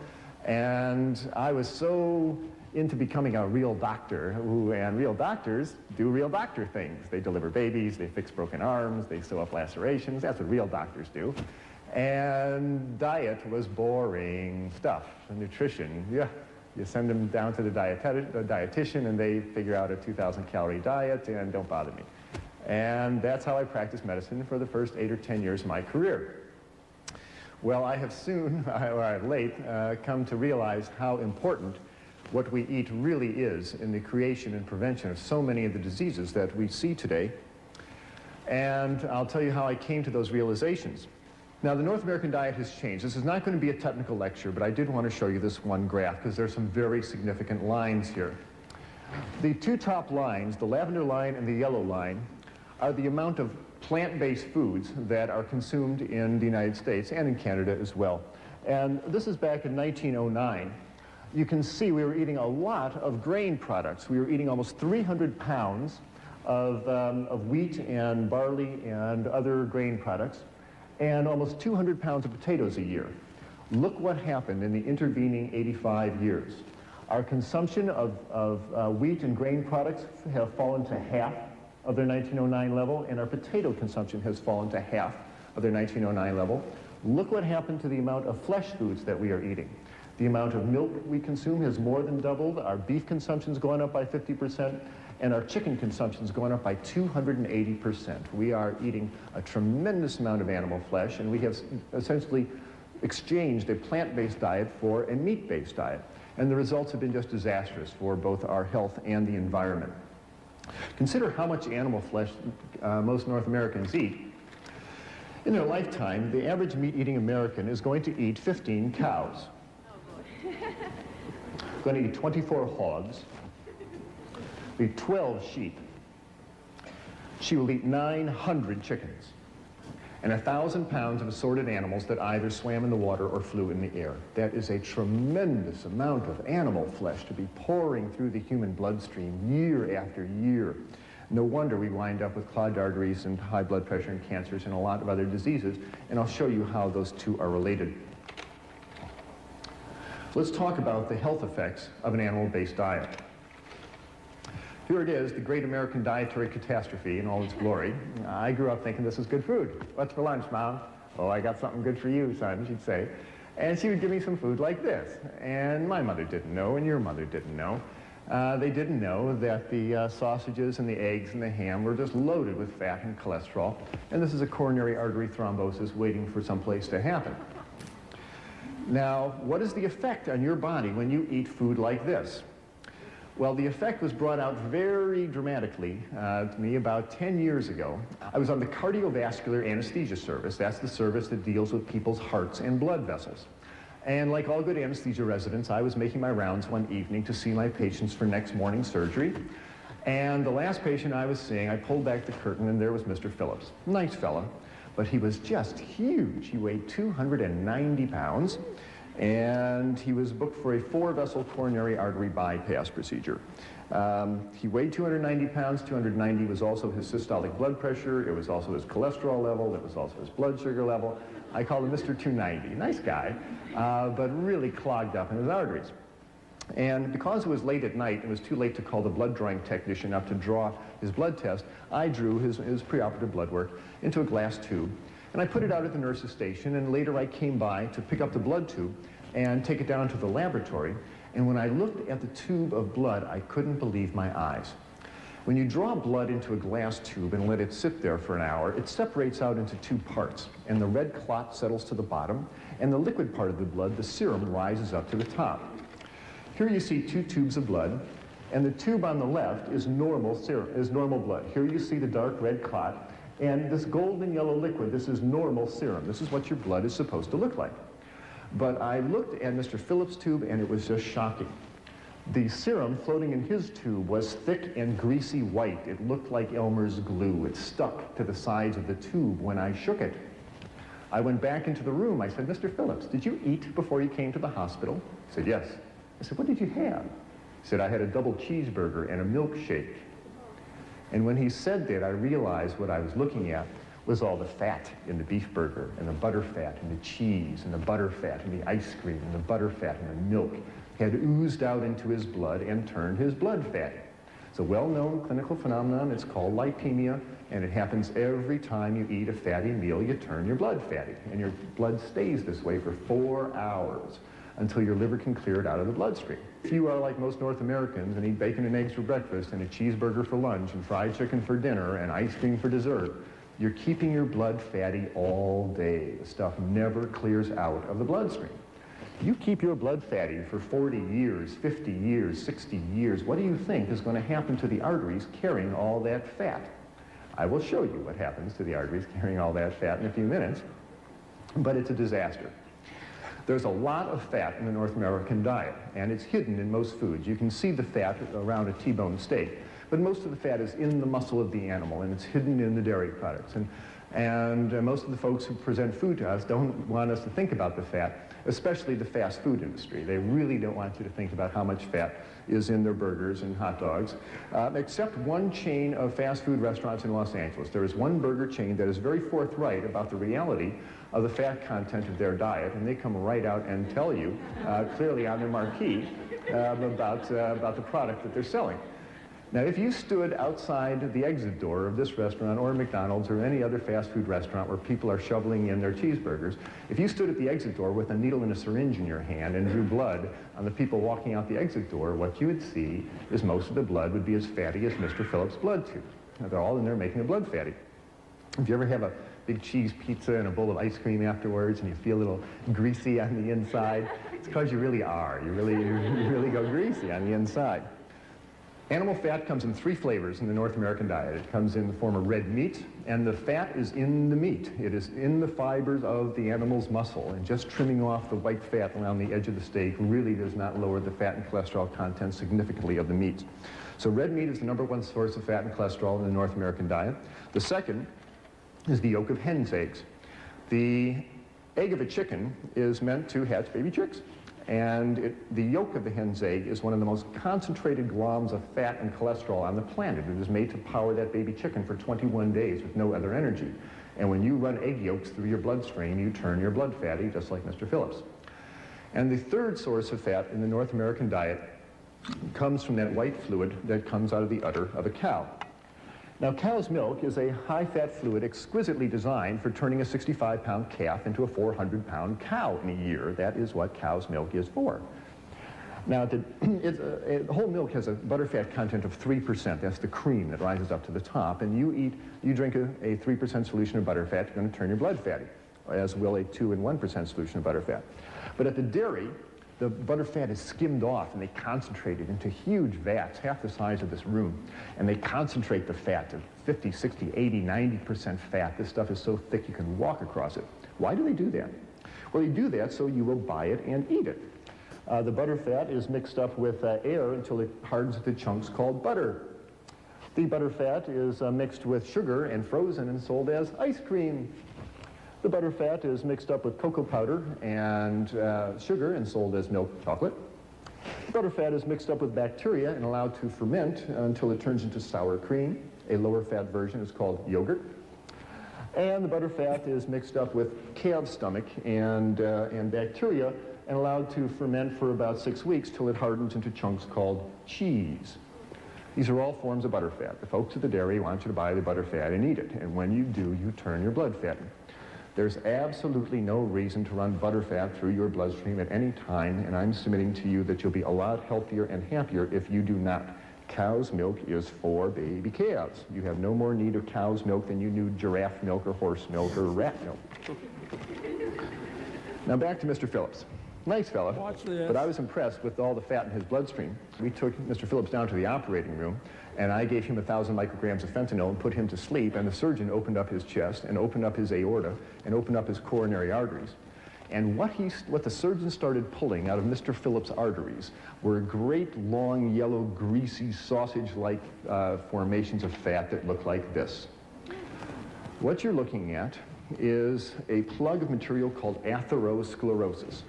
and I was so into becoming a real doctor, and real doctors do real doctor things. They deliver babies, they fix broken arms, they sew up lacerations. That's what real doctors do. And diet was boring stuff. Nutrition, yeah. You send them down to the dietitian, and they figure out a 2,000-calorie diet, and don't bother me. And that's how I practiced medicine for the first 8 or 10 years of my career. Well, I have soon, or I've late, come to realize how important what we eat really is in the creation and prevention of so many of the diseases that we see today. And I'll tell you how I came to those realizations. Now, the North American diet has changed. This is not going to be a technical lecture, but I did want to show you this one graph because there's some very significant lines here. The two top lines, the lavender line and the yellow line, are the amount of plant-based foods that are consumed in the United States and in Canada as well. And this is back in 1909. You can see we were eating a lot of grain products. We were eating almost 300 pounds of wheat and barley and other grain products, and almost 200 pounds of potatoes a year. Look what happened in the intervening 85 years. Our consumption of wheat and grain products have fallen to half of their 1909 level, and our potato consumption has fallen to half of their 1909 level. Look what happened to the amount of flesh foods that we are eating. The amount of milk we consume has more than doubled. Our beef consumption's gone up by 50%, and our chicken consumption's gone up by 280%. We are eating a tremendous amount of animal flesh, and we have essentially exchanged a plant-based diet for a meat-based diet. And the results have been just disastrous for both our health and the environment. Consider how much animal flesh most North Americans eat. In their lifetime, the average meat-eating American is going to eat 15 cows. Going to eat 24 hogs, eat 12 sheep. She will eat 900 chickens and 1,000 pounds of assorted animals that either swam in the water or flew in the air. That is a tremendous amount of animal flesh to be pouring through the human bloodstream year after year. No wonder we wind up with clogged arteries and high blood pressure and cancers and a lot of other diseases, and I'll show you how those two are related. Let's talk about the health effects of an animal-based diet. Here it is, the great American dietary catastrophe in all its glory. I grew up thinking this is good food. What's for lunch, Mom? Oh, I got something good for you, son, she'd say. And she would give me some food like this. And my mother didn't know, and your mother didn't know. They didn't know that the sausages and the eggs and the ham were just loaded with fat and cholesterol. And this is a coronary artery thrombosis waiting for some place to happen. Now, what is the effect on your body when you eat food like this? Well, the effect was brought out very dramatically to me about 10 years ago. I was on the cardiovascular anesthesia service. That's the service that deals with people's hearts and blood vessels. And like all good anesthesia residents, I was making my rounds one evening to see my patients for next morning's surgery. And the last patient I was seeing, I pulled back the curtain, and there was Mr. Phillips. Nice fella, but he was just huge. He weighed 290 pounds. And he was booked for a 4-vessel coronary artery bypass procedure. He weighed 290 pounds. 290 was also his systolic blood pressure. It was also his cholesterol level. It was also his blood sugar level. I called him Mr. 290. Nice guy, but really clogged up in his arteries. And because it was late at night, it was too late to call the blood drawing technician up to draw his blood test, I drew his preoperative blood work into a glass tube. And I put it out at the nurse's station, and later I came by to pick up the blood tube and take it down to the laboratory. And when I looked at the tube of blood, I couldn't believe my eyes. When you draw blood into a glass tube and let it sit there for an hour, it separates out into 2 parts. And the red clot settles to the bottom, and the liquid part of the blood, the serum, rises up to the top. Here you see 2 tubes of blood, and the tube on the left is normal serum, is normal blood. Here you see the dark red clot. And this golden yellow liquid, this is normal serum. This is what your blood is supposed to look like. But I looked at Mr. Phillips' tube, and it was just shocking. The serum floating in his tube was thick and greasy white. It looked like Elmer's glue. It stuck to the sides of the tube when I shook it. I went back into the room. I said, Mr. Phillips, did you eat before you came to the hospital? He said, yes. I said, what did you have? He said, I had a double cheeseburger and a milkshake. And when he said that, I realized what I was looking at was all the fat in the beef burger, and the butter fat, and the cheese, and the butter fat, and the ice cream, and the butter fat, and the milk had oozed out into his blood and turned his blood fatty. It's a well-known clinical phenomenon. It's called lipemia, and it happens every time you eat a fatty meal. You turn your blood fatty, and your blood stays this way for 4 hours until your liver can clear it out of the bloodstream. If you are like most North Americans and eat bacon and eggs for breakfast and a cheeseburger for lunch and fried chicken for dinner and ice cream for dessert, you're keeping your blood fatty all day. The stuff never clears out of the bloodstream. You keep your blood fatty for 40 years, 50 years, 60 years. What do you think is going to happen to the arteries carrying all that fat? I will show you what happens to the arteries carrying all that fat in a few minutes, but it's a disaster. There's a lot of fat in the North American diet, and it's hidden in most foods. You can see the fat around a T-bone steak, but most of the fat is in the muscle of the animal, and it's hidden in the dairy products. And most of the folks who present food to us don't want us to think about the fat, especially the fast food industry. They really don't want you to think about how much fat is in their burgers and hot dogs, except one chain of fast food restaurants in Los Angeles. There is one burger chain that is very forthright about the reality of the fat content of their diet, and they come right out and tell you clearly on their marquee about the product that they're selling. Now, if you stood outside the exit door of this restaurant or McDonald's or any other fast food restaurant where people are shoveling in their cheeseburgers, if you stood at the exit door with a needle and a syringe in your hand and drew blood on the people walking out the exit door, what you would see is most of the blood would be as fatty as Mr. Phillips' blood tube. Now, they're all in there making the blood fatty. If you ever have a big cheese pizza and a bowl of ice cream afterwards and you feel a little greasy on the inside, it's because you really are. You really go greasy on the inside. Animal fat comes in 3 flavors in the North American diet. It comes in the form of red meat, and the fat is in the meat. It is in the fibers of the animal's muscle, and just trimming off the white fat around the edge of the steak really does not lower the fat and cholesterol content significantly of the meat. So red meat is the #1 source of fat and cholesterol in the North American diet. The second is the yolk of hen's eggs. The egg of a chicken is meant to hatch baby chicks. And the yolk of the hen's egg is one of the most concentrated globs of fat and cholesterol on the planet. It is made to power that baby chicken for 21 days with no other energy. And when you run egg yolks through your bloodstream, you turn your blood fatty, just like Mr. Phillips. And the third source of fat in the North American diet comes from that white fluid that comes out of the udder of a cow. Now, cow's milk is a high-fat fluid exquisitely designed for turning a 65-pound calf into a 400-pound cow in a year. That is what cow's milk is for. Now, whole milk has a butterfat content of 3%. That's the cream that rises up to the top. And you drink a 3% solution of butterfat, you're going to turn your blood fatty, as will a 2 and 1% solution of butterfat. But at the dairy, the butterfat is skimmed off and they concentrate it into huge vats, half the size of this room. And they concentrate the fat to 50, 60, 80, 90% fat. This stuff is so thick you can walk across it. Why do they do that? Well, they do that so you will buy it and eat it. The butterfat is mixed up with air until it hardens into chunks called butter. The butterfat is mixed with sugar and frozen and sold as ice cream. The butterfat is mixed up with cocoa powder and sugar and sold as milk chocolate. Butterfat is mixed up with bacteria and allowed to ferment until it turns into sour cream. A lower fat version is called yogurt. And the butterfat is mixed up with calf's stomach and bacteria and allowed to ferment for about 6 weeks till it hardens into chunks called cheese. These are all forms of butterfat. The folks at the dairy want you to buy the butterfat and eat it. And when you do, you turn your blood fatty. There's absolutely no reason to run butterfat through your bloodstream at any time, and I'm submitting to you that you'll be a lot healthier and happier if you do not. Cow's milk is for baby calves. You have no more need of cow's milk than you knew giraffe milk or horse milk or rat milk. Now back to Mr. Phillips. Nice fella, Watch this. but I was impressed with all the fat in his bloodstream. We took Mr. Phillips down to the operating room, and I gave him 1,000 micrograms of fentanyl and put him to sleep, and the surgeon opened up his chest and opened up his aorta and opened up his coronary arteries. And what the surgeon started pulling out of Mr. Phillips' arteries were great, long, yellow, greasy, sausage-like formations of fat that looked like this. What you're looking at is a plug of material called atherosclerosis.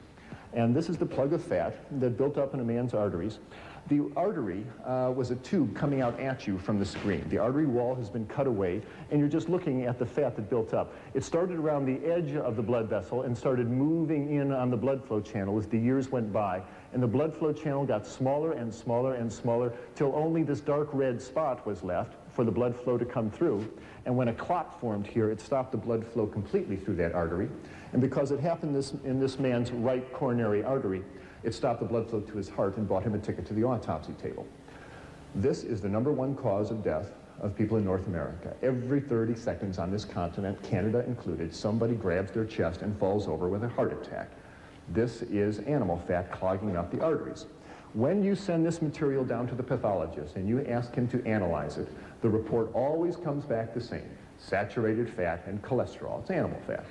And this is the plug of fat that built up in a man's arteries. The artery was a tube coming out at you from the screen. The artery wall has been cut away, and you're just looking at the fat that built up. It started around the edge of the blood vessel and started moving in on the blood flow channel as the years went by. And the blood flow channel got smaller and smaller and smaller till only this dark red spot was left for the blood flow to come through. And when a clot formed here, it stopped the blood flow completely through that artery. And because it happened in this man's right coronary artery, it stopped the blood flow to his heart and bought him a ticket to the autopsy table. This is the #1 cause of death of people in North America. Every 30 seconds on this continent, Canada included, somebody grabs their chest and falls over with a heart attack. This is animal fat clogging up the arteries. When you send this material down to the pathologist and you ask him to analyze it, the report always comes back the same: saturated fat and cholesterol. It's animal fat.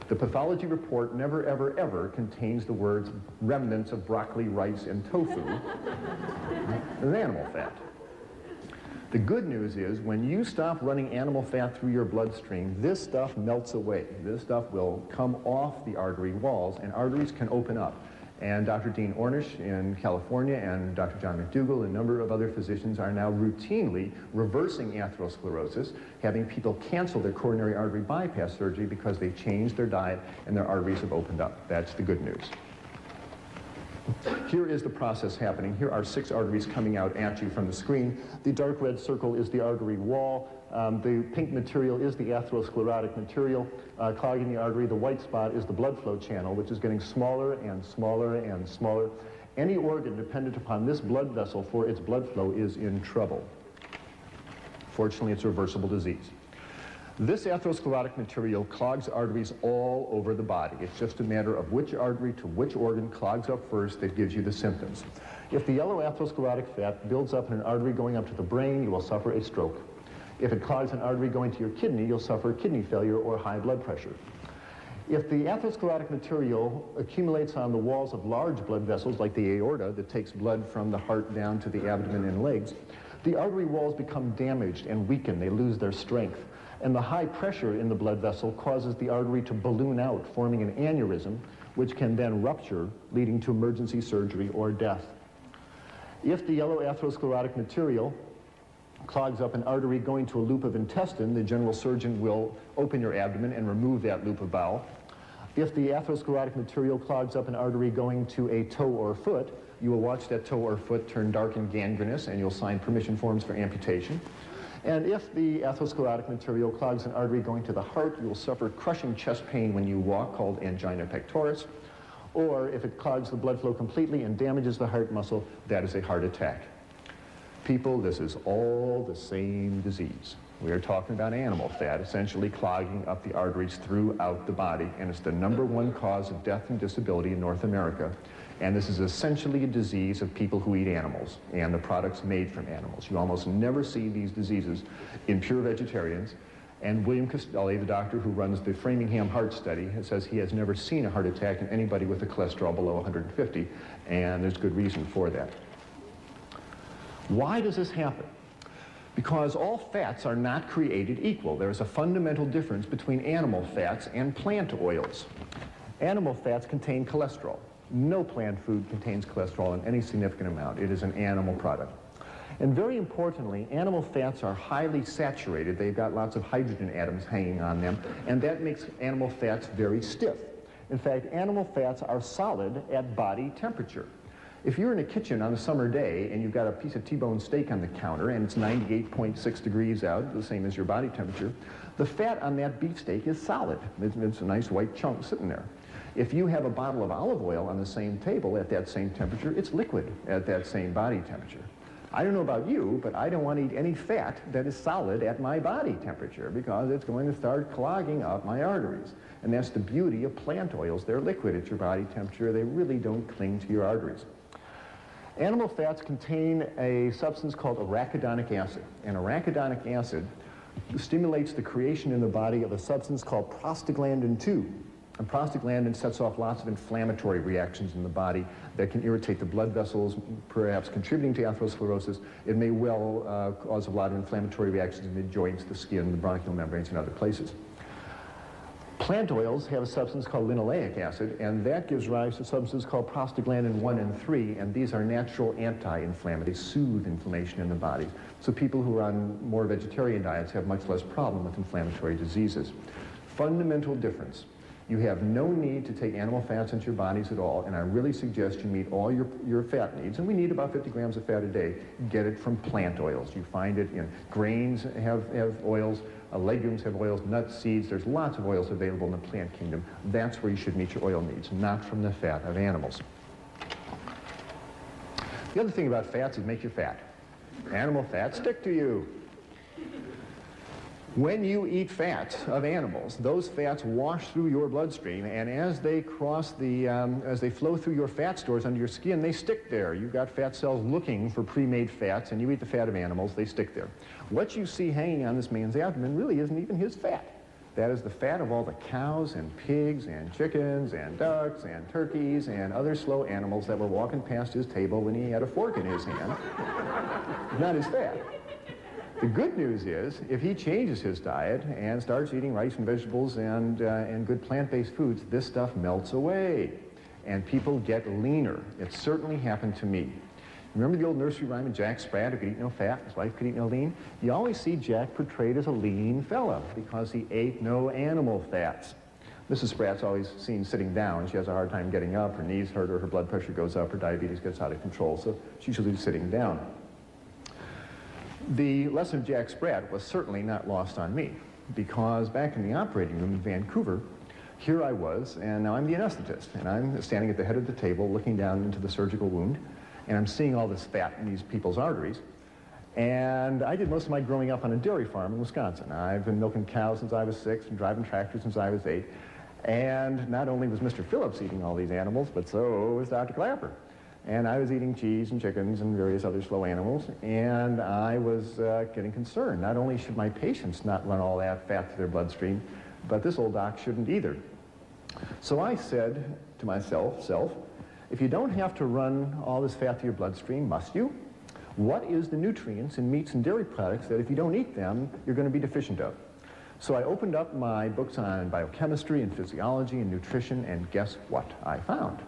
The pathology report never, ever, ever contains the words remnants of broccoli, rice, and tofu. It's animal fat. The good news is when you stop running animal fat through your bloodstream, this stuff melts away. This stuff will come off the artery walls, and arteries can open up. And Dr. Dean Ornish in California and Dr. John McDougall and a number of other physicians are now routinely reversing atherosclerosis, having people cancel their coronary artery bypass surgery because they changed their diet and their arteries have opened up. That's the good news. Here is the process happening. Here are 6 arteries coming out at you from the screen. The dark red circle is the artery wall. The pink material is the atherosclerotic material clogging the artery. The white spot is the blood flow channel, which is getting smaller and smaller and smaller. Any organ dependent upon this blood vessel for its blood flow is in trouble. Fortunately, it's a reversible disease. This atherosclerotic material clogs arteries all over the body. It's just a matter of which artery to which organ clogs up first that gives you the symptoms. If the yellow atherosclerotic fat builds up in an artery going up to the brain, you will suffer a stroke. If it clogs an artery going to your kidney, you'll suffer kidney failure or high blood pressure. If the atherosclerotic material accumulates on the walls of large blood vessels like the aorta that takes blood from the heart down to the abdomen and legs, the artery walls become damaged and weaken. They lose their strength. And the high pressure in the blood vessel causes the artery to balloon out, forming an aneurysm, which can then rupture, leading to emergency surgery or death. If the yellow atherosclerotic material clogs up an artery going to a loop of intestine, the general surgeon will open your abdomen and remove that loop of bowel. If the atherosclerotic material clogs up an artery going to a toe or foot, you will watch that toe or foot turn dark and gangrenous, and you'll sign permission forms for amputation. And if the atherosclerotic material clogs an artery going to the heart, you will suffer crushing chest pain when you walk, called angina pectoris. Or if it clogs the blood flow completely and damages the heart muscle, that is a heart attack. People, this is all the same disease. We are talking about animal fat, essentially clogging up the arteries throughout the body, and it's the #1 cause of death and disability in North America. And this is essentially a disease of people who eat animals and the products made from animals. You almost never see these diseases in pure vegetarians. And William Costelli, the doctor who runs the Framingham Heart Study, says he has never seen a heart attack in anybody with a cholesterol below 150, and there's good reason for that. Why does this happen? Because all fats are not created equal. There is a fundamental difference between animal fats and plant oils. Animal fats contain cholesterol. No plant food contains cholesterol in any significant amount. It is an animal product. And very importantly, animal fats are highly saturated. They've got lots of hydrogen atoms hanging on them, and that makes animal fats very stiff. In fact, animal fats are solid at body temperature. If you're in a kitchen on a summer day and you've got a piece of T-bone steak on the counter and it's 98.6 degrees out, the same as your body temperature, the fat on that beefsteak is solid. It's a nice white chunk sitting there. If you have a bottle of olive oil on the same table at that same temperature, it's liquid at that same body temperature. I don't know about you, but I don't want to eat any fat that is solid at my body temperature because it's going to start clogging up my arteries. And that's the beauty of plant oils. They're liquid at your body temperature. They really don't cling to your arteries. Animal fats contain a substance called arachidonic acid. And arachidonic acid stimulates the creation in the body of a substance called prostaglandin 2. And prostaglandin sets off lots of inflammatory reactions in the body that can irritate the blood vessels, perhaps contributing to atherosclerosis. It may well cause a lot of inflammatory reactions in the joints, the skin, the bronchial membranes, and other places. Plant oils have a substance called linoleic acid, and that gives rise to substances called prostaglandin 1 and 3, and these are natural anti-inflammatory. They soothe inflammation in the body. So people who are on more vegetarian diets have much less problem with inflammatory diseases. Fundamental difference. You have no need to take animal fats into your bodies at all, and I really suggest you meet all your fat needs, and we need about 50 grams of fat a day. Get it from plant oils. You find it in grains have oils, legumes have oils, nuts, seeds. There's lots of oils available in the plant kingdom. That's where you should meet your oil needs, not from the fat of animals. The other thing about fats is make you fat. Animal fats stick to you. When you eat fats of animals, those fats wash through your bloodstream, and as they as they flow through your fat stores under your skin, they stick there. You've got fat cells looking for pre-made fats, and you eat the fat of animals, they stick there. What you see hanging on this man's abdomen really isn't even his fat. That is the fat of all the cows and pigs and chickens and ducks and turkeys and other slow animals that were walking past his table when he had a fork in his hand. Not his fat. The good news is, if he changes his diet and starts eating rice and vegetables and good plant-based foods, this stuff melts away, and people get leaner. It certainly happened to me. Remember the old nursery rhyme of Jack Sprat, who could eat no fat, his wife could eat no lean? You always see Jack portrayed as a lean fella because he ate no animal fats. Mrs. Sprat's always seen sitting down. She has a hard time getting up. Her knees hurt her, her blood pressure goes up, her diabetes gets out of control, so she's usually sitting down. The lesson of Jack Sprat was certainly not lost on me, because back in the operating room in Vancouver, here I was, and now I'm the anesthetist, and I'm standing at the head of the table looking down into the surgical wound, and I'm seeing all this fat in these people's arteries. And I did most of my growing up on a dairy farm in Wisconsin. I've been milking cows since I was 6 and driving tractors since I was 8. And not only was Mr. Phillips eating all these animals, but so was Dr. Clapper. And I was eating cheese and chickens and various other slow animals, and I was getting concerned. Not only should my patients not run all that fat through their bloodstream, but this old doc shouldn't either. So I said to myself, if you don't have to run all this fat through your bloodstream, must you? What is the nutrients in meats and dairy products that if you don't eat them, you're going to be deficient of? So I opened up my books on biochemistry and physiology and nutrition, and guess what I found?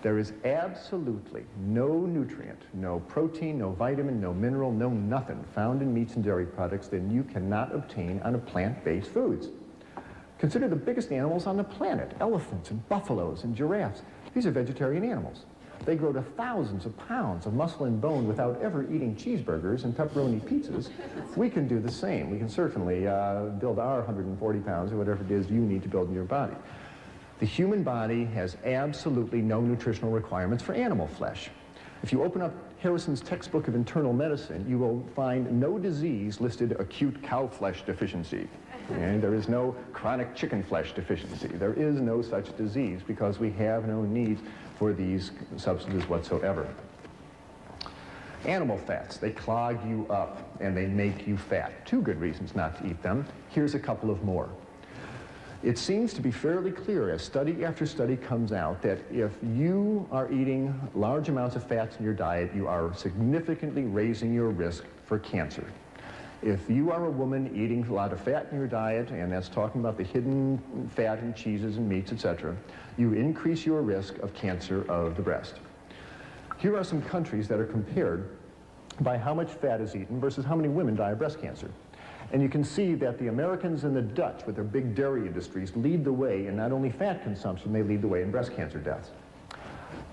There is absolutely no nutrient, no protein, no vitamin, no mineral, no nothing found in meats and dairy products that you cannot obtain on a plant-based foods. Consider the biggest animals on the planet, elephants and buffaloes and giraffes. These are vegetarian animals. They grow to thousands of pounds of muscle and bone without ever eating cheeseburgers and pepperoni pizzas. We can do the same. We can certainly build our 140 pounds or whatever it is you need to build in your body. The human body has absolutely no nutritional requirements for animal flesh. If you open up Harrison's textbook of internal medicine, you will find no disease listed acute cow flesh deficiency. And there is no chronic chicken flesh deficiency. There is no such disease because we have no need for these substances whatsoever. Animal fats, they clog you up and they make you fat. Two good reasons not to eat them. Here's a couple of more. It seems to be fairly clear as study after study comes out that if you are eating large amounts of fats in your diet, you are significantly raising your risk for cancer. If you are a woman eating a lot of fat in your diet, and that's talking about the hidden fat in cheeses and meats, etc., you increase your risk of cancer of the breast. Here are some countries that are compared by how much fat is eaten versus how many women die of breast cancer. And you can see that the Americans and the Dutch, with their big dairy industries, lead the way in not only fat consumption, they lead the way in breast cancer deaths.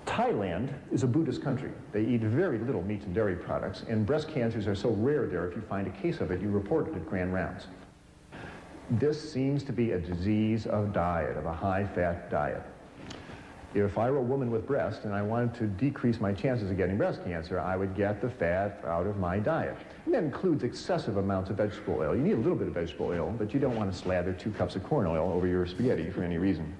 Thailand is a Buddhist country. They eat very little meat and dairy products, and breast cancers are so rare there, if you find a case of it, you report it at grand rounds. This seems to be a disease of diet, of a high-fat diet. If I were a woman with breast and I wanted to decrease my chances of getting breast cancer, I would get the fat out of my diet. And that includes excessive amounts of vegetable oil. You need a little bit of vegetable oil, but you don't want to slather 2 cups of corn oil over your spaghetti for any reason.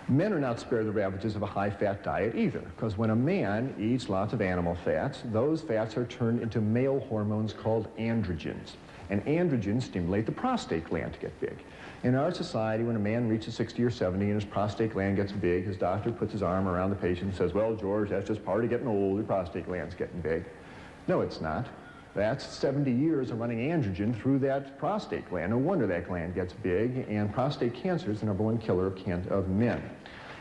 Men are not spared the ravages of a high-fat diet either, because when a man eats lots of animal fats, those fats are turned into male hormones called androgens. And androgens stimulate the prostate gland to get big. In our society, when a man reaches 60 or 70 and his prostate gland gets big, his doctor puts his arm around the patient and says, well, George, that's just part of getting old, your prostate gland's getting big. No, it's not. That's 70 years of running androgen through that prostate gland. No wonder that gland gets big, and prostate cancer is the #1 killer of men.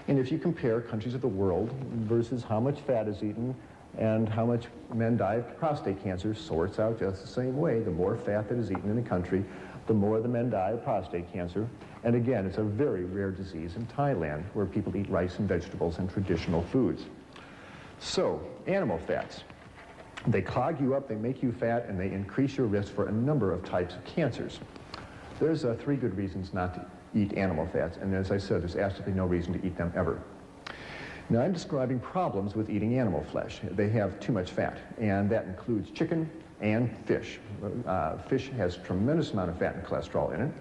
And if you compare countries of the world versus how much fat is eaten and how much men die of prostate cancer, sorts out just the same way. The more fat that is eaten in a country, the more the men die of prostate cancer. And again, it's a very rare disease in Thailand, where people eat rice and vegetables and traditional foods. So, animal fats. They clog you up, they make you fat, and they increase your risk for a number of types of cancers. There's 3 good reasons not to eat animal fats, and as I said, there's absolutely no reason to eat them ever. Now, I'm describing problems with eating animal flesh. They have too much fat, and that includes chicken and fish. Fish has a tremendous amount of fat and cholesterol in it,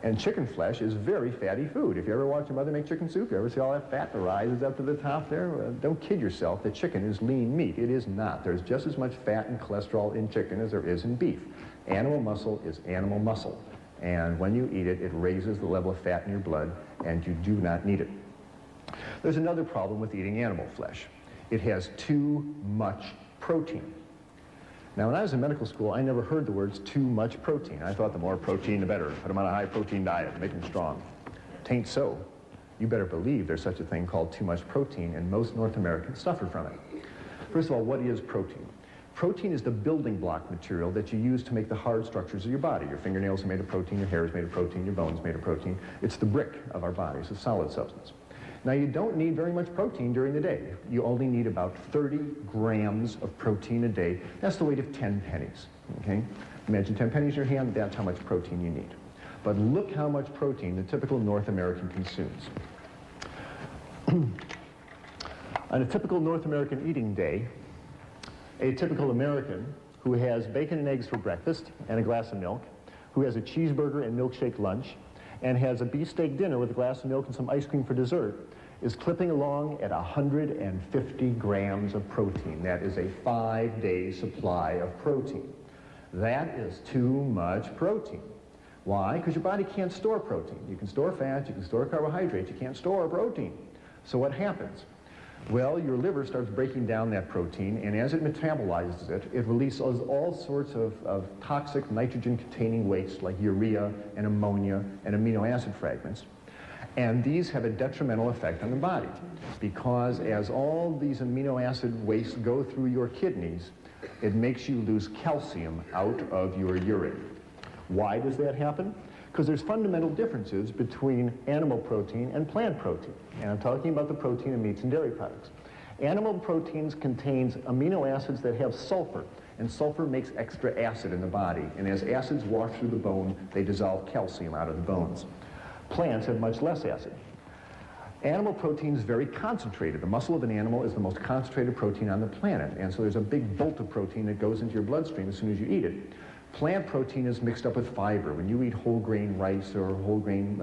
and chicken flesh is very fatty food. If you ever watch your mother make chicken soup, you ever see all that fat that rises up to the top there? Don't kid yourself that chicken is lean meat. It is not. There's just as much fat and cholesterol in chicken as there is in beef. Animal muscle is animal muscle, and when you eat it, it raises the level of fat in your blood, and you do not need it. There's another problem with eating animal flesh. It has too much protein. Now, when I was in medical school, I never heard the words too much protein. I thought the more protein, the better. Put them on a high-protein diet, make them strong. Tain't so. You better believe there's such a thing called too much protein, and most North Americans suffer from it. First of all, what is protein? Protein is the building block material that you use to make the hard structures of your body. Your fingernails are made of protein, your hair is made of protein, your bones made of protein. It's the brick of our bodies, a solid substance. Now, you don't need very much protein during the day. You only need about 30 grams of protein a day. That's the weight of 10 pennies, okay? Imagine 10 pennies in your hand, that's how much protein you need. But look how much protein the typical North American consumes. On a typical North American eating day, a typical American who has bacon and eggs for breakfast and a glass of milk, who has a cheeseburger and milkshake lunch, and has a beefsteak dinner with a glass of milk and some ice cream for dessert, is clipping along at 150 grams of protein. That is a 5-day supply of protein. That is too much protein. Why? Because your body can't store protein. You can store fat, you can store carbohydrates, you can't store protein. So what happens? Well, your liver starts breaking down that protein, and as it metabolizes it, it releases all sorts of toxic nitrogen-containing waste like urea and ammonia and amino acid fragments. And these have a detrimental effect on the body because as all these amino acid wastes go through your kidneys, it makes you lose calcium out of your urine. Why does that happen? Because there's fundamental differences between animal protein and plant protein. And I'm talking about the protein in meats and dairy products. Animal proteins contains amino acids that have sulfur, and sulfur makes extra acid in the body. And as acids wash through the bone, they dissolve calcium out of the bones. Plants have much less acid. Animal protein is very concentrated. The muscle of an animal is the most concentrated protein on the planet, and so there's a big bolt of protein that goes into your bloodstream as soon as you eat it. Plant protein is mixed up with fiber. When you eat whole grain rice or whole grain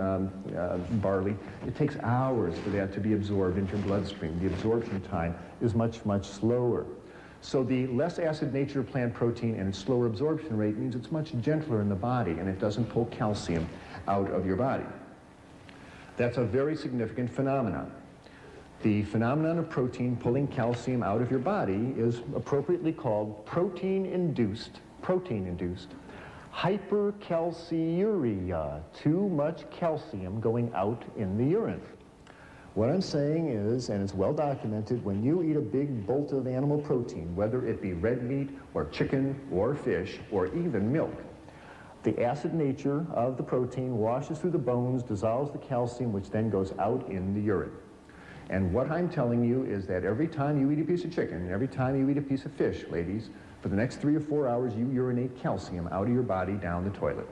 barley, it takes hours for that to be absorbed into your bloodstream. The absorption time is much, much slower. So the less acid nature of plant protein and its slower absorption rate means it's much gentler in the body and it doesn't pull calcium out of your body. That's a very significant phenomenon. The phenomenon of protein pulling calcium out of your body is appropriately called protein-induced hypercalciuria, too much calcium going out in the urine. What I'm saying is, and it's well documented, when you eat a big bolt of animal protein, whether it be red meat or chicken or fish or even milk, the acid nature of the protein washes through the bones, dissolves the calcium, which then goes out in the urine. And what I'm telling you is that every time you eat a piece of chicken, every time you eat a piece of fish, ladies, for the next 3 or 4 hours, you urinate calcium out of your body down the toilet.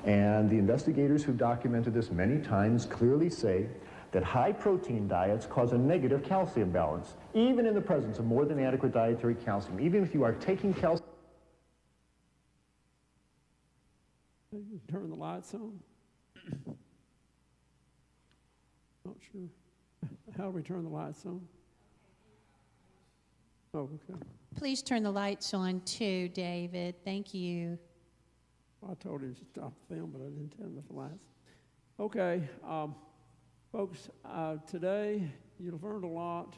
And the investigators who've documented this many times clearly say that high protein diets cause a negative calcium balance, even in the presence of more than adequate dietary calcium. Even if you are taking calcium. Turn the lights on. Not sure. How do we turn the lights on? Oh, okay. Please turn the lights on too, David. Thank you. I told him to stop the film, but I didn't tell him about the lights. Okay, folks, today you've learned a lot.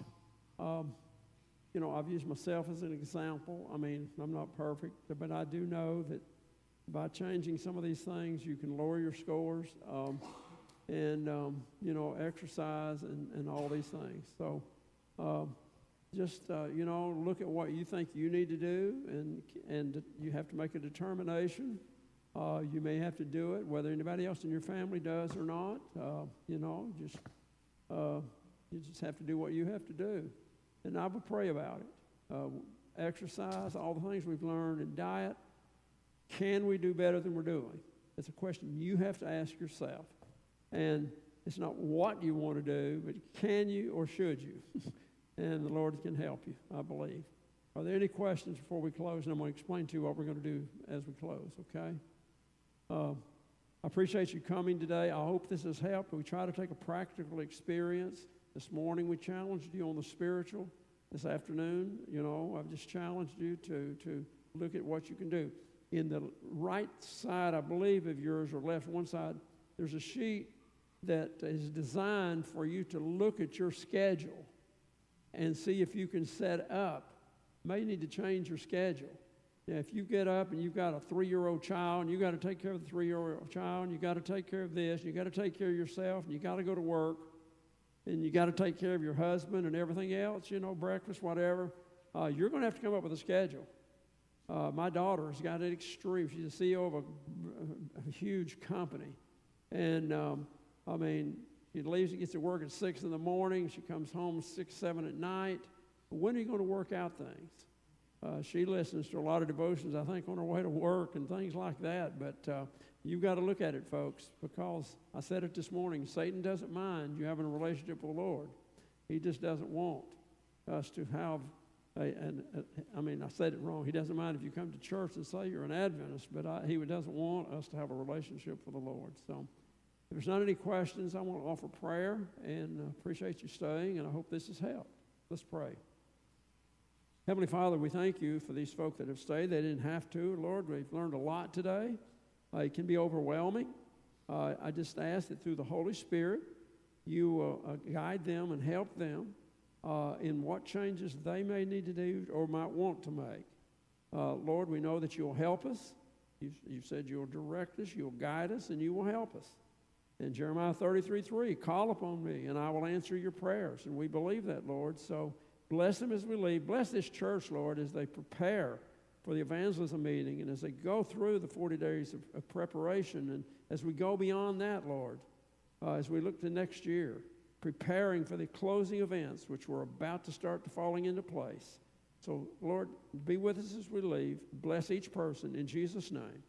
You know, I've used myself as an example. I mean, I'm not perfect, but I do know that by changing some of these things, you can lower your scores and, you know, exercise and all these things. So just, you know, look at what you think you need to do, and you have to make a determination. You may have to do it, whether anybody else in your family does or not. You know, you just have to do what you have to do. And I would pray about it. Exercise, all the things we've learned, and diet. Can we do better than we're doing? It's a question you have to ask yourself. And it's not what you want to do, but can you or should you? And the Lord can help you, I believe. Are there any questions before we close? And I'm going to explain to you what we're going to do as we close, okay? I appreciate you coming today. I hope this has helped. We try to take a practical experience. This morning we challenged you on the spiritual. This afternoon, you know, I've just challenged you to look at what you can do. In the right side, I believe, of yours, or left one side, there's a sheet that is designed for you to look at your schedule and see if you can set up. May need to change your schedule. Now, if you get up and you've got a 3-year-old child, and you got to take care of the 3-year-old child, and you got to take care of this, and you got to take care of yourself, and you got to go to work, and you got to take care of your husband and everything else, you know, breakfast, whatever, you're going to have to come up with a schedule. My daughter's got an extreme. She's the CEO of a huge company. And, I mean, she leaves and gets to work at 6 in the morning. She comes home 6, 7 at night. When are you going to work out things? She listens to a lot of devotions, I think, on her way to work and things like that. But you've got to look at it, folks, because I said it this morning. Satan doesn't mind you having a relationship with the Lord. He just doesn't want us to have I mean, I said it wrong. He doesn't mind if you come to church and say you're an Adventist, but he doesn't want us to have a relationship with the Lord. So If there's not any questions, I want to offer prayer and appreciate you staying, and I hope this has helped. Let's pray. Heavenly Father, we thank you for these folk that have stayed. They didn't have to. Lord, we've learned a lot today. It can be overwhelming. I just ask that through the Holy Spirit, you will guide them and help them in what changes they may need to do or might want to make. Lord, we know that you'll help us. You said you'll direct us, you'll guide us, and you will help us. In Jeremiah 33:3, call upon me, and I will answer your prayers. And we believe that, Lord. So bless them as we leave. Bless this church, Lord, as they prepare for the evangelism meeting and as they go through the 40 days of preparation. And as we go beyond that, Lord, as we look to next year, preparing for the closing events, which we're about to start falling into place. So, Lord, be with us as we leave. Bless each person in Jesus' name.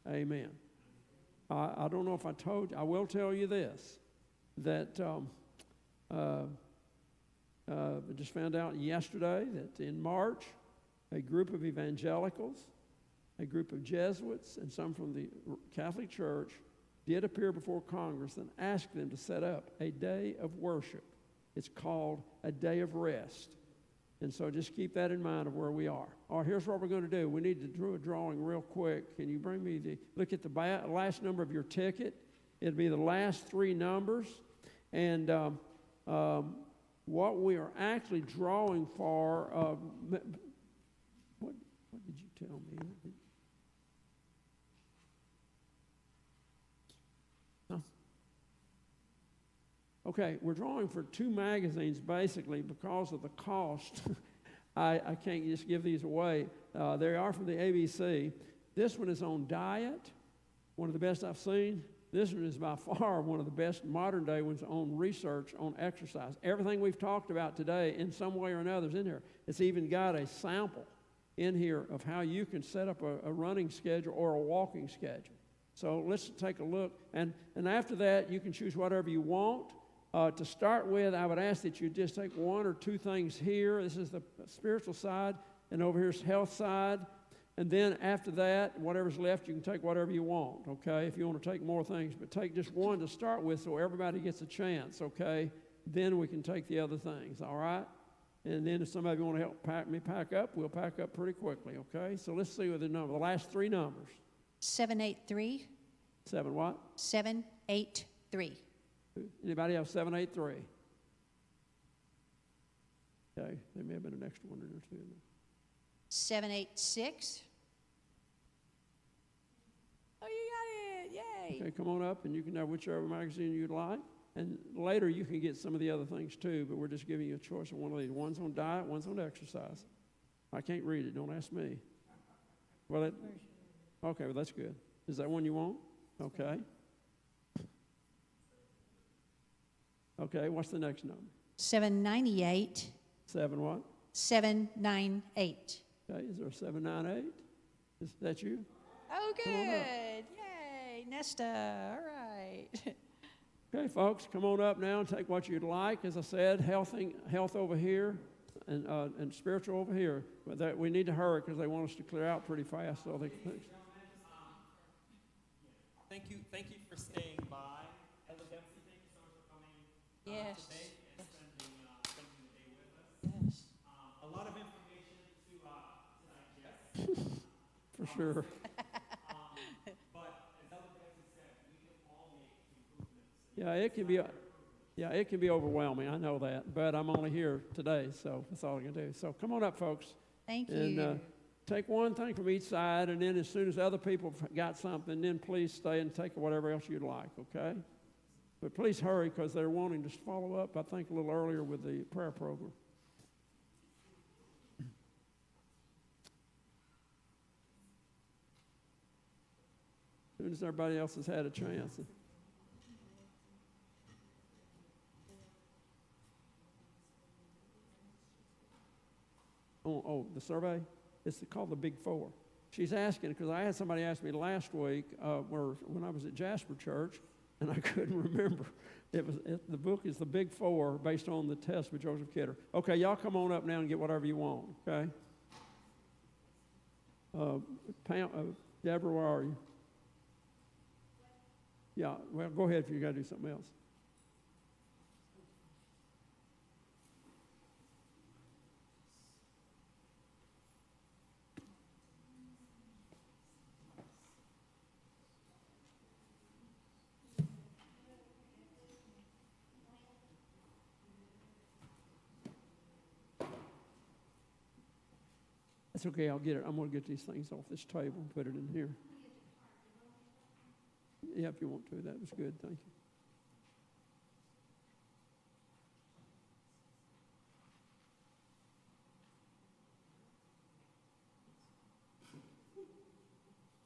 Amen. I don't know if I told you. I will tell you this, that I just found out yesterday that in March, a group of evangelicals, a group of Jesuits, and some from the Catholic Church did appear before Congress and asked them to set up a day of worship. It's called a day of rest. And so just keep that in mind of where we are. All right, here's what we're going to do. We need to do a drawing real quick. Can you bring me look at the last number of your ticket. It'll be the last three numbers. And what we are actually drawing for, what did you tell me? Okay, we're drawing for 2 magazines basically because of the cost. I can't just give these away. They are from the ABC. This one is on diet, one of the best I've seen. This one is by far one of the best modern day ones on research on exercise. Everything we've talked about today in some way or another is in here. It's even got a sample in here of how you can set up a running schedule or a walking schedule. So let's take a look. And after that, you can choose whatever you want. To start with, I would ask that you just take 1 or 2 things here. This is the spiritual side, and over here's health side. And then after that, whatever's left, you can take whatever you want, okay, if you want to take more things. But take just one to start with so everybody gets a chance, okay? Then we can take the other things, all right? And then if somebody want to help pack up, we'll pack up pretty quickly, okay? So let's see what the last 3 numbers. 783. 7 what? 783. Anybody have 783? Okay, there may have been an extra one or two. 786. Oh, you got it! Yay! Okay, come on up, and you can have whichever magazine you'd like. And later you can get some of the other things too, but we're just giving you a choice of one of these. One's on diet, one's on exercise. I can't read it. Don't ask me. Okay, well that's good. Is that one you want? Okay. Okay, what's the next number? 798. 7 what? 798. Okay, is there a 798? Is that you? Oh, good. Yay, Nesta. All right. Okay, folks, come on up now and take what you'd like. As I said, health over here and spiritual over here. But that we need to hurry because they want us to clear out pretty fast. So they. Thank you for staying by. Elder Dempsey, thank you so much for coming Yes. today and spending the day with us. Yes. A lot of information to digest. For sure. But as Elder Dempsey said, we can all make improvements. Yeah, it can be overwhelming. I know that, but I'm only here today, so that's all I can do. So come on up, folks. Thank And you. take one thing from each side, and then as soon as other people got something, then please stay and take whatever else you'd like, okay? But please hurry because they're wanting to follow up, I think, a little earlier with the prayer program. As soon as everybody else has had a chance. Oh, the survey? It's called the Big Four. She's asking, because I had somebody ask me last week when I was at Jasper Church, and I couldn't remember. The book is the Big Four based on the test by Joseph Kidder. Okay, y'all come on up now and get whatever you want, okay? Deborah, where are you? Yeah, well, go ahead if you got to do something else. That's okay, I'll get it. I'm going to get these things off this table and put it in here. Yeah, if you want to. That was good, thank you.